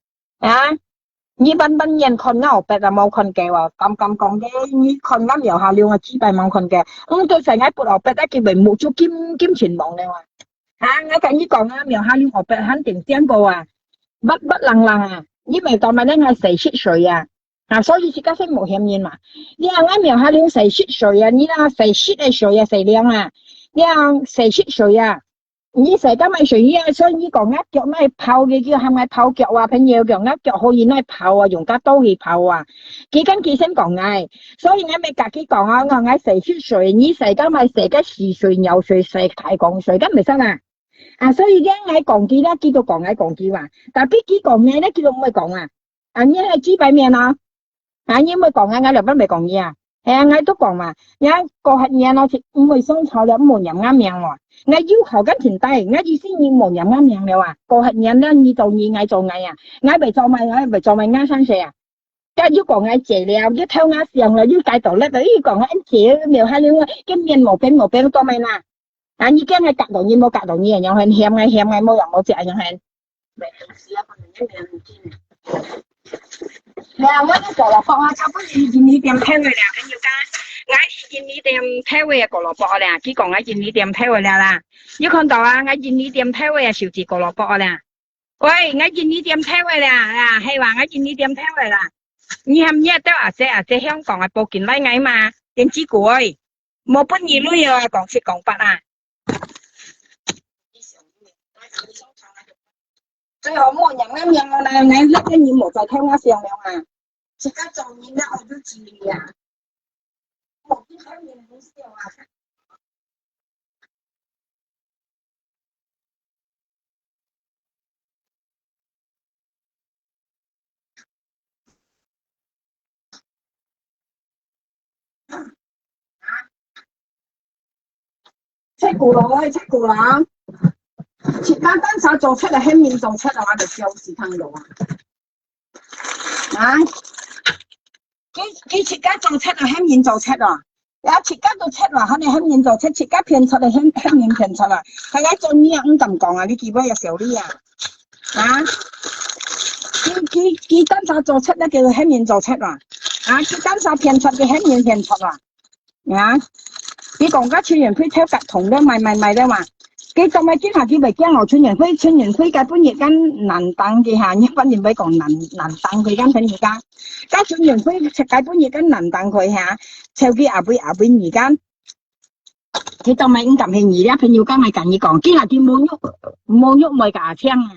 你班人คน我筆啊冇คน嘅話，咁講嘅，你คน啱由下了我只係掹คน嘅，對成喺撥我筆，佢咪冇咗兼全忙嘅話，我跟你講啊，由下了我筆肯定聽過啊，不能啊，因為當咪咧係17歲啊。所以而家先冇險癮嘛。你話我苗下了17歲啊，你啦17歲啊，4啊，你話17歲啊，你成家咪水啊，所以呢個鴨腳咪泡嘅叫係咪泡腳啊？朋友講鴨腳可以攞泡啊，用架刀去泡啊。幾聲講嗌，所以我咪隔幾講啊，我17歲，你成家咪成家10歲、9歲、太講歲，咁咪得啦。所以咧我講幾啦，叫做講嗌講幾話，但係幾講嗌咧叫做唔係講啊。你係知擺面啊？你咪講我入邊咪講嘢啊，我都講嘛，個客嘢我食唔會生炒了冇人啱命喎，我要求緊田低，我意思你冇人啱命了啊，個客嘢咧你做嘢我做藝啊，我咪做咪啱生死啊，家要講我借了，要偷我上了，要戒到咧，要講我借苗下了，今年毛病多咪啦，你驚係隔到你冇隔到你，又係欠我冇人冇借又係，咪試下份人一樣唔知。我呢個蘿蔔啊，差不多2件店睇回啦，朋友家，我2件店睇回個蘿蔔啦，佢講我2件店睇回啦，你看到啊，我2件店睇回啊，小字個蘿蔔啦，喂，我2件店睇回啦，係話我2件店睇回啦，你係唔係都阿姐香港啊報件來嗌嘛，點知佢冇本意女啊，講7講8啊。最後冇人啱樣我啦，你甩緊冇再聽我上了啊！而家做嘢咧，我都自理啊，冇啲聽嘢好笑啊！七個啦！切單手做出嚟，輕面做出嚟，我就笑死聽到啊！佢切家做出嚟，輕面做出啊！切家做出嚟，肯定輕面做出，切家騙出嚟，輕面騙出啊！係啊，做呢樣咁講啊，你記唔記得有小呢啊？佢單手做出咧，叫做輕面做出啊！佢單手騙出嘅輕面騙出啊！你講家村員區挑格同咧，咪咧話。佢做咪經下佢咪驚我村員區嘅本業間難等嘅下，一分年俾講難等佢間朋友家，家村員區設計本業間難等佢下，湊佢阿輩而間，佢做咪咁撳氣兒咧，朋友家咪近意講，經下佢冇喐咪架槍啊，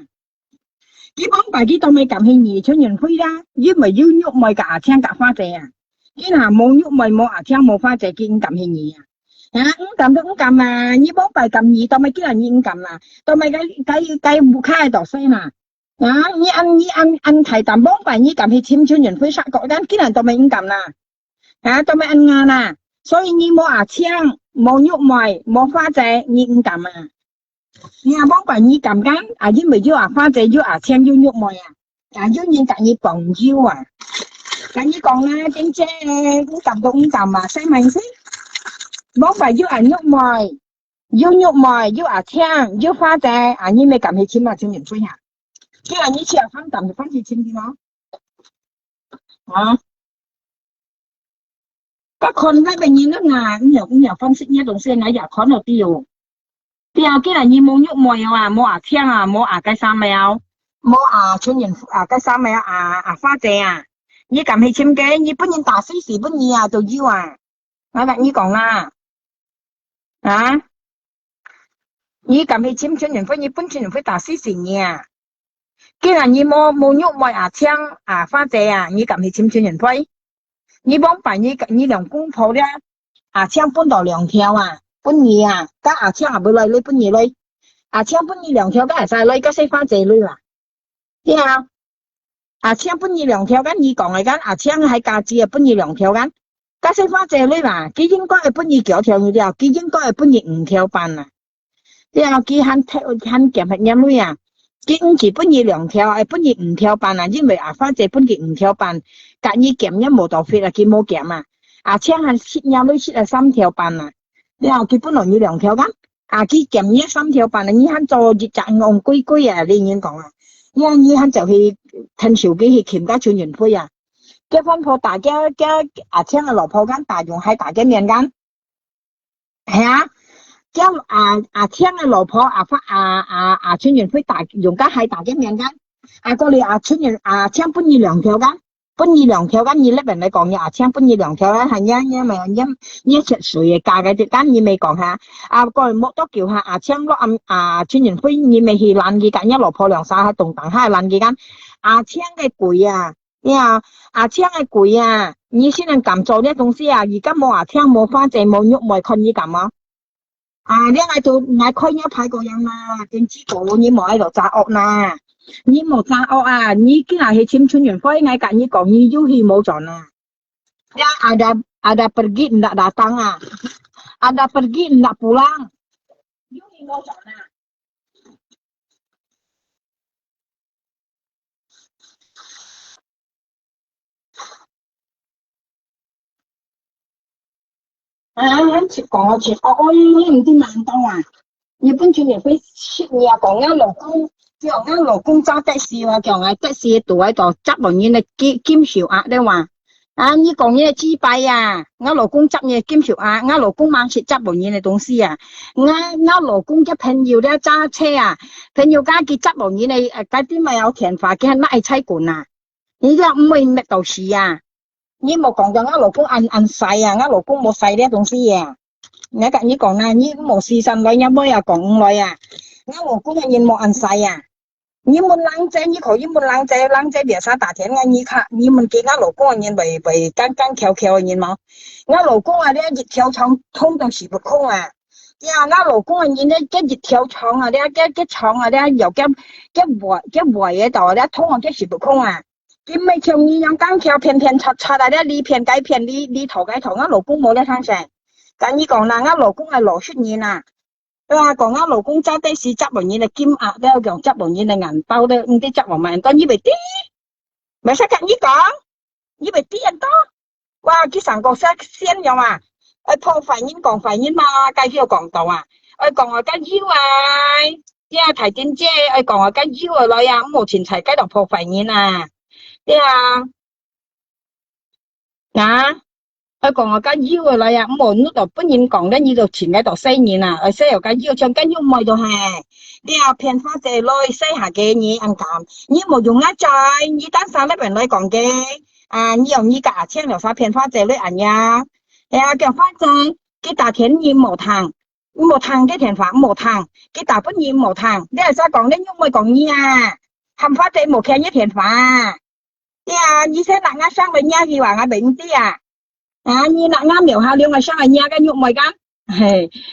佢講白佢做咪撳氣兒村員區啦，因為要喐咪架槍夾花姐啊，經下冇喐咪冇牙槍冇花姐，佢咁撳氣兒啊。撳都撳啊！你幫拜撳二，到咪叫人應撳啦，到咪計唔開度先啦。你按提啖幫拜你撳去簽村人會殺國間，叫人到咪應撳啦。到咪按硬啦，所以你冇牙槍，冇喐咪，冇花姐，你唔撳啊。你阿幫拜你撳間，因為要牙花姐，要牙槍，要喐咪啊，要應撳你綁腰啊。咁你講啦，點啫？咁撳到唔撳啊？使咪先？幫拜要人喐咪，要牙槍，要花姐，你咪撳去簽啊，村人會下。既然你吃了放胆就放起亲的咯啊các con lại bệnh nhân nước ngoài cũng nhiều phân tích nhất đồng xuyên này giả khó đầu tiêu tiêu cái là như mua nhục mồi à mua à thiang à mua à cái sao mèo mua à chuyên nhân à cái sao mèo à pha chè à như cảm thấy chim cái như bất nhân tả sĩ sĩ bất nhiên à tôi yêu à nó lại như còn là à như cảm thấy chim chuyên nhân phải như bất chuyên nhân phải tả sĩ sĩ nha cái là như mua nhục mồi à thiang à pha chè à như cảm thấy chim chuyên nhân phải như bóng phải như đồng cung phố ra à thiang bún đỏ两条啊bún gì à các à thiang à bữa lấy bún gì lấy à thiang bún gì两条các à sai lấy các xây pha chè lấy à thấy không à thiang bún gì两条กัน你講嚟緊啊thiang係價值啊bún gì兩條กันcác xây pha chè lấy mà佢應該係bún gì九條嘅了佢應該係bún gì五條半啊thấy không佢hắn減係點類啊佢唔係bún gì兩條係bún gì五條半啊因為啊pha chè bún gì五條半隔你減一冇到費啊佢冇減啊啊thiang係切兩類切係三條半啊你話佢本來要兩條กัน啊佢減一三條半啊你hắn做熱賺戇居居啊你應講啊因為你hắn就係趁手機去kiếm các chuyên員費啊cái phân phố大家啊thiang係老婆間大用喺大家面間係啊cái thiang係老婆啊chuyên員費大用家喺大家面間啊個你啊chuyên員啊thiang bún gì兩條間bún gì兩條間你呢邊你講嘅啊thiang bún gì兩條間係因為因食水嘅價嘅啲間你未講下啊個人冇多叫下啊thiang咯啊chuyên員費你未去爛嘅間一老婆兩曬喺動盪喺爛嘅間啊thiang嘅貴啊呀啊thiang嘅貴啊你先能咁做呢東西啊而家冇啊thiang冇花姐冇肉冇困你咁啊啊你嗌做嗌開一排個人啦點知個你冇喺度炸惡啦你冇炸惡啊你竟然係簽春園輝嗌緊你講你要去冇咗啊ya ada pergi ndak datang ah ada pergi ndak pulang you đi mau chọn à hắn chỉ có ôi những cái màn tao à日本專業飛你啊講啱老公叫啱老公揸的士啊叫嗌的士度喺度執落嘢嚟兼小額咧話啊你講嘢支幣啊我老公執嘢兼小額我老公猛食執落嘢嚟東西啊我老公嘅朋友咧揸車啊朋友家佢執落嘢嚟嗰啲咪有田化嘅拉車管啊你就唔會搣到事啊你冇講到我老公ăn細啊我老公冇細呢東西啊你講你講啦你冇試身來一杯啊講來啊我老公係冇ăn細啊你們冷仔你可以們冷仔別啥打天啊你看你們給我老公人為剛翹嘅人嘛我老公啊咧熱跳床通到時不空啊呀我老公人咧嘅熱跳床啊咧嘅床啊咧又嘅圍喺度咧通啊嘅時不空啊佢咪跳你樣剛翹偏擦啊咧你偏改偏你頭改頭我老公冇咧生成咁你講啦我老公係攞出現啊話講我老公揸的士執落嘢嚟兼壓咧用執落嘢嚟銀包咧唔知執落埋當以為啲咪識咁你講以為啲人多哇佢成個識先有啊破肺煙講肺煙嘛介紹講到啊講我間腰啊啲啊提點姐講我間腰啊女啊咁冇錢齊雞度破肺煙啊啲啊講我間腰啊女啊咁冇呢度不然講咧呢度錢喺度4年啊4又間腰將間腰賣到係啲啊騙花姐女4下嘅你ăn cảm你冇用啊trời你單衫咧邊女講嘅啊你用你cả千條花騙花姐女ăn呀叫花姐cái tà thiến nhiệm một thằng cái thiền pháp một thằng cái tà bất nhiệm một thằng đây là sao còn đến nhung mới còn nhi à hàm phát trên một khe nhất thiền pháp thì như thế nặng ngã sang bên nhà thì bảo ngã bệnh tí như nặng ngã miểu hao liêu ngã sang bên nhà cái nhung mới gắn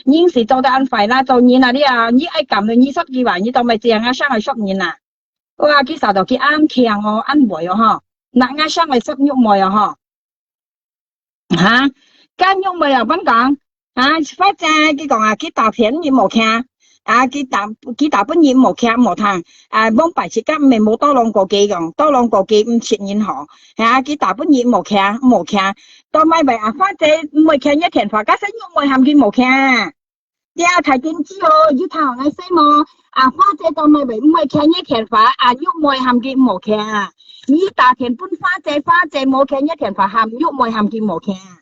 nhưng thì tôi đã ăn phải là tôi nhìn là đi như ai cảm được như sắp gì bảo như tôi mày tiền ngã sang là sắp nhìn à cái sao đó cái ăn kèng ăn bưởi ha nặng ngã sang là sắp nhung mồi ha hả cái nhung mày vẫn còn phát ra cái còn cái tàu thiến như một khe cái tàu bất nhiệm một khe một thằng bông bảy chỉ các mình một to lòng cổ kỳ còn to lòng cổ kỳ chuyện nhìn họ cái tàu bất nhiệm một khe tôi may vậy phát ra 10 khe nhất thiện phải các sách nhung mày hàm kim một khe 啲啊睇電視咯，要頭我西麼啊花姐到咪唔係看一看法啊，喐唔係含見冇看啊，你大田搬花姐冇看一看法含喐唔係含見冇看啊，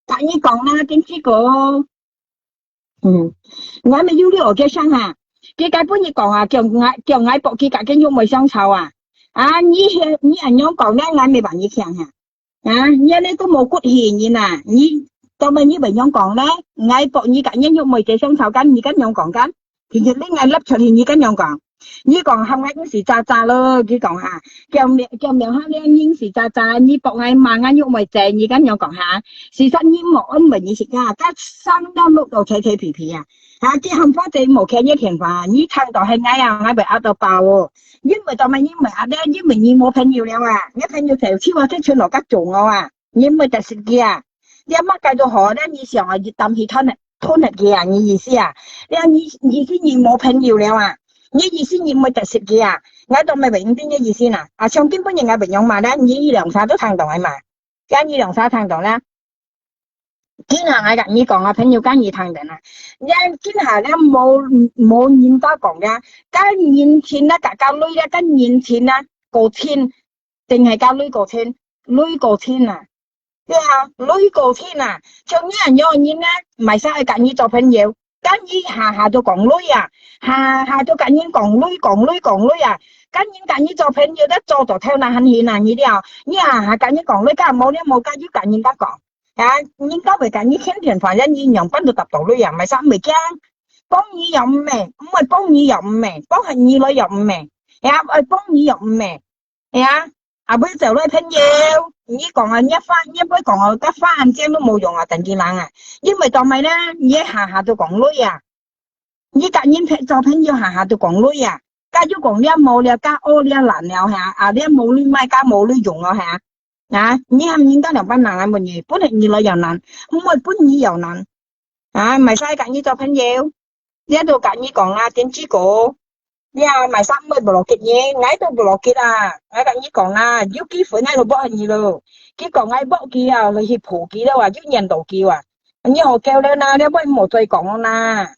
但你講啦電視個，我咪要呢個嘅聲啊，佢根本你講啊，叫我博佢隔緊喐唔係相臭啊，啊你人樣講咧，我咪幫你聽下。啊，你呢都冇骨氣你呐，你到咪你咪樣講咧，我博你隔人喐唔係相臭緊，你咁樣講緊，其實呢我笠出去你咁樣講。你講係咪嗰時渣渣咯？佢講下，叫名下咧，應時渣渣，你博嗌罵嗌喐咪正，你咁樣講下。事實你冇唔係你食啊，家生得碌到扯扯皮皮啊，嚇啲冚花仔冇傾一傾話，你聽到係嗌啊，嗌咪壓到爆喎。因為就咪因為阿爹，因為你冇朋友了啊，你朋友條超啊，即係落吉做我啊，因為特食嘅啊，你阿媽計到河咧，你上啊熱啖氣吞嘅啊，你意思啊？你意思你冇朋友了啊？你意思你冇特食嘅啊？我都咪永邊嘅意思啦。啊，上邊本人嘅朋友嘛咧，你兩沙都聽到係嘛？咁你兩沙聽到咧，今下我同你講啊，朋友間你聽到啦。今下咧冇現家講嘅，跟現錢咧教女咧，跟現錢咧過千，定係教女過千，女過千啊！對啊，女過千啊！像呢人有人咧，唔係使去跟你做朋友。跟你下都講女啊，下都跟你講女啊，跟你做朋友咧做到跳難很顯難呢啲啊，你下跟你講女，家冇家要跟人家講，啊，人家會跟你傾天反正你樣品都達到女啊，咪生未驚，幫你又唔明，唔係幫你又唔明，幫係兒女又唔明，啊，幫你又唔明，啊，啊，俾做女朋友。你講啊，一杯講啊，得花眼睛都冇用啊，鄧建冷啊，因為當咪咧，你下都講女啊，你隔人做朋友下都講女啊，加咗講你冇了，加屙你難了下，啊你冇你買加冇你用啊下，啊你係唔應該兩班難啊乜嘢，本嚟兒女又難，唔係本兒又難，啊咪使隔你做朋友，你喺度隔你講啊，點知個？你啊，買衫咪不落結嘢，挨到不落結啊！我同你講啊，要結婚挨到幫你咯，結果挨幫佢啊，你去蒲佢啦話，要認到佢啊，你學教咧啦，你不冇再講啦。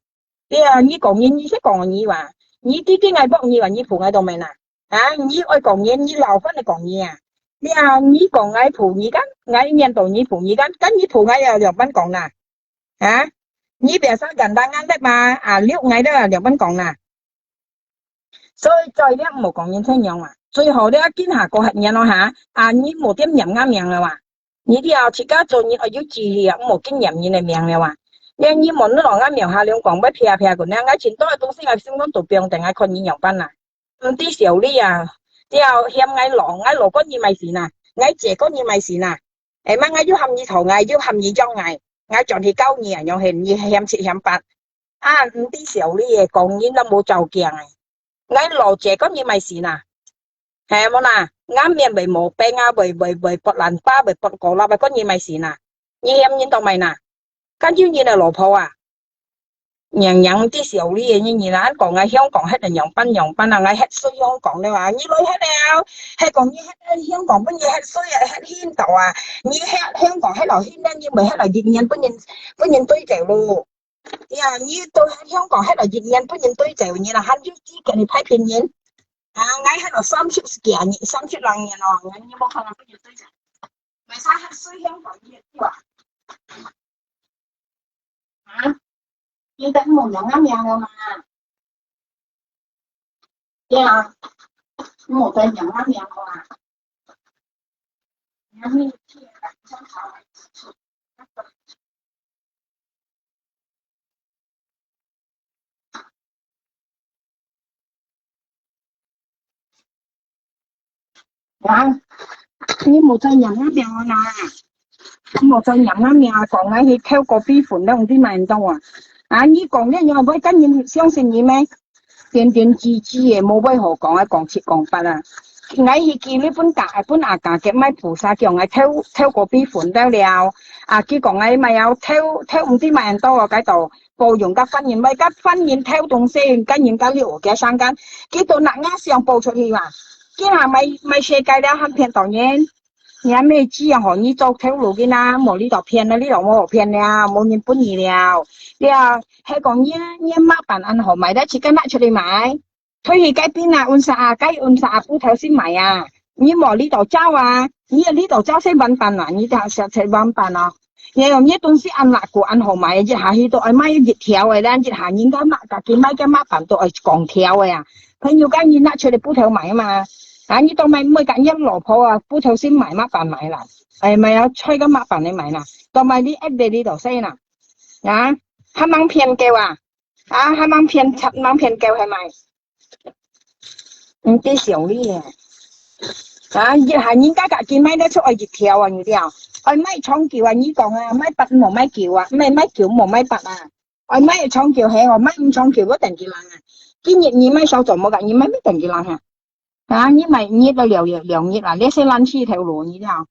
你啊，你講嘢你識講嘢話，你啲挨幫你話你蒲挨到未啦？啊，你愛講嘢，你留翻嚟講嘢啊！你啊，你講挨蒲你間，挨認到你蒲你間，跟你蒲挨又兩班講啦，啊，你別生簡單啱得嘛，啊六挨都兩班講啦。所以再咧冇講嘢聽樣話，最後咧見下個客人咯嚇，啊你冇點飲啱命啦話，你啲啊自家做嘢要注意啊，冇經驗嘢嚟命啦話，你冇得落啱命下兩講不撇個咧，我前多嘅東西我先講做病定係困擾班啊，啲時候呢啊，啲啊欠嗌羅嗰嘢咪事呐，嗌借嗰嘢咪事呐，誒乜嗌要冚意頭嗌要冚意裝嗌做係交嘢人又係唔欠七欠八，啊啲時候呢嘢講嘢都冇就鏡啊。ngay lò trẻ có như mày xì nà hè mà nà ngã miệng bởi mổ bê ngã bởi bọt làn ba bởi bọt cổ la bởi có như mày xì nà như em nhìn tao mày nà cái như là lò phô à nhàng tí xỉu đi như là còn ngay hiếu còn hết là nhộng ban là ngay hết xôi hiếu còn đâu à như lối hết nào hay còn như hết hiếu còn bao nhiêu hết xôi hết hiên tàu à như hết hiếu còn hết là hiên đang như mày hết là dịch nhân có nhìn tôi trẻ luôn呀，你到香港喺度熱人不認對就嘢啦，喺要知嘅你批片人，啊，我喺度30幾人，30兩人咯，我你冇可能不認對就，咪晒喺水香港啲啲話，啊，你等冇人啱樣噶嘛，呀，冇得人啱樣噶嘛，你知啊，想考。啊！你冇再飲一病啊！你冇再飲一命啊！講緊去挑個邊款都唔知買唔到啊！啊！你講呢樣會跟人相信你咩？點知嘅冇為何講啊？講七講八啊！我去見呢本阿家嘅買菩薩叫我挑個邊款得了啊！佢講我咪有挑唔知買唔到啊！喺度報用嘅婚宴咪嘅婚宴挑東西跟人家聊嘅生間，佢到嗱啱上報出去話。今下咪世界咧很偏當然， nhà mẹ chỉ họ như做條路嘅啦，冇呢度騙啦，呢度冇騙了，冇人本意了。了，係講呢乜辦銀行買得切跟拿出嚟買，推去街邊啊，按啥鋪頭先買啊，你冇呢度招啊，你呢度招先揾辦啊，你就實際揾辦啊。你用呢東西按哪個銀行買，一下去到愛買一條嘅啦，一下應該買自己買嘅乜辦到愛講條嘅啊，朋友間你拿出嚟鋪頭買啊嘛。啊！你當咪每隔一羅婆啊，鋪頭先買乜飯買啦？係咪有吹緊乜飯你買啦？當咪啲 app 呢度先啦，啊！黑掹騙叫啊！啊！黑掹騙七掹騙叫係咪？唔知少啲嘢。啊！亦係人家自己買得出去熱條啊！你啲啊，愛買廠叫啊！你講啊，買筆冇買叫啊，買叫冇買筆啊，愛買廠叫係我買唔廠叫嗰定幾冷啊？今日你買手做冇㗎，你買咩定幾冷啊？啊！你咪你都兩日啊！你先攬起條路，你知啊？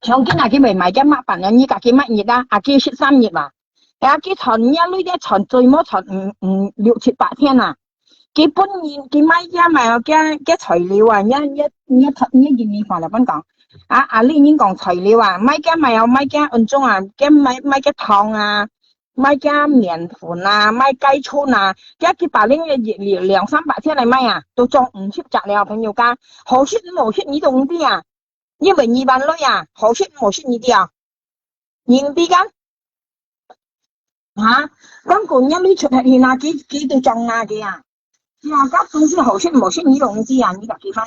像今日佢咪買咗乜飯啊？你自己乜熱啊？阿幾13日啊？阿幾存一呢啲存最冇存6、7、8天啊！佢本年佢買咗咪有嘅材料啊？一件米飯嚟講啊！阿呢已經講材料啊，買嘅咪有買嘅按鐘啊，嘅買嘅糖啊。買加麵粉啊，買雞春啊，一幾百零嘅2、300天嚟買啊，都裝50隻了，朋友家，好食冇食你懂啲啊？因為2萬類啊，好食冇食你啲啊？認啲㗎？嚇？咁個一呢出係現啊幾度裝啊嘅啊？呀，家總之好食冇食你懂啲啊？你就幾番？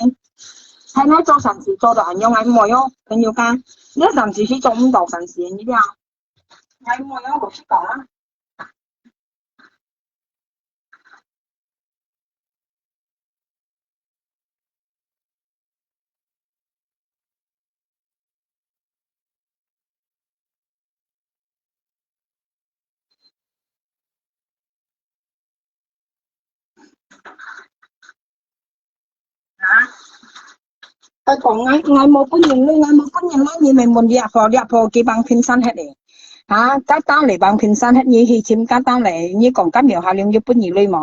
係咪做神事做到人用係冇用？朋友家，你神事是做唔到神事，你啲啊？係冇用，我識講啦。tôi còn ngày một có nhìn luôn ngày một có nhìn nó như mình muốn điệp vào cái bằng phim san hết đấy hả các tao lại bằng phim san hết như thì chim các tao lại như còn các biểu hà liên như bún nhiều luôn mà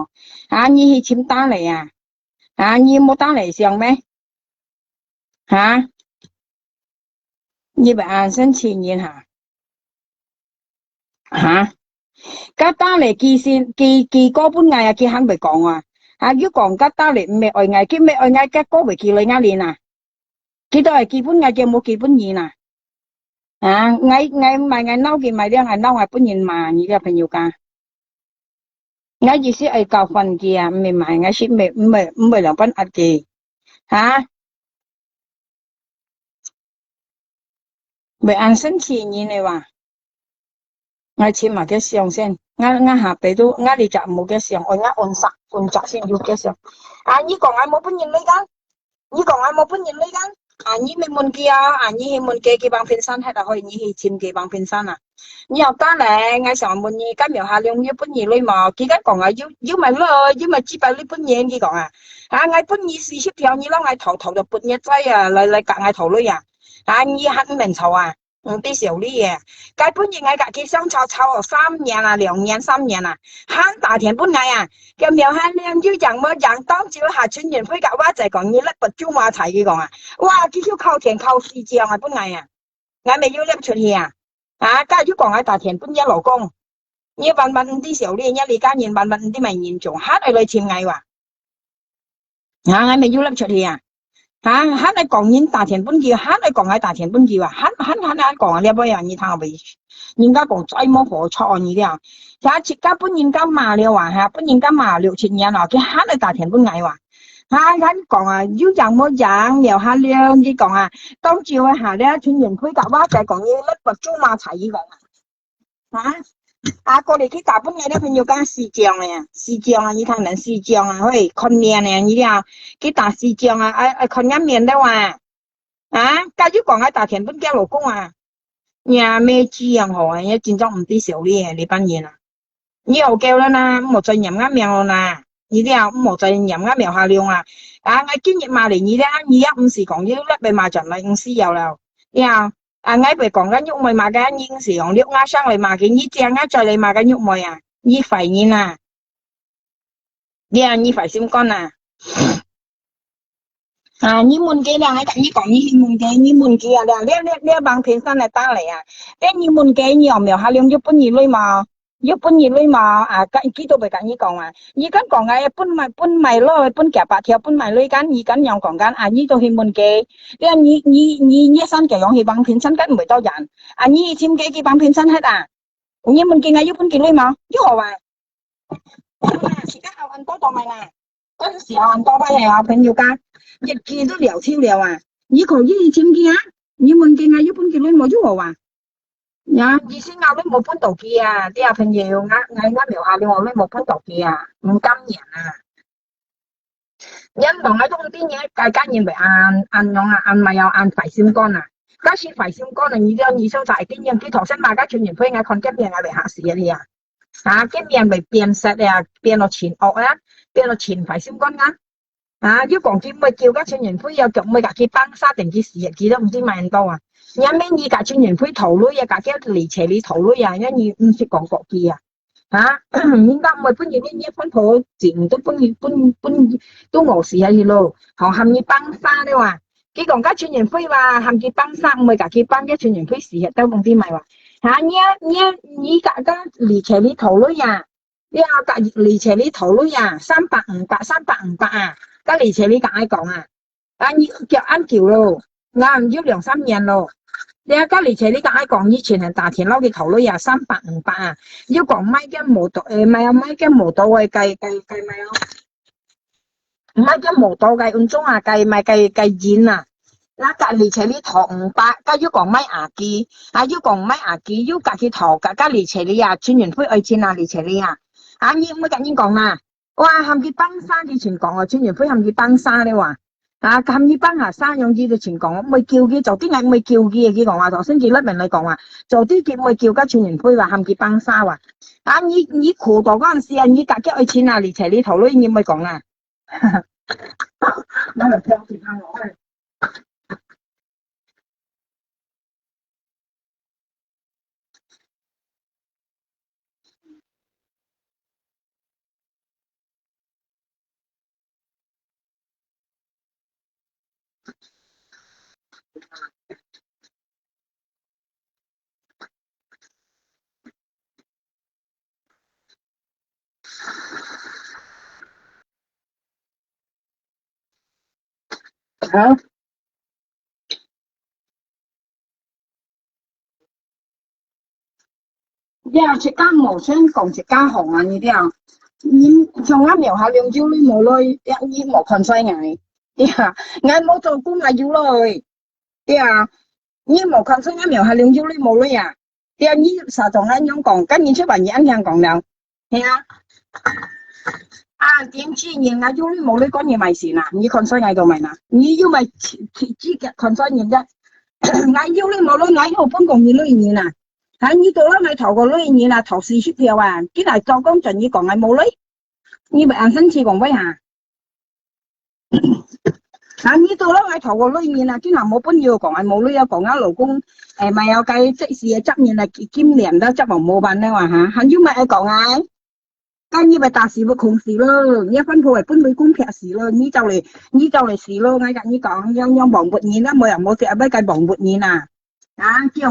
hả như thì chim tao lại à hả như một tao lại xiang mấy hả như bạn sinh chỉ nhìn hả các tao lại kỳ có bún ngày à kỳ hắn bị còn à nếu còn các tao lại mẹ ở ngày cái có bị kỳ lấy ngay liền à cái đó là kỳ bún ngày kia một kỳ bún gì nè à ngày nấu kỳ mày đi ngày nấu ngày bún nhìn mà như là phải nhiều cả ngày gì sẽ ai cao phần kia mày ngày sẽ mày là bún ăn gì hả mày ăn sinh chi như nàyว่ะngày chỉ mà cái xiang sen ngày hạ bể都ngày đi chợ một cái xiang ngày ôn chợ sen yêu cái xiang à như còn ai một bún nhìn lấy cái như còn ai một bún nhìn lấy cái như mình muốn kia như mình kia bằng phiên san hay là hồi như chim kia bằng phiên san à nhiều ta là ngay sáng muốn như cái miệng hà lượng như bún gì lấy mà kia cái còn dưới mà lơ dưới mà chỉ phải lấy bún gì kia còn ngay bún gì xí xíu theo như nó ngay thầu được bún nhất trái lại cả ngay thầu lấy như hắn mình thầu啲小啲嘢，佢本應係佢想炒3年啊，2年3年啊，慳大田本嚟啊，咁又係靚要人麼人當照下村人推介話就係講要甩不中話題嘅講哇，佢要靠田靠市場啊本嚟我咪要甩出去家要講喺大田本一勞工，要問啲小啲一理家人問啲咪嚴重，慳係類似藝話，我咪要甩出去hắn lại còn nhìn大田本kia hắn lại còn喺大田本kia hắn còn là bây giờ như thằng vậy人家講再冇火錯你啲他自家本人家罵了本人家罵6、7年佢hắn喺大田本藝hắn講要人冇人聊下了你講當照下咧村人推夾話就係講要甩個中馬齊依個過嚟佢大本嘢咧，佢要加市場你睇人市場可以看面你啲佢大市場看緊面的話假如講喺大田本嘅勞工nhà咩知樣好一戰爭唔啲少啲你班嘢你又叫啦啦冇再飲啱面啦你啲冇再飲啱面下量我今日買嚟你咧215時講要甩俾買盡嚟5時有啦ngay về còn cái nhục mày mà cái nhưng sử dụng liệu ngã sang lại mà cái nhị trang ngã trời lại mà cái nhục mày nhị phải nhìn nhị phải xem con À, như muốn kia là ngay cả như có như muốn kia là lia bằng thiên san là ta lại à cái như muốn kia nhiều mèo hà liêm giúp bún gì lôi mà cái kỹ tôi phải cả như còn như cái còn ngay bún mày lôi bún kẹp bạc theo bún mày lôi cái như cái nhau còn cái như tôi hình muốn kia cái như san cái giống thì bằng thiên san cái mới tao dặn như chim cái bằng thiên san hết như muốn kia ngay giúp bún kia lôi mà giúp họ chỉ cái ao ăn tốt tao mày nè có時候多班係朋友間，日見都聊天了以後依簽嘅你問嘅一般嘅女冇咗話，以前我都冇搬到嘅啲朋友聊下你我都冇搬到嘅唔甘人因同喺中啲嘢大家認為按用按咪有按快閃乾假使快閃乾你收晒啲嘢啲頭先大家傳完飛看今日嚟下事啲今日咪變色變到前惡變到前快閃乾如果講佢咪叫家傳完飛有腳咪架佢崩沙定佢時日佢都唔知買人多因為你架傳完飛頭女架佢離斜你頭女因為唔識講國語應該咪搬嘢呢分鋪前都搬都冇事咯學含你崩沙咧佢講家傳完飛話含佢崩沙咪架佢崩一傳完飛時日都唔知咪你架離斜你頭女你架離斜你頭女300、500架離斜你架愛講你叫按叫咯唔要2-3年咯你架離斜你架愛講以前係大田撈嘅頭女300、500要講買嘅冇到買嘅冇到嘅計買買嘅冇到嘅按中計買計錢那架離斜你頭500架要講買牙機要講買牙機要架佢頭架離斜你轉完飛愛錢離斜你你唔好緊講哇含佢崩沙佢全講轉完飛含佢崩沙你話含佢崩下沙用佢就全講咪叫佢做啲嗌咪叫佢佢講頭先佢甩明你講做啲叫咪叫家轉完飛話含佢崩沙你苦到嗰陣時你架嘅愛錢離斜你頭咯你咪講那就聽住翻我好食家無聲講食家紅呢啲你從啱描下兩招你冇累你冇困衰捱冇做工要累你冇困衰啱描下兩招你冇累你實同anh nhóm講跟nhìn trước bản nhãn hàng講nào點知nhìn招你冇累có nhiều mày xỉn你困衰捱到mày你要咪只困衰nhìn啫捱招你冇累捱好本共你累nhìn你到啦咪投個累nhìn投40票cái này cho công trình như còn ngày冇lấy như vậy ăn sinh chi còn với như tôi đó ngay thầu個女面cái nào冇本要講係冇女講老公咪有計即時執面兼連都執冇辦咧還要咪講跟như vậy ta xì với khủng xì luôn như phân phối phân với cung phẹt xì luôn như châu này xì luôn ngay cả như còn nhau bỏng vụt nhìn đó mới sẽ với cái bỏng vụt nhìn kiểu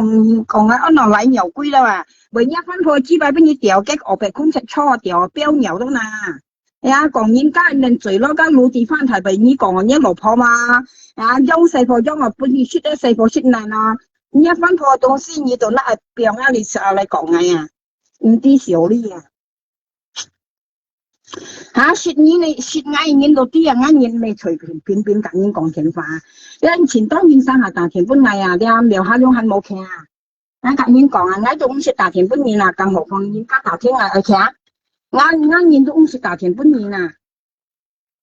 còn nó lại nhiều quy đâu bởi nhá phân phối chỉ bài bên như tiểu cái ở bên không sẽ cho tiểu béo nhiều đâu còn những cái nên嘴咯cái lũ地方台北你講你老婆嘛用細婆用本地出的細婆出嚟你分配東西你都那表你食嚟講唔啲少呢說你說嗌你到啲嗌你咪隨便咁樣講情話因前當然生下大田本嚟你聊下用下冇傾咁樣講嗌到咁食大田本嘢更何況你家大天而且我nhìn都唔識大田本年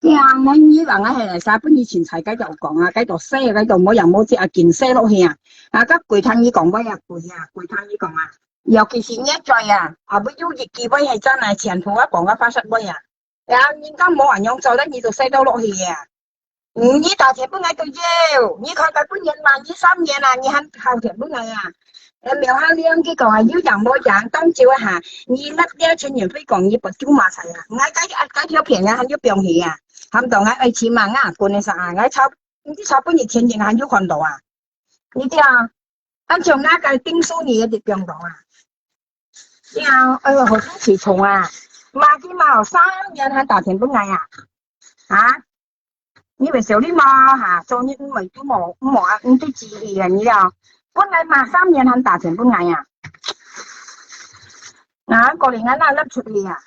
我以為我係嚟晒本以前齊繼續講繼續寫繼續冇人冇隻件寫落去個櫃攤你講乜櫃攤你講尤其是呢在不要熱記位係真係前途講發失位應該冇人用做得你就寫到落去你大田本嚟就要你看佢本年萬2、3年你肯後田本嚟苗下亮cái còn dưới dòng bôi dạng tông chiều你甩掉全年飛講你不丟馬賽cái條片hắn giúp biểu hiện hàm tổng ai chỉ mà ngã quân này sao ai cháu 你啲炒本日前年還有看到啊？你啲啊，按照那個定數你也得變到啊。啲啊，哎呦，好生氣蟲啊！嘛啲嘛3年還打錢不挨啊？啊？你咪少啲嘛嚇，做你咪都冇啊，你啲智慧啊你啊，本來嘛3年還打錢不挨啊？啊，過年那粒出嚟啊！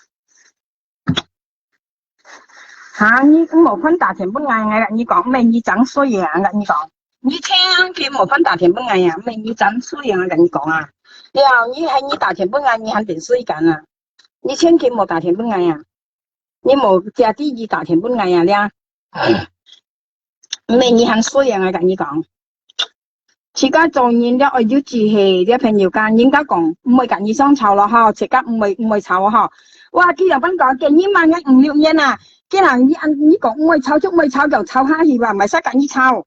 嚇，你冇分打錢不挨啊？你講咩？你整衰啊？你講，你千祈冇分打錢不挨啊？咩？你整衰啊？你講啊？你係你打錢不挨，你肯定衰緊啊！你千祈冇打錢不挨啊！你冇加啲二打錢不挨啊？你啊？咩？你肯衰啊？你講。而家做人了，我要志氣，啲朋友間應該講唔係緊要想炒咯嗬，而家唔係炒嗬。哇！佢又邊講幾萬嘅5、6年啊？既然你講唔係炒就唔係炒就炒下去吧，唔係使緊要炒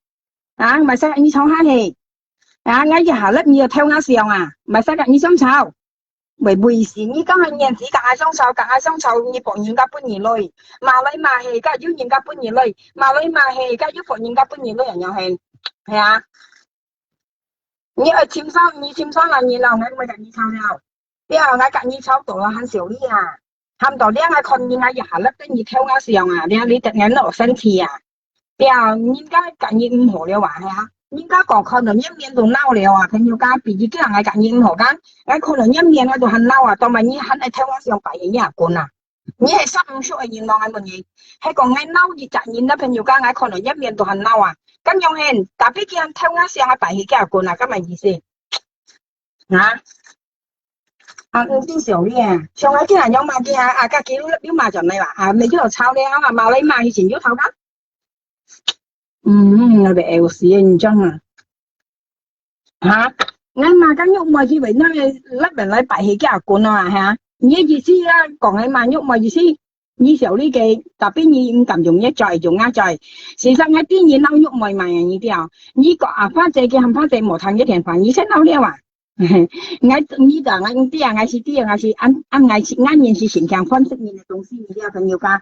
啊，唔係使緊要炒下去啊！我以後咧你又跳下上啊，唔係使緊要想炒，咪回事。你講係人子夾嗌想炒，你博人家半年內，馬來馬去，家要人家半年內，馬來馬去，家要博人家半年內人又係啊。你簽收là nhìn lòng ngay gần như sao nào bây giờ ngay gần như sao tổ là hắn xỉu đi à ham tổ đen ngay con như ngay giả lấp cái như theo ngay xỉu à đen đi tận ngay nó sân thì à bây giờ nhìn cái gần như hổ liều à hả nhìn cái còn con nó nhâm miên đồ nao liều à thấy nhiều cái bị gì cái là ngay gần như hổ cái ngay con nó nhâm miên ngay đồ hắn nao à tao mà như hắn lại theo ngay xỉu phải như à con à như hay sắp không số nhìn lòng ngay một gì hay còn ngay nao gì chạy nhìn nó thấy nhiều cái ngay con nó nhâm miên đồ hắn nao à咁樣hen，特別叫人偷啱上下白起嘅罐啊，咁咪意思嚇？啊，啲小嘅，上下啲人有買嘅啊，家幾多買就咪話啊，你呢度炒咧啊，馬來買以前要炒㗎？我哋 L 市認真啊嚇，我買緊喐咪以為呢甩人嚟白起嘅罐啊嚇，你意思啊，講起買喐咪意思？你小呢嘅，特別你唔敢用一再用一再，事實我啲嘢撈喐咪咪啊呢啲啊，呢個啊花姐嘅冚花姐冇談一田飯，你識撈了啊？我呢度我啲啊，我是啲啊，我是按年是前強分析面嘅東西，你啲啊朋友家，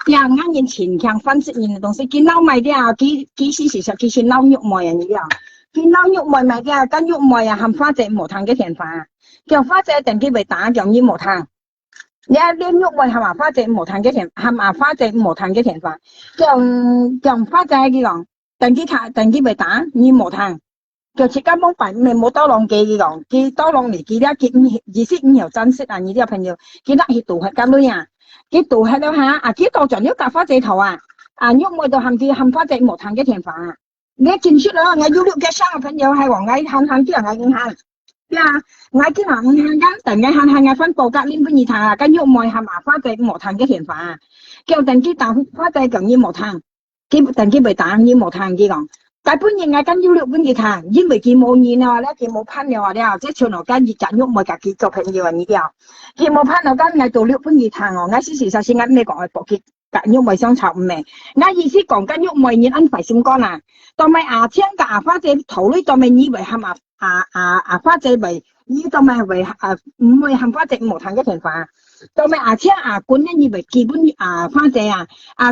呀按年前強分析面嘅東西，見撈咪啲啊，幾時事實佢先撈喐咪啊呢啲啊，見撈喐咪咪嘅，跟喐咪啊冚花姐冇談嘅田飯，叫花姐定佢被打叫你冇談。你練喐咪係嘛花姐冇談嘅田，係嘛花姐冇談嘅田飯，叫花姐佢講，等佢被打，你冇談，叫自家冇辦，咪冇多浪記佢講，佢多浪嚟，佢咧佢意思唔有珍惜啊！你啲朋友，佢得去度係咁樣啊，佢度係了嚇，啊佢到咗要夾花姐頭啊，啊喐咪就冚花姐冇談嘅田飯啊，你見出啦，我要六嘅三個朋友係黃藝慳啲人藝慳。呀，我見人慳間，突然間慳分報價拎不二攤啊，跟喐咪係麻花仔冇攤嘅田飯啊，叫等佢打花仔咁要冇攤，佢等佢被打要冇攤佢講，但本人我跟要六本二攤，因為佢冇錢啊，咧佢冇攀嘅話咧，即係全部間熱賺喐咪自己做朋友啊呢啲啊，佢冇攀到間我做六本二攤哦，我事實先啱咩講係搏佢。夾喐咪想炒唔明，我意思講緊喐咪你安排先幹啊，當咪青嘅花姐頭呢，當咪以為係嘛花姐為，呢當咪為唔會冚花姐冇談嘅情況，當咪青罐呢以為基本花姐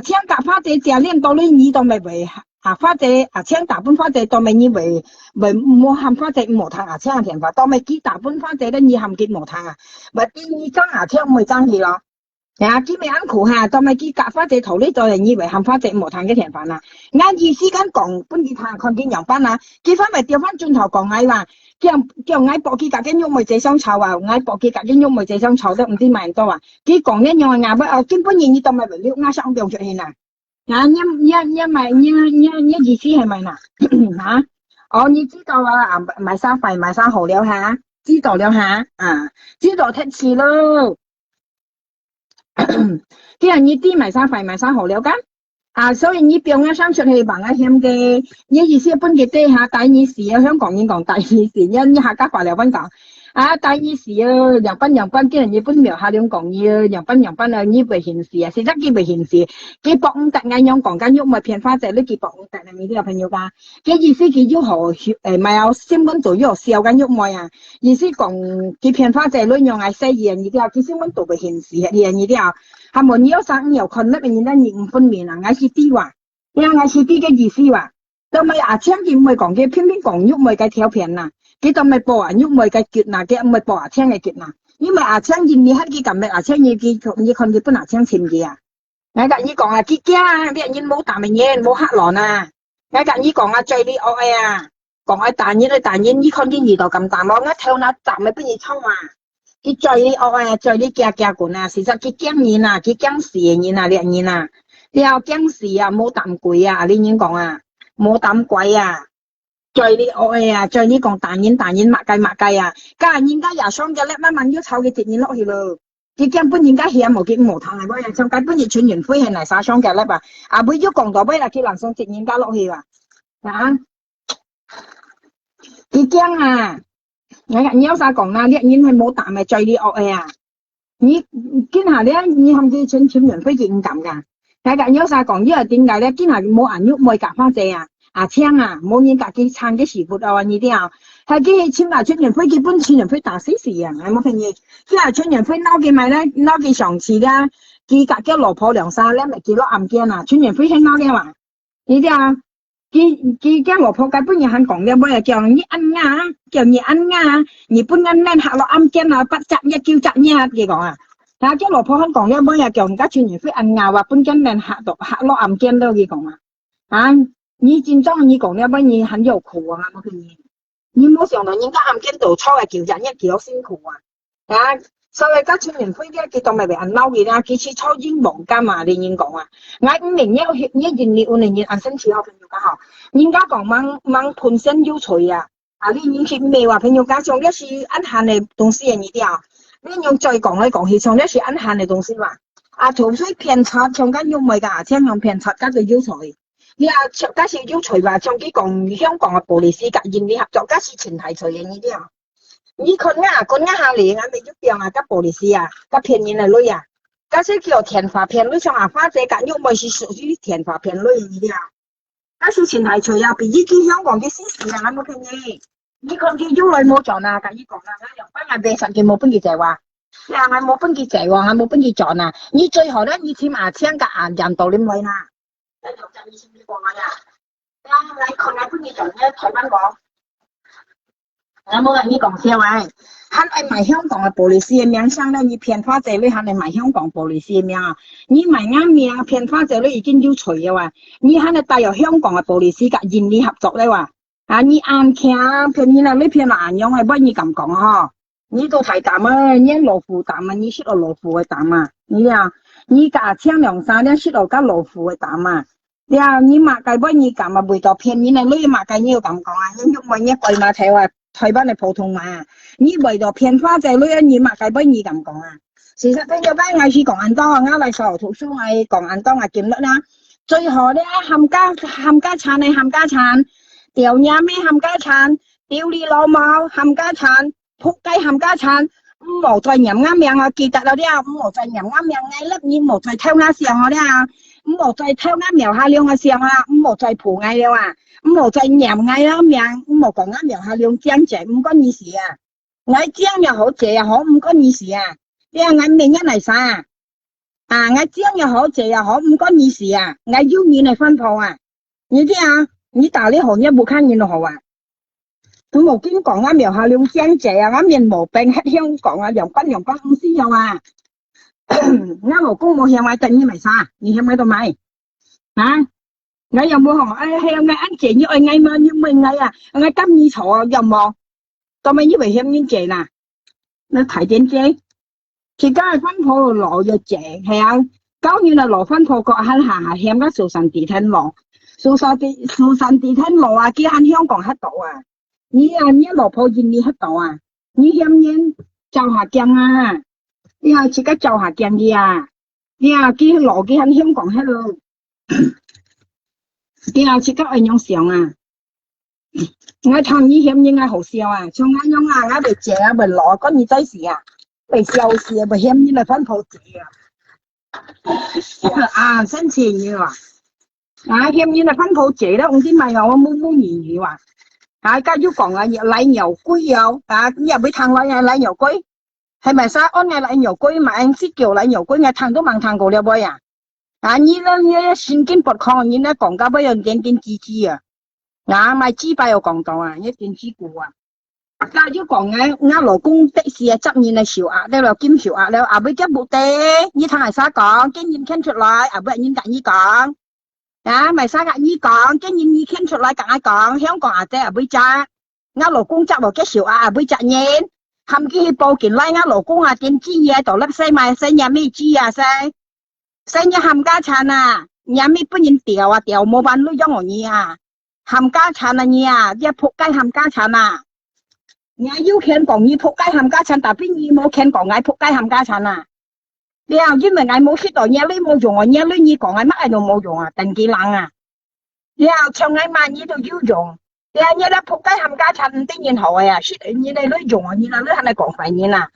青嘅花姐只練到呢，你當咪為花姐青大半花姐當咪以為冇冚花姐冇談青嘅情況，當咪幾大半花姐咧你冚結冇談啊，咪啲你爭青咪爭氣咯。呀，佢咪啱苦下，當咪佢夾花姐頭呢度人以為冚花姐冇談嘅田飯啦。啱意思緊講本地攤看見洋班啦，佢翻咪調翻轉頭講嗌話，叫嗌博佢夾緊喐咪這雙炒啊，嗌博佢夾緊喐咪這雙炒得唔知賣多啊。佢講一樣嗌乜根本嘢你當咪為了啱上標出去啦。一意思係咪啦？嚇，哦，你知道啊，買生費買生好了嚇，知道了嚇，知道踢詞咯。啲人呢啲埋生費埋生好了㗎，所以呢表啱生出去bằng hem嘅，呢意思本嘅啲下第二時啊，香港已經講第二時，因客家話嚟溫講，第二時啊，洋賓啲人呢本苗下兩講嘢，洋賓啊，呢為顯示啊，實質佢為顯示，佢博五特啱樣講緊喐咪騙花仔呢，佢博五特啊，呢啲有朋友㗎，佢意思佢要何咪有新聞做要笑緊喐咪啊，意思講佢騙花仔呢樣係西人呢啲啊，佢新聞做為顯示啊，呢啲啊。係冇有生有困難嘅人咧，唔分面啊！我是啲話，因為我是啲嘅意思話， tao mày chém gì mày còn cái偏偏còn nhúc mày cái theo phiền nè cái tao mày bỏ nhúc mày cái kiệt nè cái mày bỏ chém cái kiệt nè nhưng mà chém gì mi hết cái cảm mày chém gì cái như con gì bữa nào chém chém gì ngay cả như còn cái kia bây giờ nhìn mẫu tạm mày nghe mẫu hát lò nè ngay cả như còn chơi đi oi còn ai tàn nhiên như con cái gì tao cầm tạm nó theo nó tạm mày cái gì không cái chơi đi oi chơi đi kia kia của nè sự ra cái kém gì nè cái kém xì gì nè liền gì nè theo kém xì mẫu tạm quỷ đi nhìn còn mẫu tạm quỷ chơi đi oi chơi đi còn tàn nhiên mạ cây cả nhìn cái giả xong cái lẽ mà mình nhớ sau cái chuyện như nó thì rồi cái kém bữa nhìn cái hiểm một cái mẫu thằng này bây giờ trong cái bữa nhìn chuyên nghiệp phơi hay này sao xong cái lẽ bà bây giờ còn đó bây là cái làm xong chuyện nhìn cái lọ thì đó cái kém ngay cả nhớ ra còn na điện nhìn hay mẫu tạm mày chơi đi oi như cái nào đấy như không cái chuyên nghiệp phơi chuyện cảm cả ngay cả nhớ ra còn giờ tiếng cái đấy cái nào mẫu ảnh nhúc mày cả pha gì chang冇人家己撐嘅師傅呢啲係佢簽埋出人飛基本全人飛打死死人係冇朋友即係出人飛撈嘅咪咧撈嘅上次啦佢隔嘅羅婆涼沙咧咪幾多暗鏡出人飛係撈嘅話呢啲佢嘅羅婆嘅本人肯講嘅乜嘢叫你ăn你本人咧下落暗鏡不執一叫執嘅講但係嘅羅婆肯講嘅乜嘢叫而家出人飛ăn話本人咧下落暗鏡都嘅講你真正你講了不你很有苦啊冇佢你冇想到人家暗間度抽嘅叫人一幾多辛苦所以家出年飛嘅佢當咪被人撈嘅啦佢似抽英皇金你應講我5年一年5年按身處學朋友家學人家講掹盤身要除你人去未話朋友家上一是按限嘅東西你啲你用再講嚟講去上一是按限嘅東西話除非偏差上間用咪㗎聽用偏差家就要除你假使要除話將佢講香港嘅玻璃師夾現你合作假使前提除嘅呢啲你คน下嚟未喐掉夾玻璃師夾騙人嘅女假使叫填發騙女上花姐夾喐咪是屬於填發騙女呢啲假使前提除比依啲香港嘅師事冇騙你你คน佢喐女冇撞夾依講又不係俾實嘅冇本嘅就係話我冇本嘅就係話我冇本嘅撞你最後咧你簽簽夾人道你咪啦在頭就20幾個你คนนั้นผู้มีจอดเนี่ย台灣講冇人你講笑佢係賣香港嘅玻璃師嘅名聲咧，你騙花姐女佢係賣香港玻璃師嘅名你賣啱名騙花姐女已經要除嘅話，你係帶有香港嘅玻璃師夾現你合作咧話，你啱傾騙你啦，你騙難用係不你咁講你都睇淡你羅浮淡你識到羅浮嘅淡你夾請兩三咧識到夾羅浮嘅淡你買計不你咁未到騙你咧，你買計你要咁講你喐咪一貴嘛睇台灣係普通話你為到騙花仔女你買計不你咁講事實聽咗班藝術講很多嚟所圖書係講很多見率啦最後咧冚家產掉嘢咩冚家產屌你老母冚家產仆街冚家產冇再飲啱命記得啦啲冇再飲啱命ngay粒你冇再偷啱上我啲冇再偷啱苗下量嘅上冇再蒲ngay了冇再飲ngay啦命冇講啱苗下量將這唔關你事我將又好這又好唔關你事你我命一嚟晒我將又好這又好唔關你事我要你嚟分鋪你知你打呢行一冇看見到好咁冇經講啱苗下量將這我面冇病喺香港陽光公司有我老公冇向我掟你咪啥你向我度咪我又冇學向我ăn chị như ơi ngay mà như mình ngay ngay cắm như thọ dòng mò tao mới như vậy xem như chị nè nó thấy đến chị chỉ có phân phô lộ cho chị hay không có như là lộ phân phô có hắn hà xem các số sản tỷ thân lộ số sản tỷ thân lộ kia hắn香港hết độ你lộ phô gì đi hết độ你xem nhiên chào hà kiang你只個就下鏡嘅你佢攞嘅喺香港喺度你只個愛用上我唱呢險應該好笑唱我用我被借被攞嗰你仔事被笑事被險你嚟分鋪借真錢嘅險你嚟分鋪借啦唔知咪我冇言語家要講奶牛龜有你又俾撐奶牛龜係咪沙安嘅奶牛龜mà anh識叫奶牛龜嘅撐都冇撐過了噃你咧先見博抗你咧講價不樣見支咪知拜又講到啊，一件之故啊。家要講嘅，我老公的士執年嘅小額咧，又兼小額咧，阿妹吉冇地，呢趟係沙講，經驗傾出來，阿妹應緊呢講，咪沙格呢講，經驗呢傾出來，更加講，香港阿姐阿妹揸，我老公執落嘅小額阿妹執年，冚機去報件來，我老公啊點知嘢度粒西買西嘢咩知啊西，西嘢冚家產啊，嘢咩不然掉啊掉冇辦法咗我嘢啊，冚家產啊嘢啊，一仆街冚家產啊！我要看講你仆街冚家產，但邊你冇看講我仆街冚家產啊！你又因為我冇識到嘢，你冇用啊，嘢你講我乜嘢都冇用啊，定幾冷啊！你又唱我萬嘢都要用，你又嘢咧仆街冚家產唔定然好啊，識你你用啊，你係咪講廢嘢啊？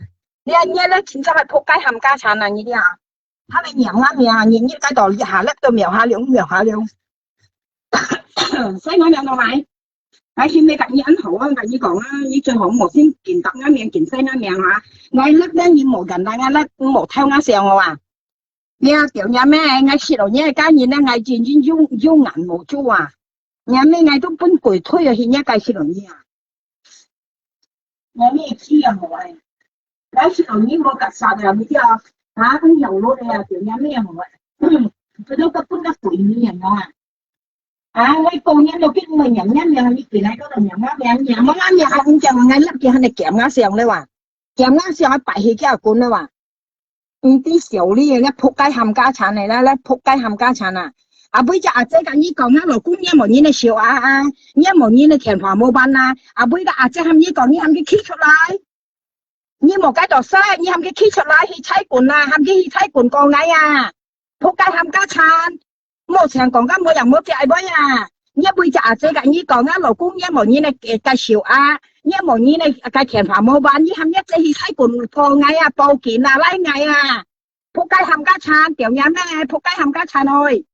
你又嘢咧真正係仆街冚家產啊！你啲啊，係咪贏啊命啊？你呢街度下粒都瞄下兩，所以我兩個買。喺先你隔意很好啊，隔意講啊，你最好冇先見得啱命，見西啱命嚇。我甩咧要冇人，但我甩冇偷我上我話，你啊條嘢咩？我切落嘢間嘢咧，我漸漸要銀冇租啊，嘢咩我都搬攰推啊，現一計切落嘢啊，嘢咩知啊冇啊，我切落嘢冇夾殺啊，你知啊？嚇咁油攞你啊，條嘢咩冇啊？佢都搬得攰啲人啊！我講嘢都biết người nhắm nhắm nhắm như này có đồng nhắm nhắm mà nhắm không cho ngay lắp kia này kém ngã sườn đấyว่ะkém ngã sườn bảy hi cái cuốn đấyว่ะ啲小呢咧仆街冚家產嚟啦咧仆街冚家產啊妹就阿姐咁呢講啊老公一模呢小一模呢填華冇辦啊妹嘅阿姐冚呢講呢冚佢 key 出嚟呢冇計度西呢冚佢 key 出嚟去差館啊冚佢去差館過嗌啊仆街冚家產冇成講緊冇人冇借杯啊！一杯就阿姐咁呢講啊，老公一模呢介紹啊，一模呢介填華冇辦，呢冚一隻去差館破嗌啊，報件啊，拉嗌啊，仆街冚家產，掉嘢咩？仆街冚家產去，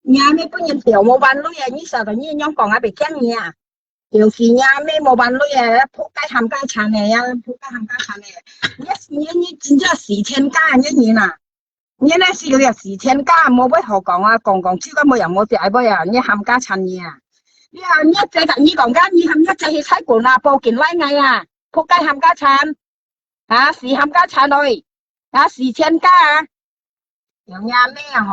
嘢咩本人掉冇辦女啊？呢時候呢樣講啊，被驚嘢啊，掉事嘢咩冇辦女啊？仆街冚家產嚟啊，仆街冚家產嚟，呢真正時千家一年啊！你咧試過有時千家冇俾何講啊，講超級冇人冇借杯啊，你冚家產嘢啊！你話一隻就你講緊，你冚一隻去差館啊，報件拉嗌啊，仆街冚家產時冚家產去時千家啊，有咩咩啊？